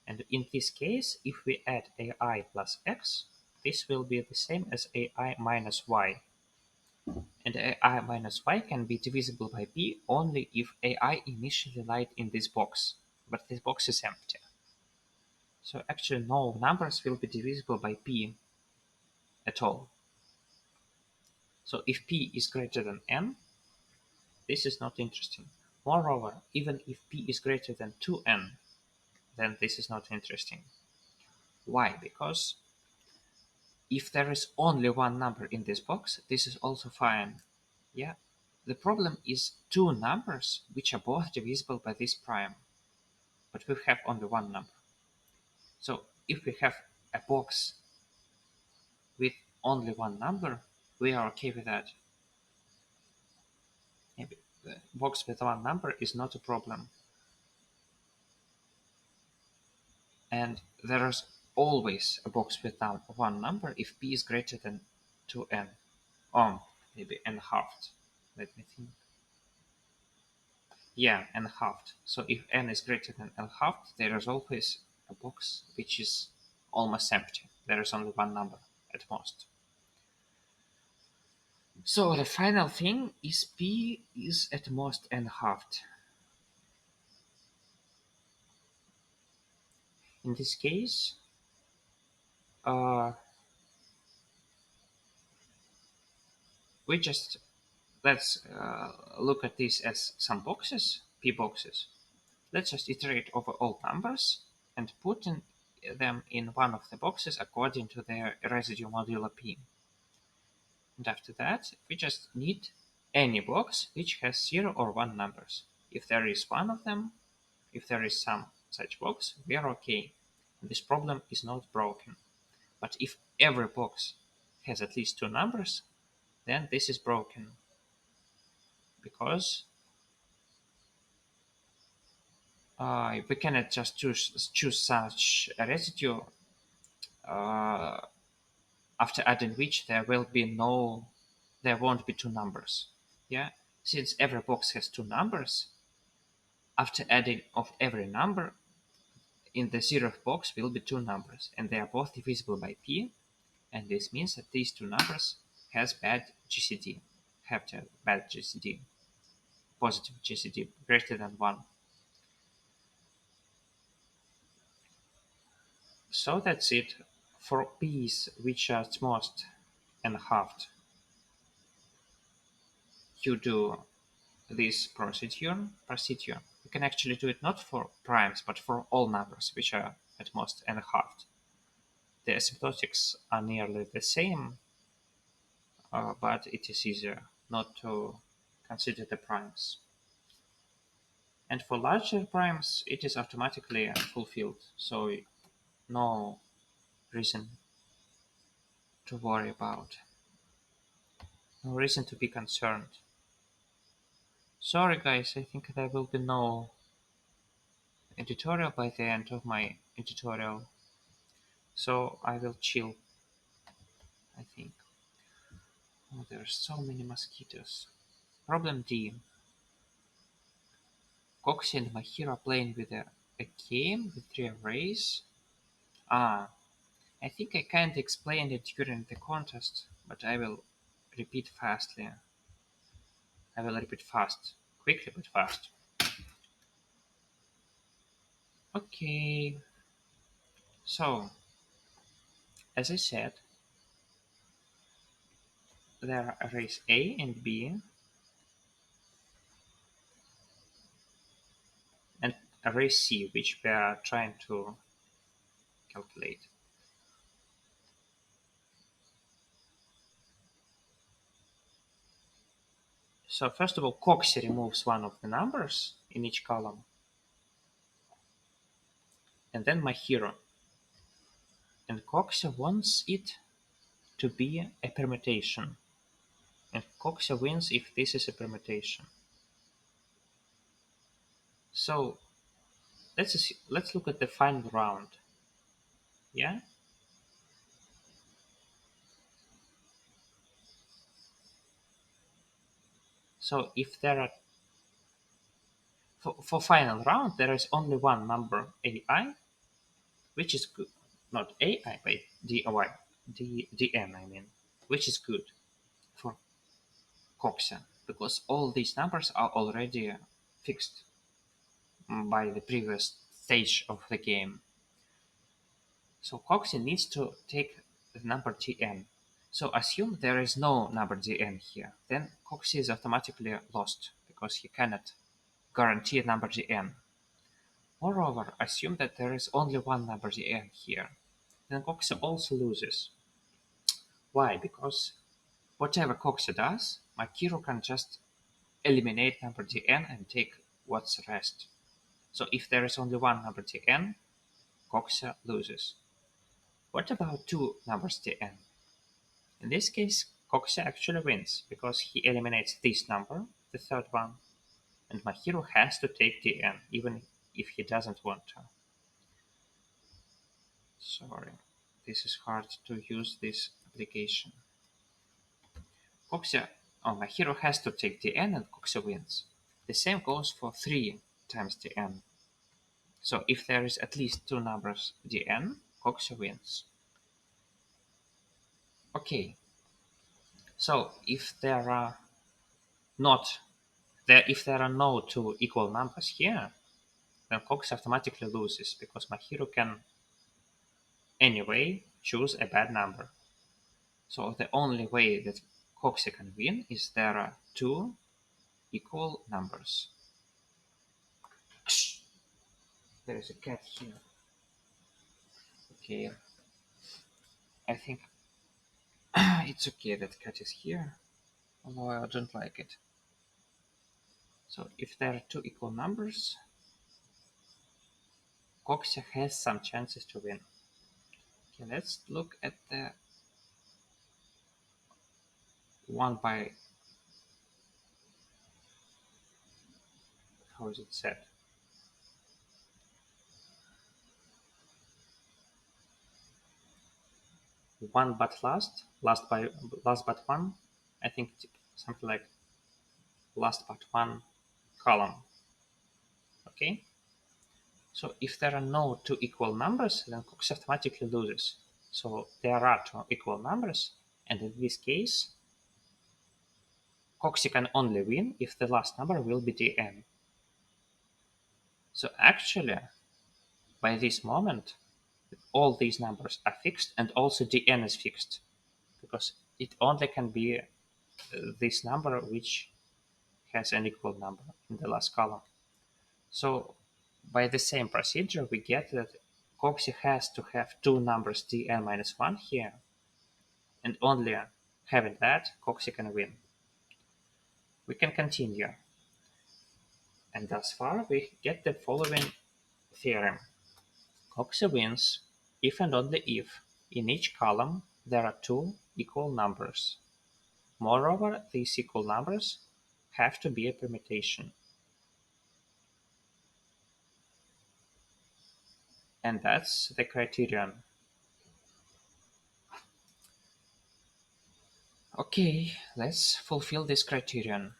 And in this case, if we add ai plus x, this will be the same as ai minus y. And ai minus y can be divisible by p only if ai initially lied in this box, but this box is empty. So actually no numbers will be divisible by p at all. So if p is greater than n, this is not interesting. Moreover, even if p is greater than 2n, then this is not interesting. Why? Because if there is only one number in this box, this is also fine. Yeah. The problem is two numbers which are both divisible by this prime, but we have only one number. So if we have a box with only one number, we are okay with that. Maybe the box with one number is not a problem. And there is always a box with one number if p is greater than 2n. Maybe n halved. Let me think. Yeah, n halved. So if n is greater than n halved, there is always a box which is almost empty. There is only one number at most. So the final thing is p is at most n halved. In this case, uh, we just let's look at this as some boxes, p boxes. Let's just iterate over all numbers and put them in one of the boxes according to their residue modulo p. And after that, we just need any box which has 0 or 1 numbers. If there is one of them, if there is some such box, we are okay. This problem is not broken. But if every box has at least 2 numbers, then this is broken. Because we cannot just choose such a residue uh, after adding which there won't be 2 numbers. Yeah, since every box has 2 numbers, after adding of every number, in the zeroth box will be 2 numbers, and they are both divisible by p, and this means that these 2 numbers have to have bad GCD, positive GCD, greater than 1. So that's it. For p's which are at most and halved, you do this procedure. You can actually do it not for primes, but for all numbers which are at most and halved. The asymptotics are nearly the same, but it is easier not to consider the primes. And for larger primes, it is automatically fulfilled, so no reason to worry about, no reason to be concerned. Sorry guys, I think there will be no editorial by the end of my editorial, so I will chill, I think. Oh, there are so many mosquitoes. Problem D. Coxie and Mahira playing with a game with 3 arrays. I think I can't explain it during the contest, but I will repeat fastly. I will repeat fast. Quickly but fast. Okay. So, as I said, there are arrays A and B, and array C, which we are trying to calculate. So first of all, Coxie removes one of the numbers in each column, and then my hero. And Coxie wants it to be a permutation, and Coxie wins if this is a permutation. So let's look at the final round. Yeah. So if there are for final round there is only one number AI, which is good. Not AI, but DN, I mean, which is good for Coxie because all these numbers are already fixed by the previous stage of the game. So Coxie needs to take the number Tn. So assume there is no number Dn here. Then Coxie is automatically lost because he cannot guarantee a number Dn. Moreover, assume that there is only one number Dn here. then Coxa also loses. Why? Because whatever Coxa does, my hero can just eliminate number dn and take what's the rest. So if there is only one number dn, Coxa loses. What about two numbers dn? In this case, Coxa actually wins because he eliminates this number, the third one, and my hero has to take dn even if he doesn't want to. Sorry, this is hard to use this application. Coxa, my hero has to take dn and Coxa wins. The same goes for 3 times dn. So if there is at least two numbers dn, Coxa wins. Okay, so if there are no two equal numbers here, then Coxa automatically loses because my hero can anyway choose a bad number. So the only way that Coxa can win is there are two equal numbers. There is a cat here. Okay, I think it's okay that cat is here, although I don't like it. So if there are two equal numbers, Coxa has some chances to win. Okay, let's look at the one by, how is it said? One but last but one. I think something like last but one column. Okay. So if there are no two equal numbers, then Cox automatically loses. So there are two equal numbers, and in this case, Coxy can only win if the last number will be dn. So actually, by this moment, all these numbers are fixed, and also dn is fixed, because it only can be this number which has an equal number in the last column. So by the same procedure, we get that Coxy has to have two numbers dn minus 1 here, and only having that, Coxy can win. We can continue. And thus far, we get the following theorem. Coxy wins if and only if in each column there are two equal numbers. Moreover, these equal numbers have to be a permutation. And that's the criterion. Okay, let's fulfill this criterion.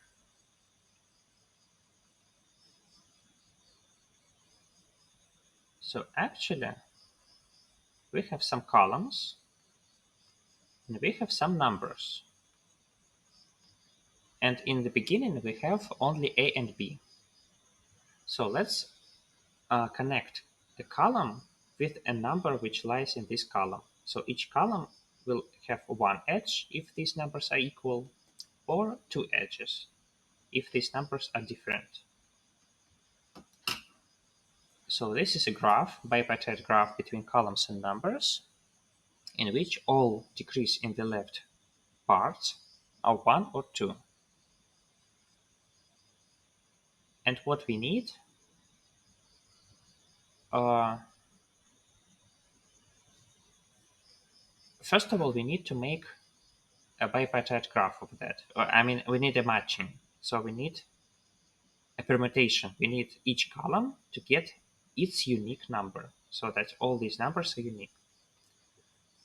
So actually, we have some columns and we have some numbers. And in the beginning, we have only A and B. So let's connect a column with a number which lies in this column. So each column will have one edge if these numbers are equal, or two edges if these numbers are different. So this is a graph, bipartite graph between columns and numbers, in which all degrees in the left parts are 1 or 2. And what we need, first of all, we need to make a bipartite graph of that. We need a matching. So we need a permutation. We need each column to get its unique number, so that all these numbers are unique.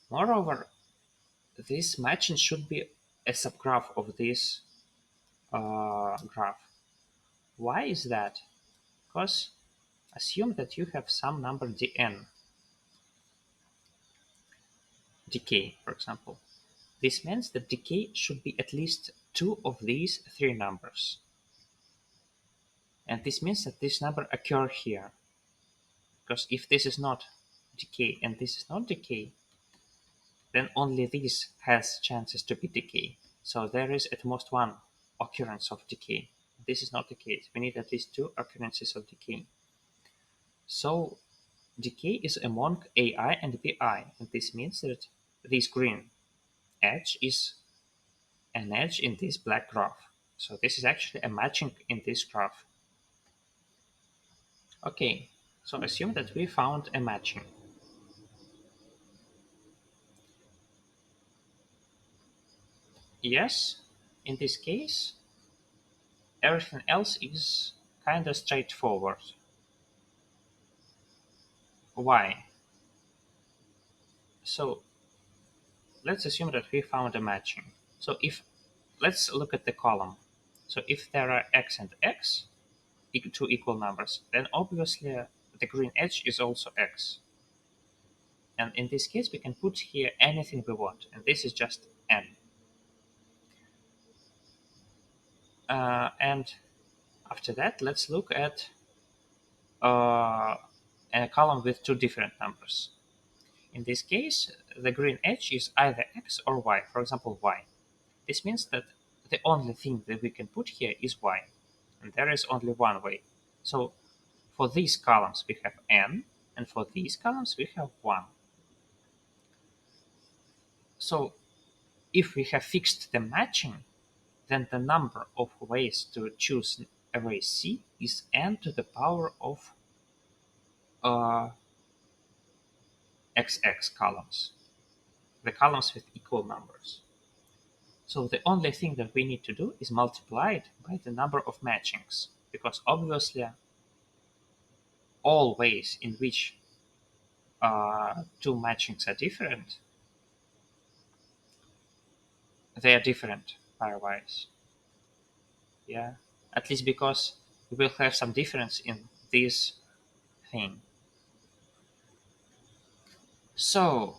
Moreover, this matching should be a subgraph of this graph. Why is that? Because assume that you have some number dn, decay, for example. This means that decay should be at least two of these three numbers. And this means that this number occur here. Because if this is not decay and this is not decay, then only this has chances to be decay. So there is at most one occurrence of decay. This is not the case. We need at least two occurrences of decay. So decay is among AI and BI, and this means that this green edge is an edge in this black graph. So this is actually a matching in this graph. Okay, so assume that we found a matching. Yes, in this case, everything else is kind of straightforward. Why? So let's assume that we found a matching. So if let's look at the column. So if there are x and x, two equal numbers, then obviously the green edge is also x. And in this case, we can put here anything we want, and this is just n. And after that, let's look at uh, a column with two different numbers. In this case, the green edge is either x or y, for example, y. This means that the only thing that we can put here is y, and there is only one way. So for these columns, we have n, and for these columns, we have 1. So if we have fixed the matching, then the number of ways to choose array C is n to the power of uh, xx columns, the columns with equal numbers. So the only thing that we need to do is multiply it by the number of matchings, because obviously all ways in which two matchings are different, they are different pairwise. Yeah, at least because we will have some difference in this thing. So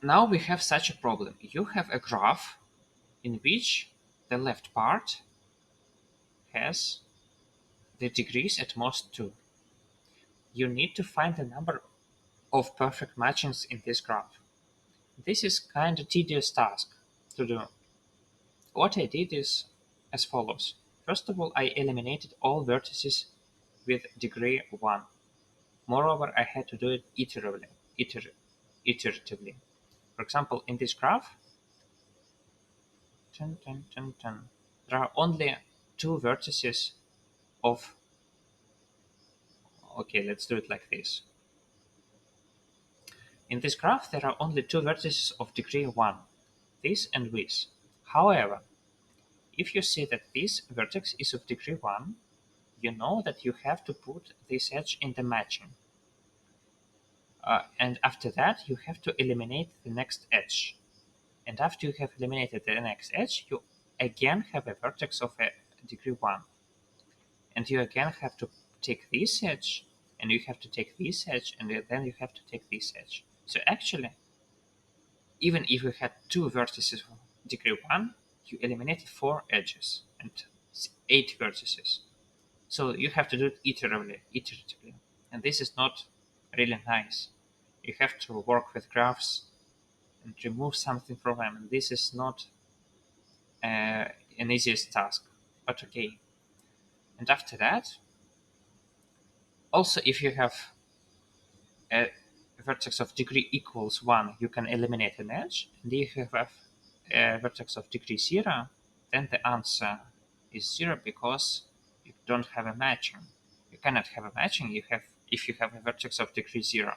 now we have such a problem. You have a graph in which the left part has the degrees at most 2. You need to find the number of perfect matchings in this graph. This is kind of tedious task to do. What I did is as follows. First of all, I eliminated all vertices with degree 1. Moreover, I had to do it iteratively. For example, in this graph, there are only two vertices of, okay, let's do it like this. In this graph, there are only two vertices of degree 1, this and this. However, if you see that this vertex is of degree 1, you know that you have to put this edge in the matching. And after that, you have to eliminate the next edge. And after you have eliminated the next edge, you again have a vertex of a degree 1. And you again have to take this edge, and you have to take this edge, and then you have to take this edge. So actually, even if you had two vertices of degree 1, you eliminated 4 edges and 8 vertices. So you have to do it iteratively. And this is not really nice. You have to work with graphs and remove something from them. And this is not an easiest task, but okay. And after that, also if you have a vertex of degree equals 1, you can eliminate an edge. And if you have a vertex of degree 0, then the answer is 0 because you don't have a matching. You cannot have a matching if you have a vertex of degree 0.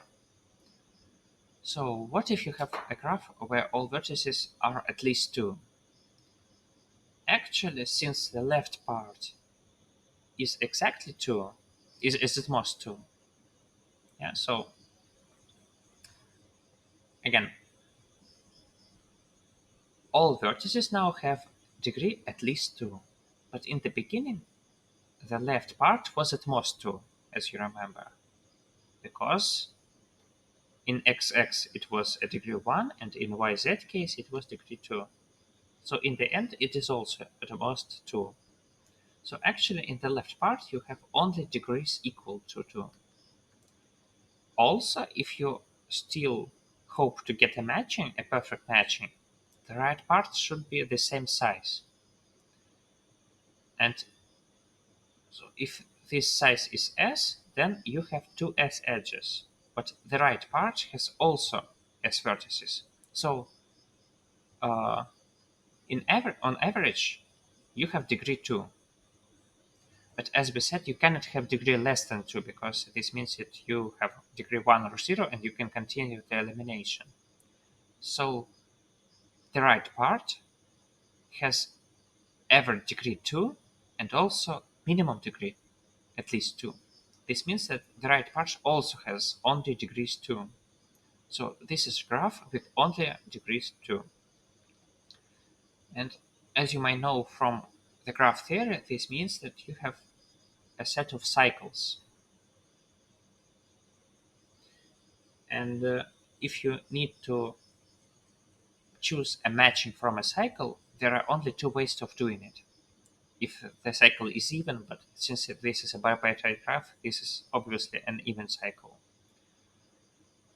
So what if you have a graph where all vertices are at least 2? Actually, since the left part is exactly 2, is at most 2. Yeah, so again, all vertices now have degree at least 2. But in the beginning, the left part was at most 2, as you remember, because in XX it was a degree 1, and in YZ case it was degree 2. So in the end, it is also at most 2. So actually, in the left part, you have only degrees equal to 2. Also, if you still hope to get a matching, a perfect matching, the right part should be the same size. And so if this size is s, then you have two s edges, but the right part has also s vertices. So uh, on average, you have degree 2. But as we said, you cannot have degree less than 2 because this means that you have degree 1 or 0 and you can continue the elimination. So the right part has ever degree 2 and also minimum degree at least 2. This means that the right part also has only degrees 2. So this is graph with only degrees 2. And as you might know from the graph theory, this means that you have a set of cycles. And if you need to choose a matching from a cycle, there are only two ways of doing it. If the cycle is even, but since this is a bipartite graph, this is obviously an even cycle.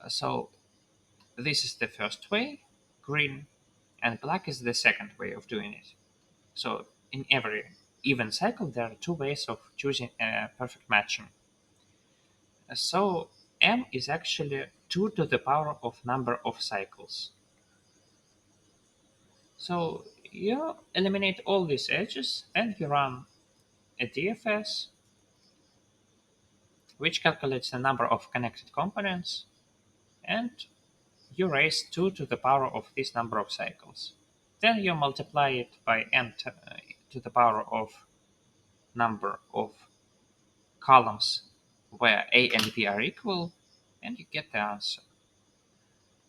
So this is the first way, green, and black is the second way of doing it. So in every even cycle, there are two ways of choosing a perfect matching. So m is actually 2 to the power of number of cycles. So you eliminate all these edges, then you run a DFS, which calculates the number of connected components, and you raise 2 to the power of this number of cycles. Then you multiply it by n to the power of number of columns where A and B are equal, and you get the answer.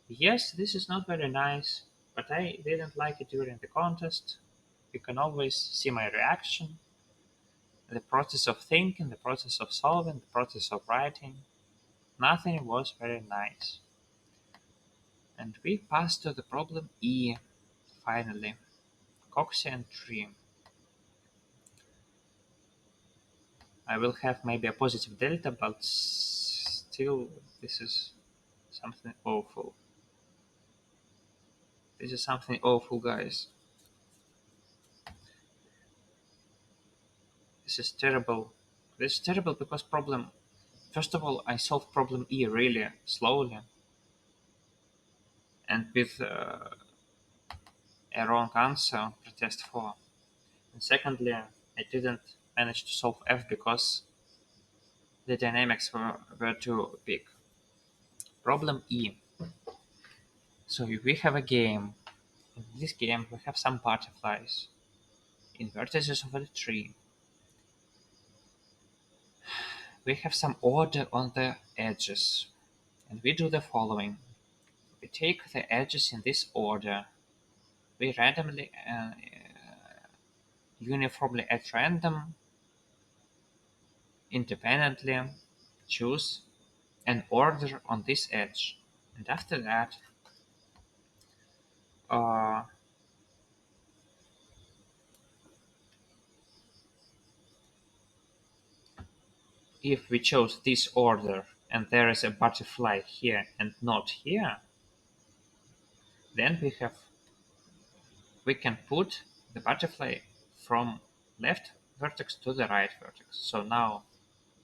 Yes, this is not very nice, but I didn't like it during the contest. You can always see my reaction, the process of thinking, the process of solving, the process of writing. Nothing was very nice. And we passed to the problem E, finally. Coxian tree. I will have maybe a positive delta, but still, this is something awful. This is something awful, guys. This is terrible. This is terrible because problem. First of all, I solved problem E really slowly and with a wrong answer on pretest 4. And secondly, I didn't manage to solve F because the dynamics were too big. Problem E. So if we have a game. In this game, we have some butterflies in vertices of the tree. We have some order on the edges, and we do the following. We take the edges in this order. We randomly, uniformly at random, independently choose an order on this edge. And after that, uh, if we chose this order and there is a butterfly here and not here, then we can put the butterfly from left vertex to the right vertex. So now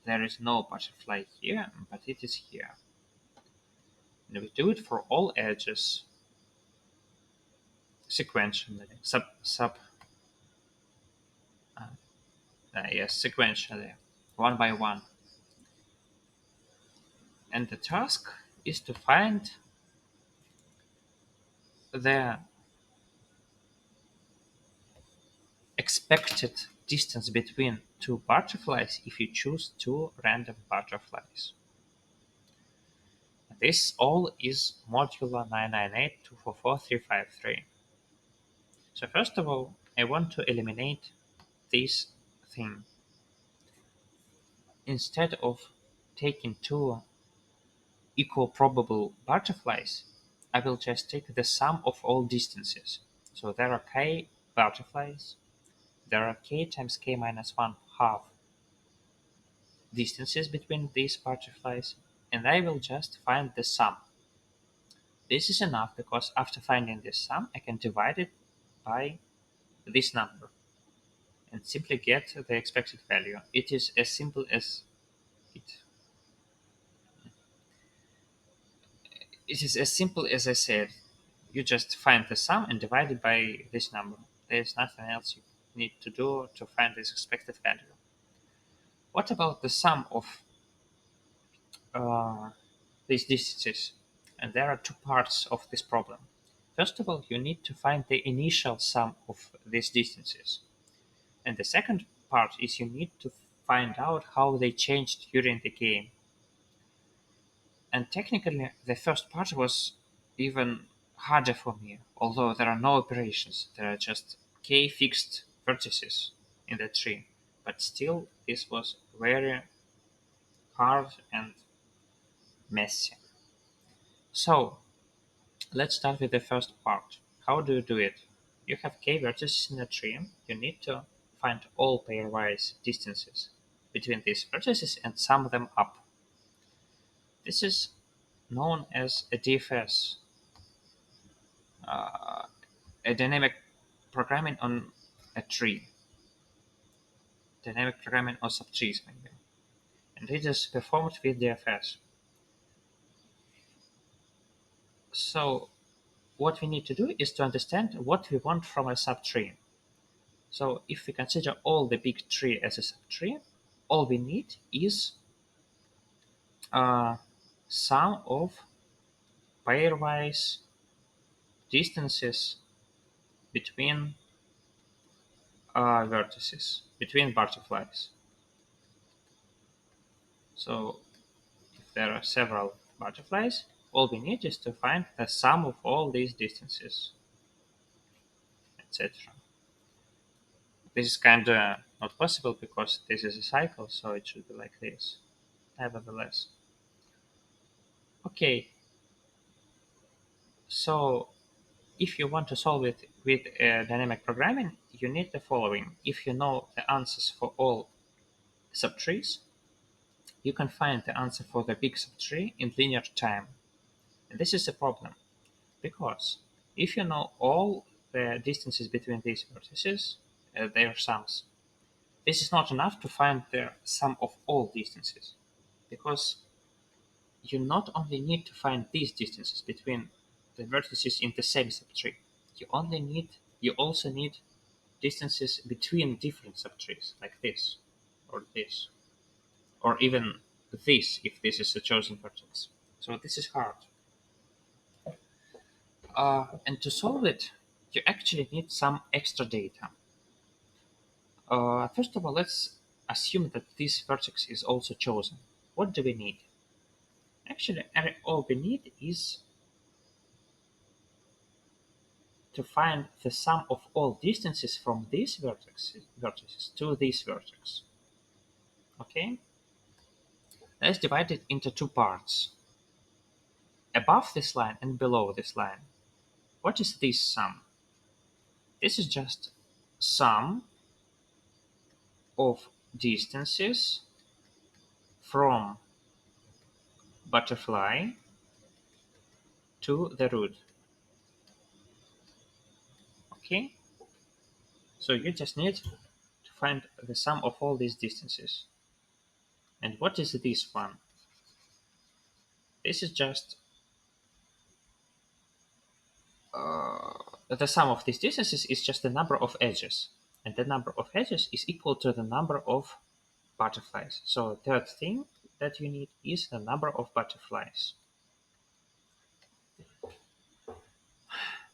there is no butterfly here, but it is here. And we do it for all edges sequentially, yes, sequentially, one by one. And the task is to find the expected distance between two butterflies if you choose two random butterflies. This all is modular 998244353. So first of all, I want to eliminate this thing. Instead of taking two equal probable butterflies, I will just take the sum of all distances. So there are k butterflies, there are k times k minus 1 half distances between these butterflies, and I will just find the sum. This is enough because after finding this sum, I can divide it by this number. and simply get the expected value. It is as simple as it. It is as simple as I said. You just find the sum and divide it by this number. There is nothing else you need to do to find this expected value. What about the sum of uh, these distances? And there are two parts of this problem. First of all, you need to find the initial sum of these distances. And the second part is you need to find out how they changed during the game. And technically, the first part was even harder for me, although there are no operations, there are just k fixed vertices in the tree. But still, this was very hard and messy. So, let's start with the first part. How do you do it? You have k vertices in a tree. You need to find all pairwise distances between these vertices and sum them up. This is known as a DFS, uh, a dynamic programming on a tree, dynamic programming on subtrees maybe. And it is performed with DFS. So what we need to do is to understand what we want from a subtree. So if we consider all the big tree as a subtree, all we need is a sum of pairwise distances between vertices, between butterflies. So if there are several butterflies, all we need is to find the sum of all these distances, etc. This is kind of not possible because this is a cycle, so it should be like this. Nevertheless. Okay, so if you want to solve it with dynamic programming, you need the following. If you know the answers for all subtrees, you can find the answer for the big subtree in linear time. And this is a problem because if you know all the distances between these vertices, their sums, this is not enough to find the sum of all distances, because you not only need to find these distances between the vertices in the same subtree, you also need distances between different subtrees, like this, or even this if this is a chosen vertex. So this is hard. And to solve it, you actually need some extra data. First of all, let's assume that this vertex is also chosen. What do we need? Actually, all we need is to find the sum of all distances from these vertices to this vertex. Okay? Let's divide it into two parts. Above this line and below this line. What is this sum? This is just sum of distances from butterfly to the root. Okay? So you just need to find the sum of all these distances. And what is this one? This is just the sum of these distances is just the number of edges. And the number of edges is equal to the number of butterflies. So third thing that you need is the number of butterflies.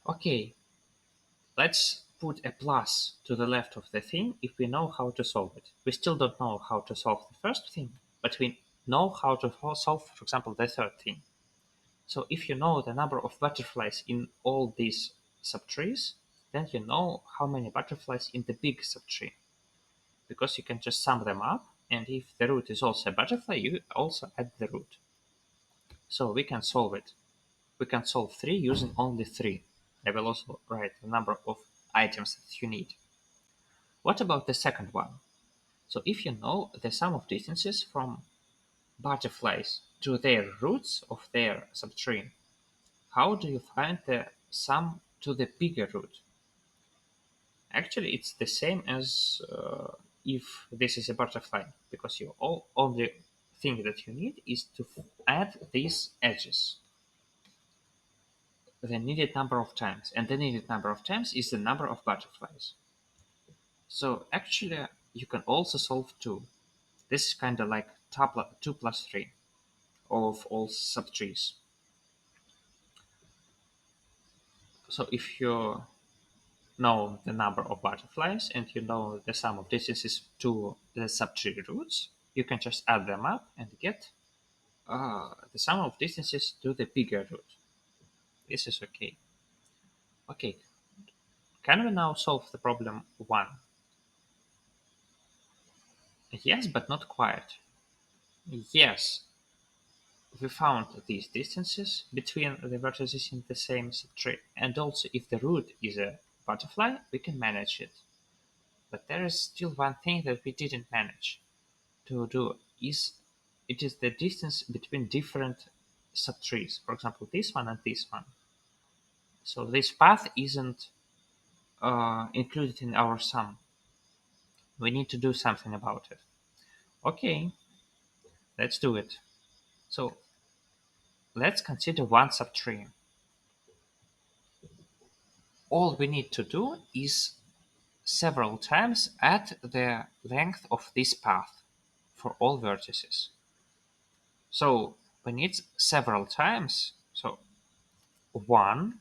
Okay, let's put a plus to the left of the thing if we know how to solve it. We still don't know how to solve the first thing, but we know how to solve, for example, the third thing. So if you know the number of butterflies in all these subtrees, then you know how many butterflies in the big subtree, because you can just sum them up, and if the root is also a butterfly, you also add the root. So we can solve it. We can solve 3 using only 3. I will also write the number of items that you need. What about the second one? So if you know the sum of distances from butterflies to their roots of their subtree, how do you find the sum to the bigger root? Actually, it's the same as if this is a butterfly, because you only thing that you need is to add these edges the needed number of times, and the needed number of times is the number of butterflies. So actually, you can also solve 2. This is kind of like 2 plus 3 of all subtrees. So if you know the number of butterflies and you know the sum of distances to the subtree roots, you can just add them up and get the sum of distances to the bigger root. This is okay. Okay, can we now solve the problem 1? Yes, but not quite. Yes, we found these distances between the vertices in the same subtree, and also if the root is a butterfly, we can manage it. But there is still one thing that we didn't manage to do is it is the distance between different subtrees. For example, this one and this one. So this path isn't included in our sum. We need to do something about it. Okay, let's do it. So let's consider one subtree. All we need to do is several times add the length of this path for all vertices. So we need several times. So 1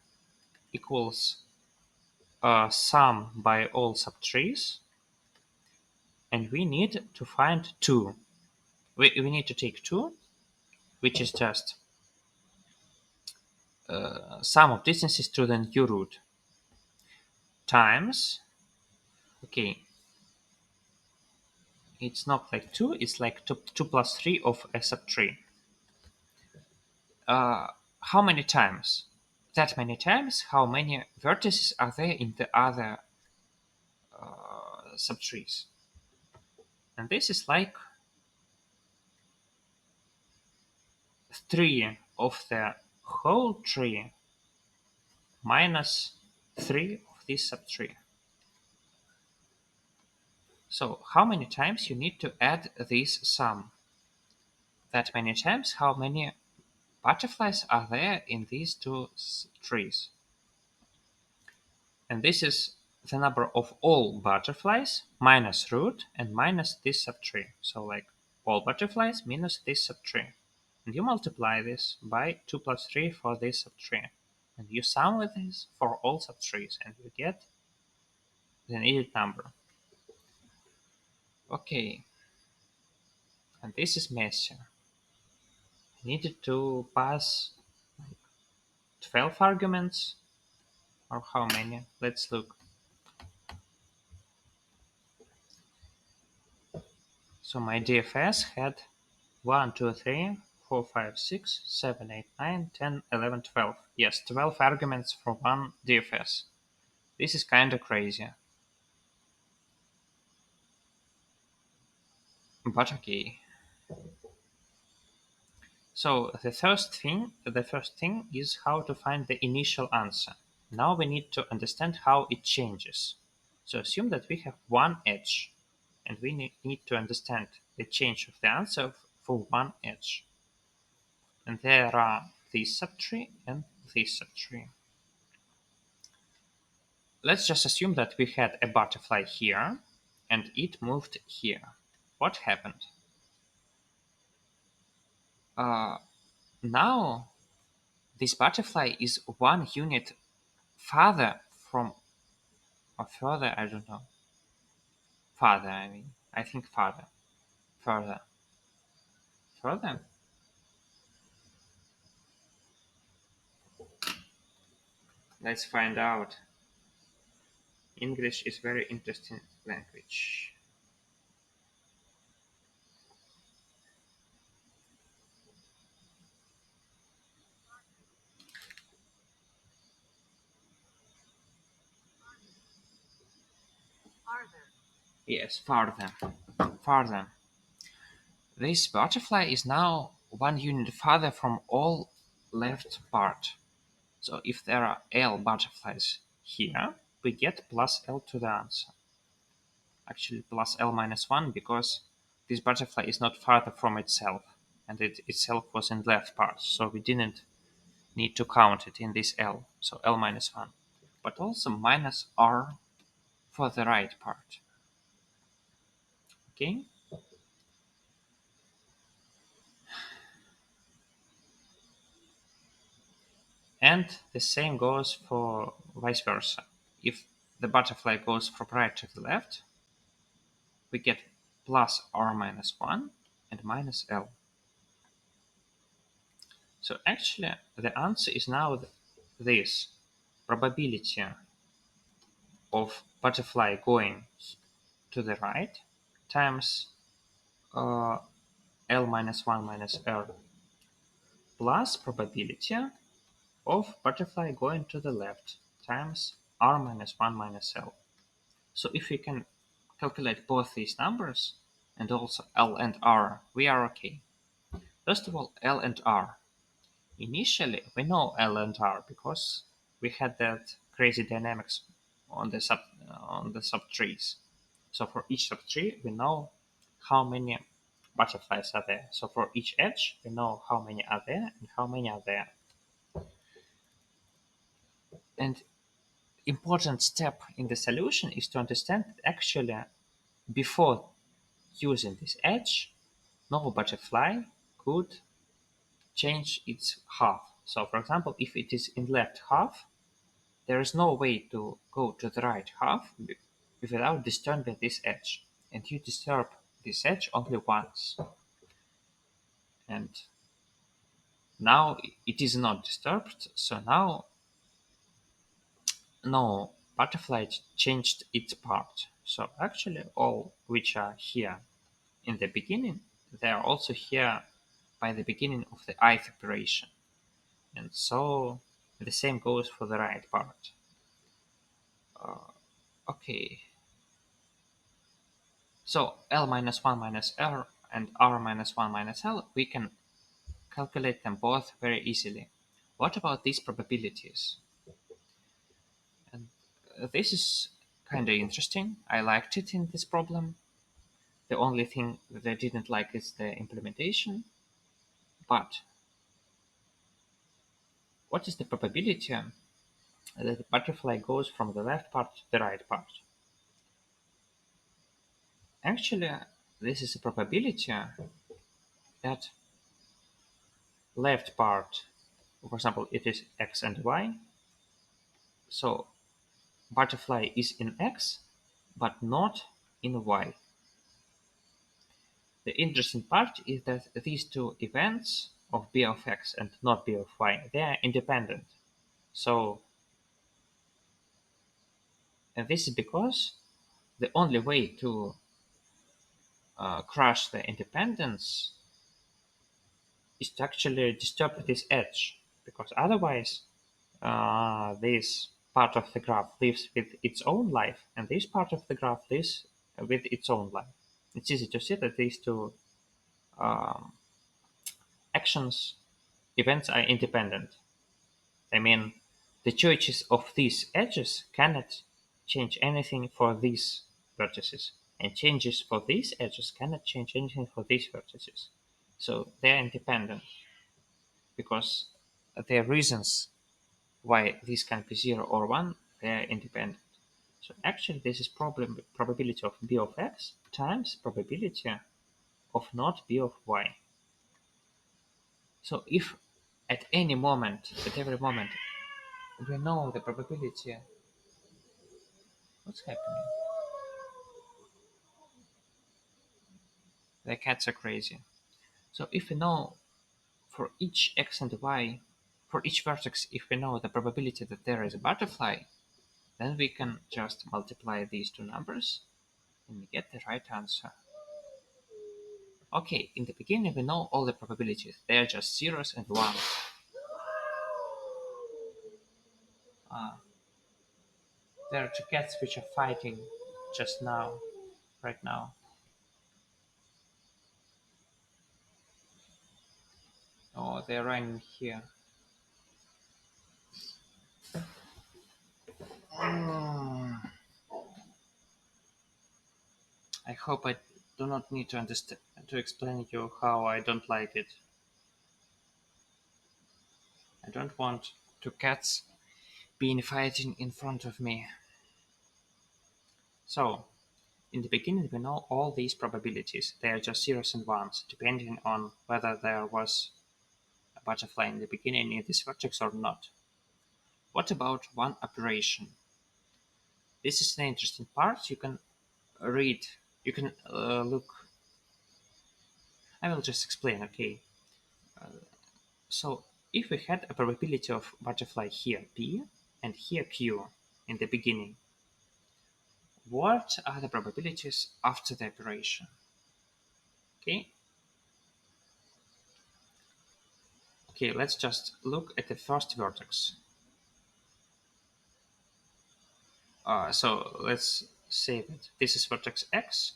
equals sum by all subtrees, and we need to find 2. We need to take 2, which is just sum of distances to the new root, times, okay, it's not like 2, it's like 2 plus 3 of a subtree. How many times? That many times, how many vertices are there in the other subtrees? And this is like 3 of the whole tree minus 3 of this subtree. So how many times you need to add this sum? That many times how many butterflies are there in these two trees. And this is the number of all butterflies minus root and minus this subtree. So like all butterflies minus this subtree. And you multiply this by 2 plus 3 for this subtree. And you sum with this for all subtrees and you get the needed number. Okay, and this is messy. I needed to pass 12 arguments, or how many? Let's look. So my DFS had 1, 2, 3, 4, 5, 6, 7, 8, 9, 10, 11, 12. Yes, 12 arguments for one DFS. This is kinda crazy. But okay. So the first thing is how to find the initial answer. Now we need to understand how it changes. So assume that we have one edge, and we need to understand the change of the answer for one edge. And there are this subtree and this subtree. Let's just assume that we had a butterfly here, and it moved here. What happened? Uh, Now this butterfly is 1 unit farther from, or further, I don't know. Farther, I mean. I think farther. Further. Further? Let's find out. English is very interesting language. Yes, farther. Farther. This butterfly is now 1 unit farther from all left part. So if there are L butterflies here, we get plus L to the answer. Actually plus L minus 1, because this butterfly is not farther from itself, and it itself was in left part, so we didn't need to count it in this L, so L minus 1. But also minus R for the right part. Okay? And the same goes for vice versa. If the butterfly goes from right to the left, we get plus R minus 1 and minus L. So actually the answer is now this probability of butterfly going to the right times L minus 1 minus R plus probability of butterfly going to the left times R minus 1 minus L. So if we can calculate both these numbers and also L and R, we are okay. First of all, L and R. Initially, we know L and R because we had that crazy dynamics on the subtrees. So for each subtree, we know how many butterflies are there. So for each edge, we know how many are there and how many are there. And important step in the solution is to understand that actually before using this edge, no butterfly could change its half. So for example, if it is in left half, there is no way to go to the right half without disturbing this edge. And you disturb this edge only once. And now it is not disturbed, so now no butterfly changed its part. So actually all which are here in the beginning, they are also here by the beginning of the ith operation. And so the same goes for the right part. Okay, so L minus 1 minus R and R minus 1 minus L, we can calculate them both very easily. What about these probabilities? And this is kind of interesting. I liked it in this problem. The only thing that I didn't like is the implementation. But what is the probability that the butterfly goes from the left part to the right part? Actually, this is a probability that left part, for example, it is x and y. So butterfly is in x, but not in y. The interesting part is that these two events of b of x and not b of y, they are independent. So, and this is because the only way to crush the independence is to actually disturb this edge, because otherwise this part of the graph lives with its own life, and this part of the graph lives with its own life. It's easy to see that these two um, actions, events are independent. I mean, the choices of these edges cannot change anything for these vertices, and changes for these edges cannot change anything for these vertices. So they are independent because there are reasons why this can be 0 or 1, they are independent. So actually this is probability of b of x times probability of not b of y. So if at any moment, at every moment, we know the probability, what's happening? The cats are crazy. So if we know for each x and y, for each vertex, if we know the probability that there is a butterfly, then we can just multiply these two numbers and we get the right answer. Okay, in the beginning we know all the probabilities. They are just zeros and ones. There are two cats which are fighting just now, right now. Oh, they're running here. Mm, I hope I do not need to understand to explain you how I don't like it. I don't want two cats being fighting in front of me. So, in the beginning, we know all these probabilities. They are just zeros and ones, depending on whether there was a butterfly in the beginning in this vertex or not. What about one operation? This is an interesting part. You can read, you can look. I will just explain, okay? So, if we had a probability of butterfly here P and here Q in the beginning, what are the probabilities after the operation? Okay, okay, let's just look at the first vertex. So let's say that this is vertex X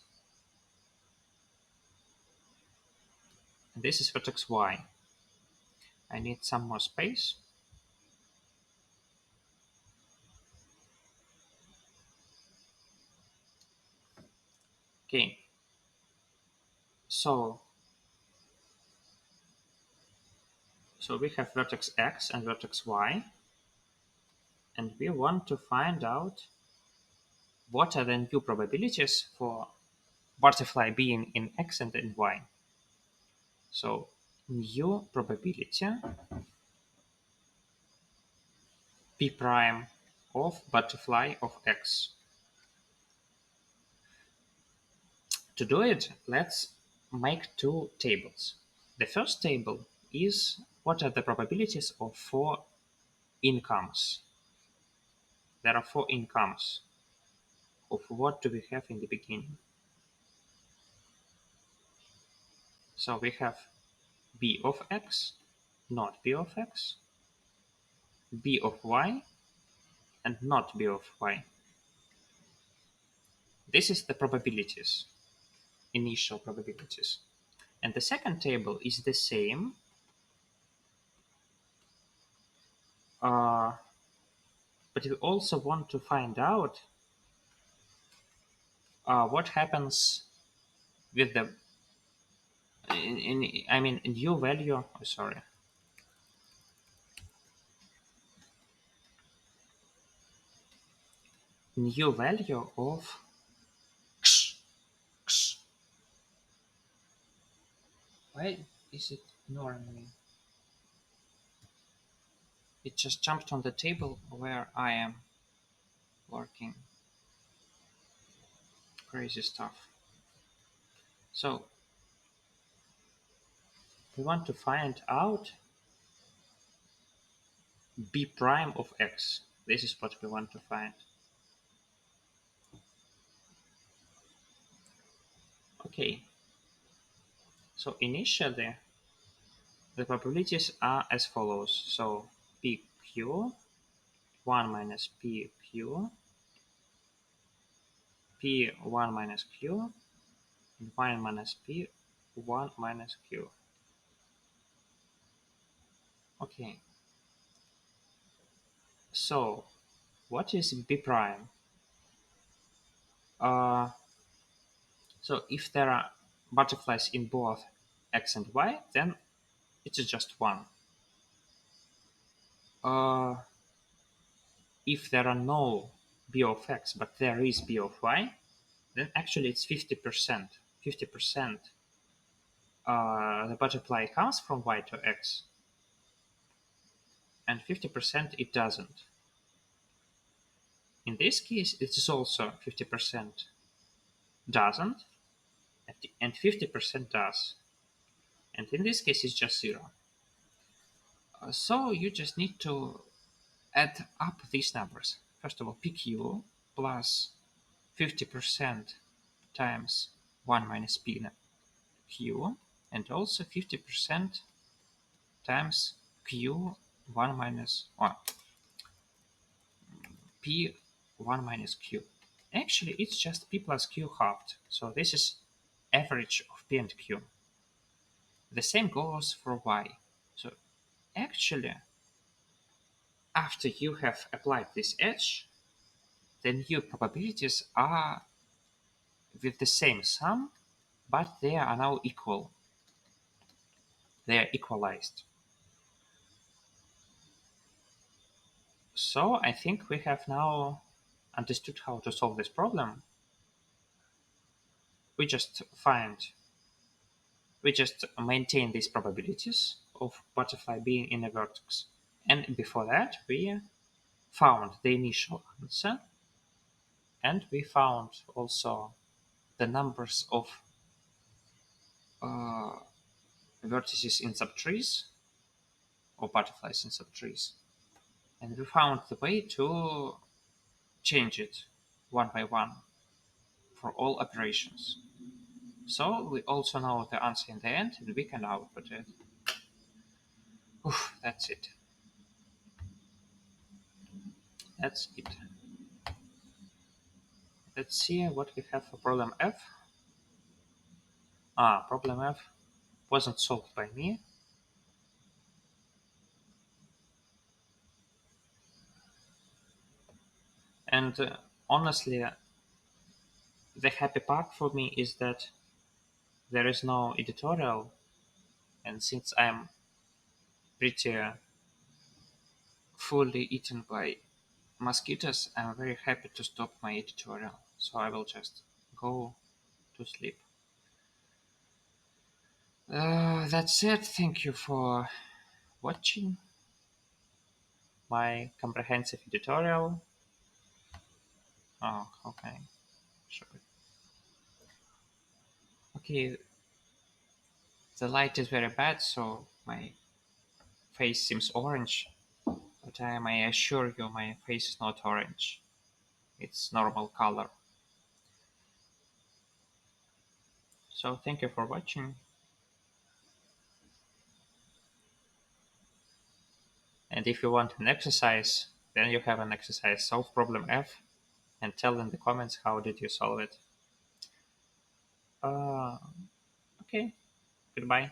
and this is vertex Y. I need some more space. Okay, so we have vertex X and vertex Y, and we want to find out what are the new probabilities for butterfly being in X and in Y. So new probability P prime of butterfly of X. To do it, let's make two tables. The first table is what are the probabilities of four incomes. There are four incomes of what do we have in the beginning. So we have B of X, not B of X, B of Y, and not B of Y. This is the probabilities, initial probabilities. And the second table is the same, but we also want to find out what happens with the I mean new value. Oh, sorry, new value of x, x. Why is it ignoring me? It just jumped on the table where I am working. Crazy stuff. So we want to find out b prime of x. This is what we want to find. Okay. So initially, the probabilities are as follows. So pq 1 minus pq, p1 minus q, and 1 minus p1 minus q. Okay. So what is b prime? Uh, so if there are butterflies in both x and y, then it's just 1. Uh, if there are no b of x, but there is b of y, then actually it's 50%. 50% the butterfly comes from y to x, and 50% it doesn't. In this case, it is also 50% doesn't, and 50% does. And in this case, it's just 0. So you just need to add up these numbers. First of all, pq plus 50% times 1 minus pq, and also 50% times q 1 minus 1, p 1 minus q. Actually, it's just p plus q halved. So this is average of p and q. The same goes for y. So actually, after you have applied this edge, the new probabilities are with the same sum, but they are now equal. They are equalized. So I think we have now understood how to solve this problem. We just maintain these probabilities of butterfly being in a vertex. And before that, we found the initial answer, and we found also the numbers of uh, vertices in subtrees or butterflies in subtrees. And we found the way to change it one by one for all operations. So we also know the answer in the end, and we can output it. Oof, that's it. That's it. Let's see what we have for problem F. Problem F wasn't solved by me. And honestly, the happy part for me is that there is no editorial. And since I'm pretty fully eaten by mosquitoes, I'm very happy to stop my editorial. So I will just go to sleep. That's it. Thank you for watching my comprehensive editorial. Oh, okay. Sure. Okay, the light is very bad, so my face seems orange. But I may assure you my face is not orange. It's normal color. So thank you for watching. And if you want an exercise, then you have an exercise. Solve problem F and tell in the comments how did you solve it. Uh, okay, goodbye.